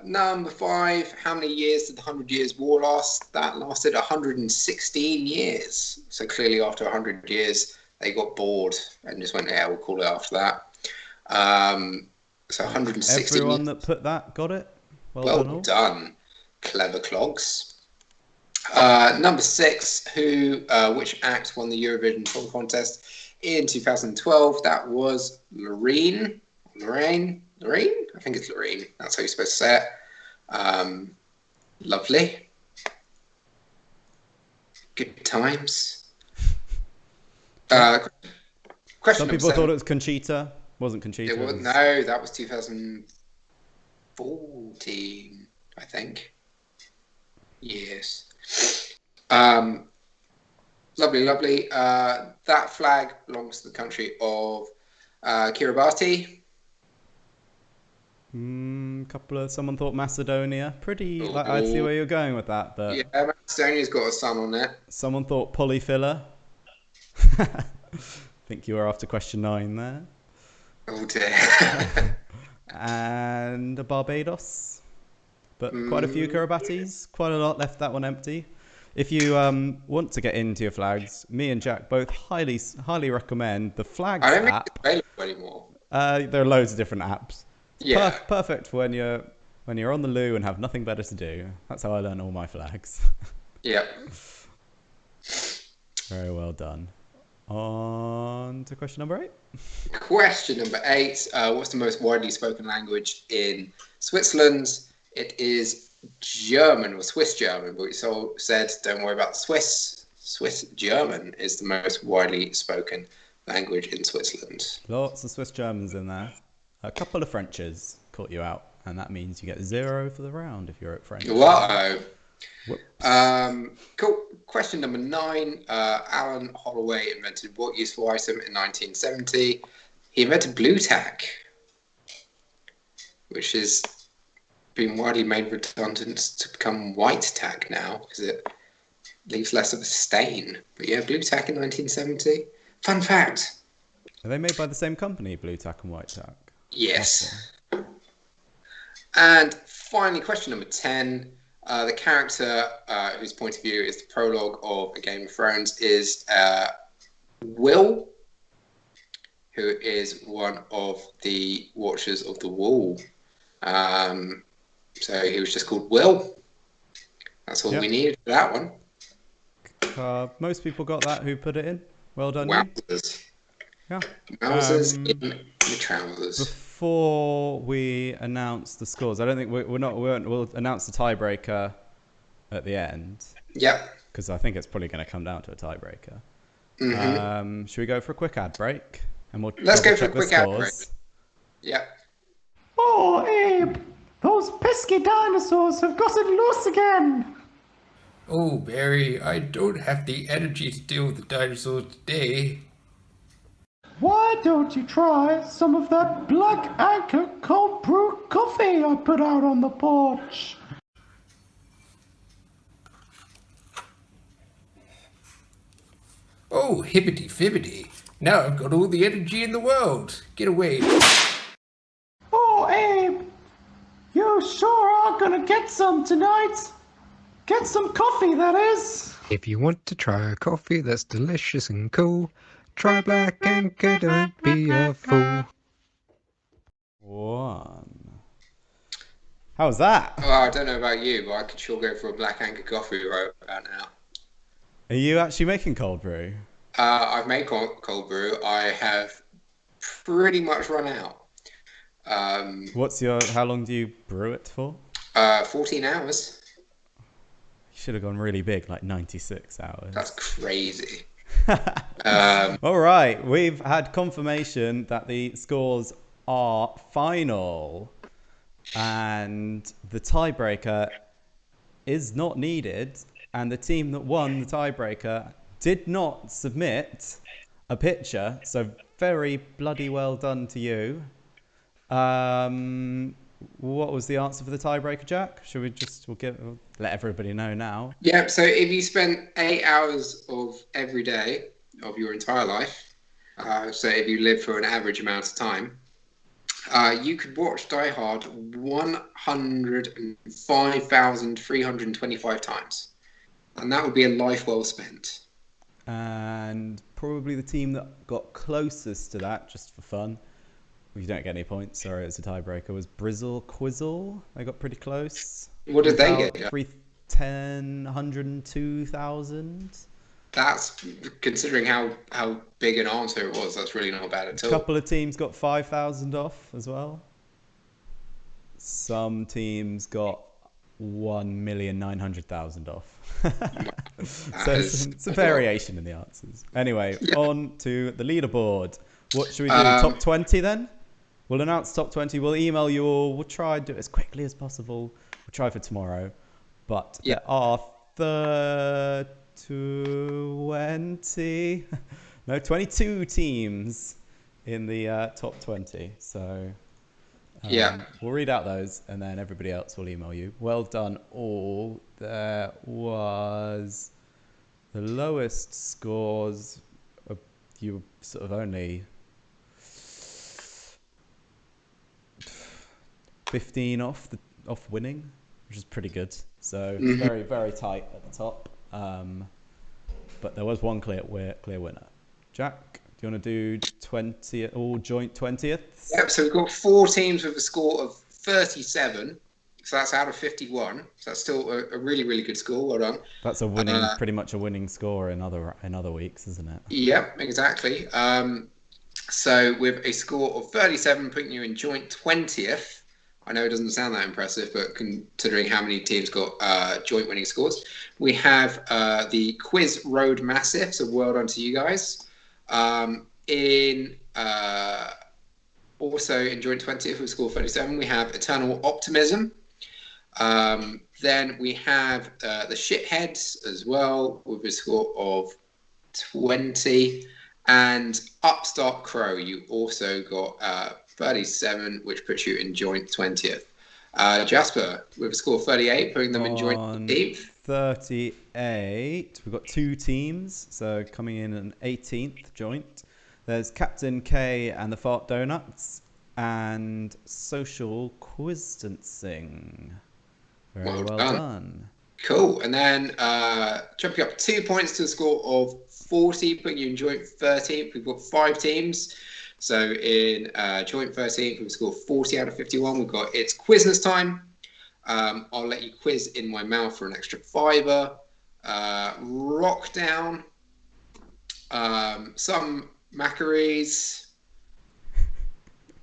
Number 5, how many years did the 100 Years' War last? That lasted 116 years. So clearly after 100 years, they got bored and just went, yeah, we'll call it after that. So 116 Everyone years. that put that got it. Well done all. Done. Clever clogs. Number 6, which act won the Eurovision Song Contest in 2012? That was Lorraine. I think it's Lorraine. That's how you're supposed to say it. Lovely. Good times. Question Some number people 7. thought it was Conchita. Wasn't Conchita. No, that was 2014, I think. Yes. Lovely. That flag belongs to the country of Kiribati. Someone thought Macedonia. I see where you're going with that, but Yeah, Macedonia's got a sun on it. someone thought polyfiller. I think you were after question 9 there. Oh dear. And Barbados. But quite a few Kiribatis. Quite a lot left that one empty. If you want to get into your flags, me and Jack both highly recommend the Flags I don't think app. it's available anymore. There are loads of different apps. Yeah. Perfect when you're on the loo and have nothing better to do. That's how I learn all my flags. Yep. Very well done. On to question number 8. Question number 8. What's the most widely spoken language in Switzerland? It is German or Swiss German, but we said don't worry about Swiss. Swiss German is the most widely spoken language in Switzerland. Lots of Swiss Germans in there. A couple of Frenches caught you out, and that means you get 0 for the round if you're at French. Wow. Cool. Question number 9. Alan Holloway invented what useful item in 1970? He invented blue tack, which has been widely made redundant to become white tack now because it leaves less of a stain. But yeah, blue tack in 1970. Fun fact. Are they made by the same company, blue tack and white tack? Yes. Awesome. And finally, question number 10. The character whose point of view is the prologue of A Game of Thrones is Will, who is one of the Watchers of the Wall. So he was just called Will. That's all we needed for that one. Most people got that who put it in. Well done. Wowzers. Yeah. Wowzers in the trousers. Before we announce the scores, I don't think we'll announce the tiebreaker at the end. Yeah. Because I think it's probably going to come down to a tiebreaker. Mm-hmm. Should we go for a quick ad break? And let's go for a quick ad break. Yeah. Oh, Abe, those pesky dinosaurs have gotten loose again. Oh, Barry, I don't have the energy to deal with the dinosaurs today. Why don't you try some of that Black Anchor cold brew coffee I put out on the porch? Oh, hibbity-fibbity. Now I've got all the energy in the world. Get away. Oh, Abe, you sure are gonna get some tonight. Get some coffee, that is. If you want to try a coffee that's delicious and cool, try Black Anchor, don't be a fool. 1. How's that? Well, I don't know about you, but I could sure go for a Black Anchor coffee right about now. Are you actually making cold brew? I've made cold brew. I have pretty much run out. How long do you brew it for? 14 hours. You should have gone really big, like 96 hours. That's crazy. All right, we've had confirmation that the scores are final, and the tiebreaker is not needed, and the team that won the tiebreaker did not submit a picture, so very bloody well done to you. What was the answer for the tiebreaker, Jack? Should we'll let everybody know now? Yeah, so if you spent 8 hours of every day of your entire life, so if you live for an average amount of time, you could watch Die Hard 105,325 times. And that would be a life well spent. And probably the team that got closest to that, just for fun, you don't get any points, sorry, it's a tiebreaker, was Brizzle Quizzle. They got pretty close. What did they get? 102,000. That's, considering how big an answer it was, that's really not bad at all. A couple of teams got 5,000 off as well. Some teams got 1,900,000 off. So it's a variation in the answers. Anyway, on to the leaderboard. What should we do? Top 20 then? We'll announce top 20. We'll email you all. We'll try and do it as quickly as possible. We'll try for tomorrow. But there are 22 teams in the top 20. So we'll read out those and then everybody else will email you. Well done all. There was the lowest scores. You were sort of only 15 off winning, which is pretty good. So very, very tight at the top. But there was one clear winner. Jack, Do you want to do 20 all joint 20th? Yep. So we've got 4 teams with a score of 37. So that's out of 51. So that's still a really, really good score. Well done. That's a winning, pretty much a winning score in other weeks, isn't it? Yep, exactly. So with a score of 37, putting you in joint 20th. I know it doesn't sound that impressive, but considering how many teams got joint winning scores, we have the Quiz Road Massive. So well done to you guys. Also in joint 20th with score 37, we have Eternal Optimism. Then we have the Shitheads as well with a score of 20. And Upstart Crow, you also got 37, which puts you in joint 20th. Jasper, with a score of 38, putting them in joint 18th. 38, we've got 2 teams, so coming in an 18th joint. There's Captain K and the Fart Donuts, and Social Quistancing. Very well done. Cool. And then jumping up 2 points to a score of 40, putting you in joint 13th. We've got 5 teams. So in joint 13th, we've scored 40 out of 51. We've got It's Quizness Time. I'll let you quiz in my mouth for an extra $5. Rock Down. Some Maccaries.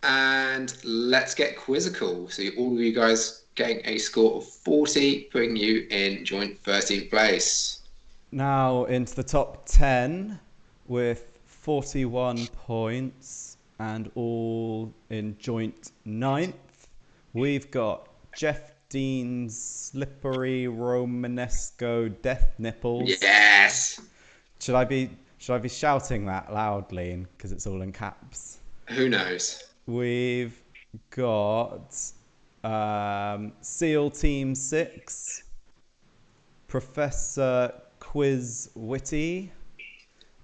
And Let's Get Quizzical. So all of you guys getting a score of 40, putting you in joint 13th place. Now into the top 10 with 41 points and all in joint 9th. We've got Jeff Dean's Slippery Romanesco Death Nipples. Yes! Should I be shouting that loudly because it's all in caps? Who knows? We've got SEAL Team 6, Professor Quiz Witty,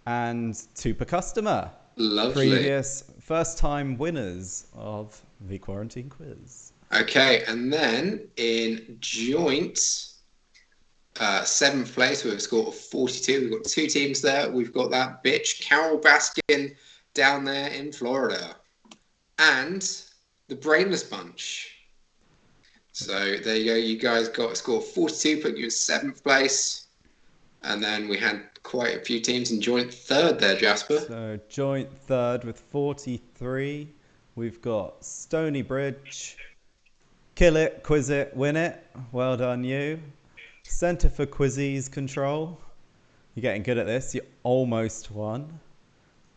and Tupa Customer. Lovely. Previous first-time winners of the Quarantine Quiz. Okay, and then in joint 7th place with a score of 42, we've got 2 teams there. We've got that bitch Carol Baskin down there in Florida, and the Brainless Bunch. So there you go. You guys got a score of 42, putting you in 7th place. And then we had quite a few teams in joint 3rd there, Jasper. So joint 3rd with 43. We've got Stony Bridge. Kill it, quiz it, win it. Well done, you. Centre for Quizzies Control. You're getting good at this. You almost won.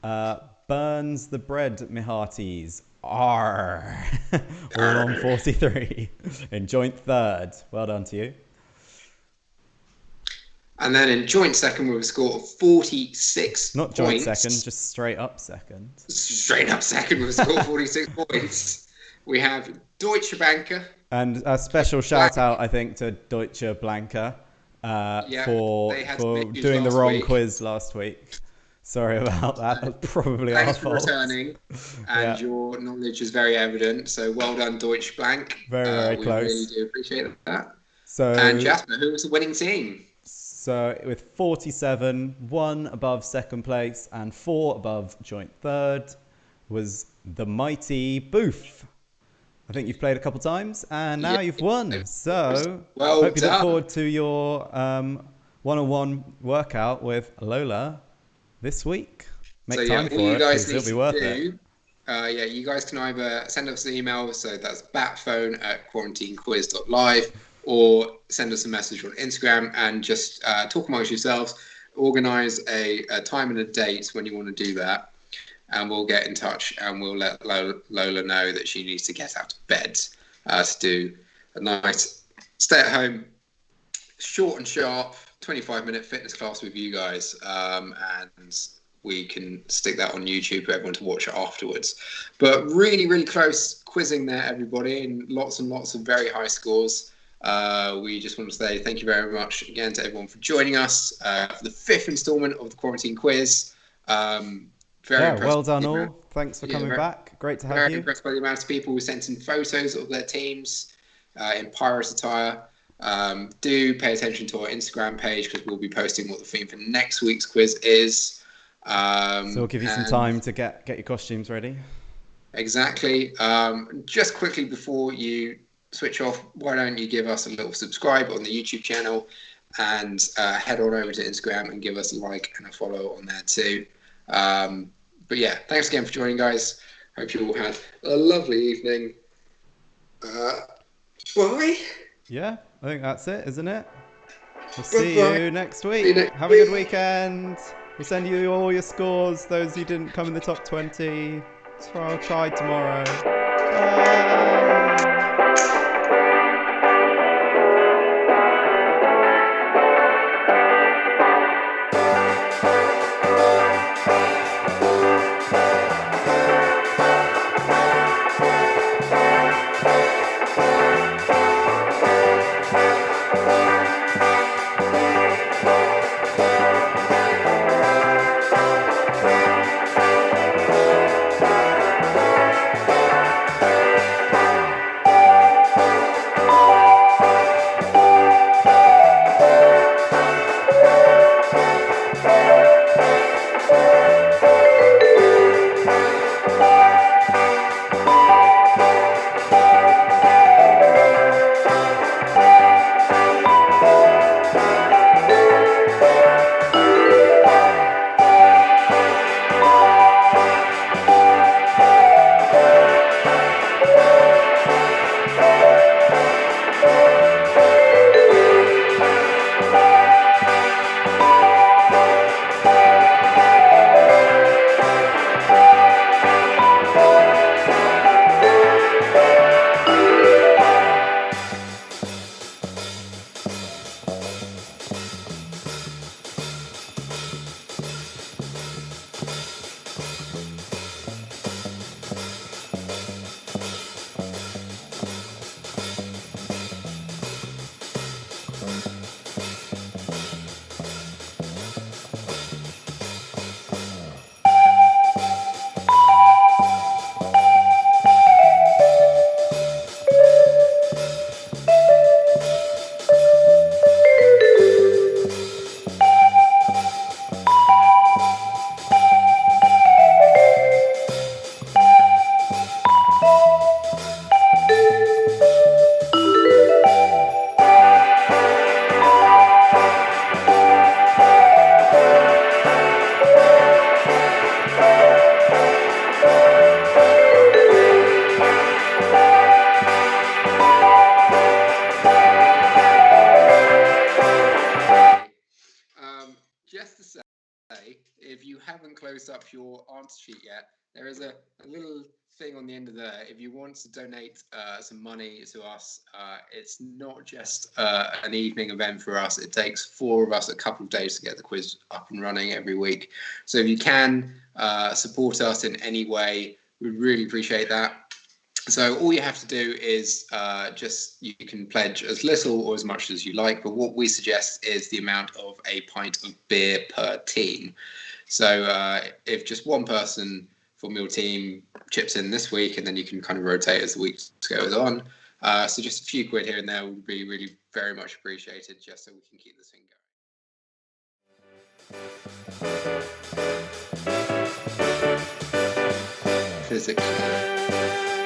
Burns the Bread, me hearties. Arr. All on 43 in joint 3rd. Well done to you. And then in joint 2nd with a score of 46 Not joint points. 2nd, just straight up 2nd. Straight up 2nd with a score of 46 points. We have Deutsche Banker. And a special shout out, I think, to Deutsche Blanca for doing the wrong quiz last week. Sorry about that. That's probably our fault. Thanks for returning. And your knowledge is very evident. So well done, Deutsche Blank. Very we close. We really do appreciate that. So, and Jasper, who was the winning team? So with 47, 1 above 2nd place and 4 above joint 3rd was the mighty Booth. I think you've played a couple times and now you've won. So well hope you done. look forward to your one-on-one workout with Lola this week. Make time for it because it'll be worth it. You guys can either send us an email, so that's batphone@quarantinequiz.live, or send us a message on Instagram and just talk amongst yourselves. Organise a time and a date when you want to do that, and we'll get in touch and we'll let Lola know that she needs to get out of bed to do a nice stay-at-home, short and sharp 25-minute fitness class with you guys, and we can stick that on YouTube for everyone to watch it afterwards. But really, really close quizzing there, everybody, and lots of very high scores. We just want to say thank you very much again to everyone for joining us for the 5th instalment of the Quarantine Quiz. Well done all. Thanks for coming back. Great to have you. Very impressed by the amount of people who sent in photos of their teams in pirate attire. Do pay attention to our Instagram page because we'll be posting what the theme for next week's quiz is. So we'll give you some time to get your costumes ready. Exactly. Just quickly before you switch off, why don't you give us a little subscribe on the YouTube channel and head on over to Instagram and give us a like and a follow on there too. But yeah, thanks again for joining, guys. Hope you all had a lovely evening. Bye. Yeah, I think that's it, isn't it? We'll see you next week. Have a good weekend. We'll send you all your scores, those who didn't come in the top 20. So I'll try tomorrow. Bye. Just to say, if you haven't closed up your answer sheet yet, there is a little thing on the end of there. If you want to donate some money to us, it's not just an evening event for us. It takes 4 of us a couple of days to get the quiz up and running every week. So if you can support us in any way, we'd really appreciate that. So all you have to do is you can pledge as little or as much as you like, but what we suggest is the amount of a pint of beer per team. So if just one person from your team chips in this week, and then you can kind of rotate as the week goes on. So just a few quid here and there would be really very much appreciated, just so we can keep this thing going. Physically.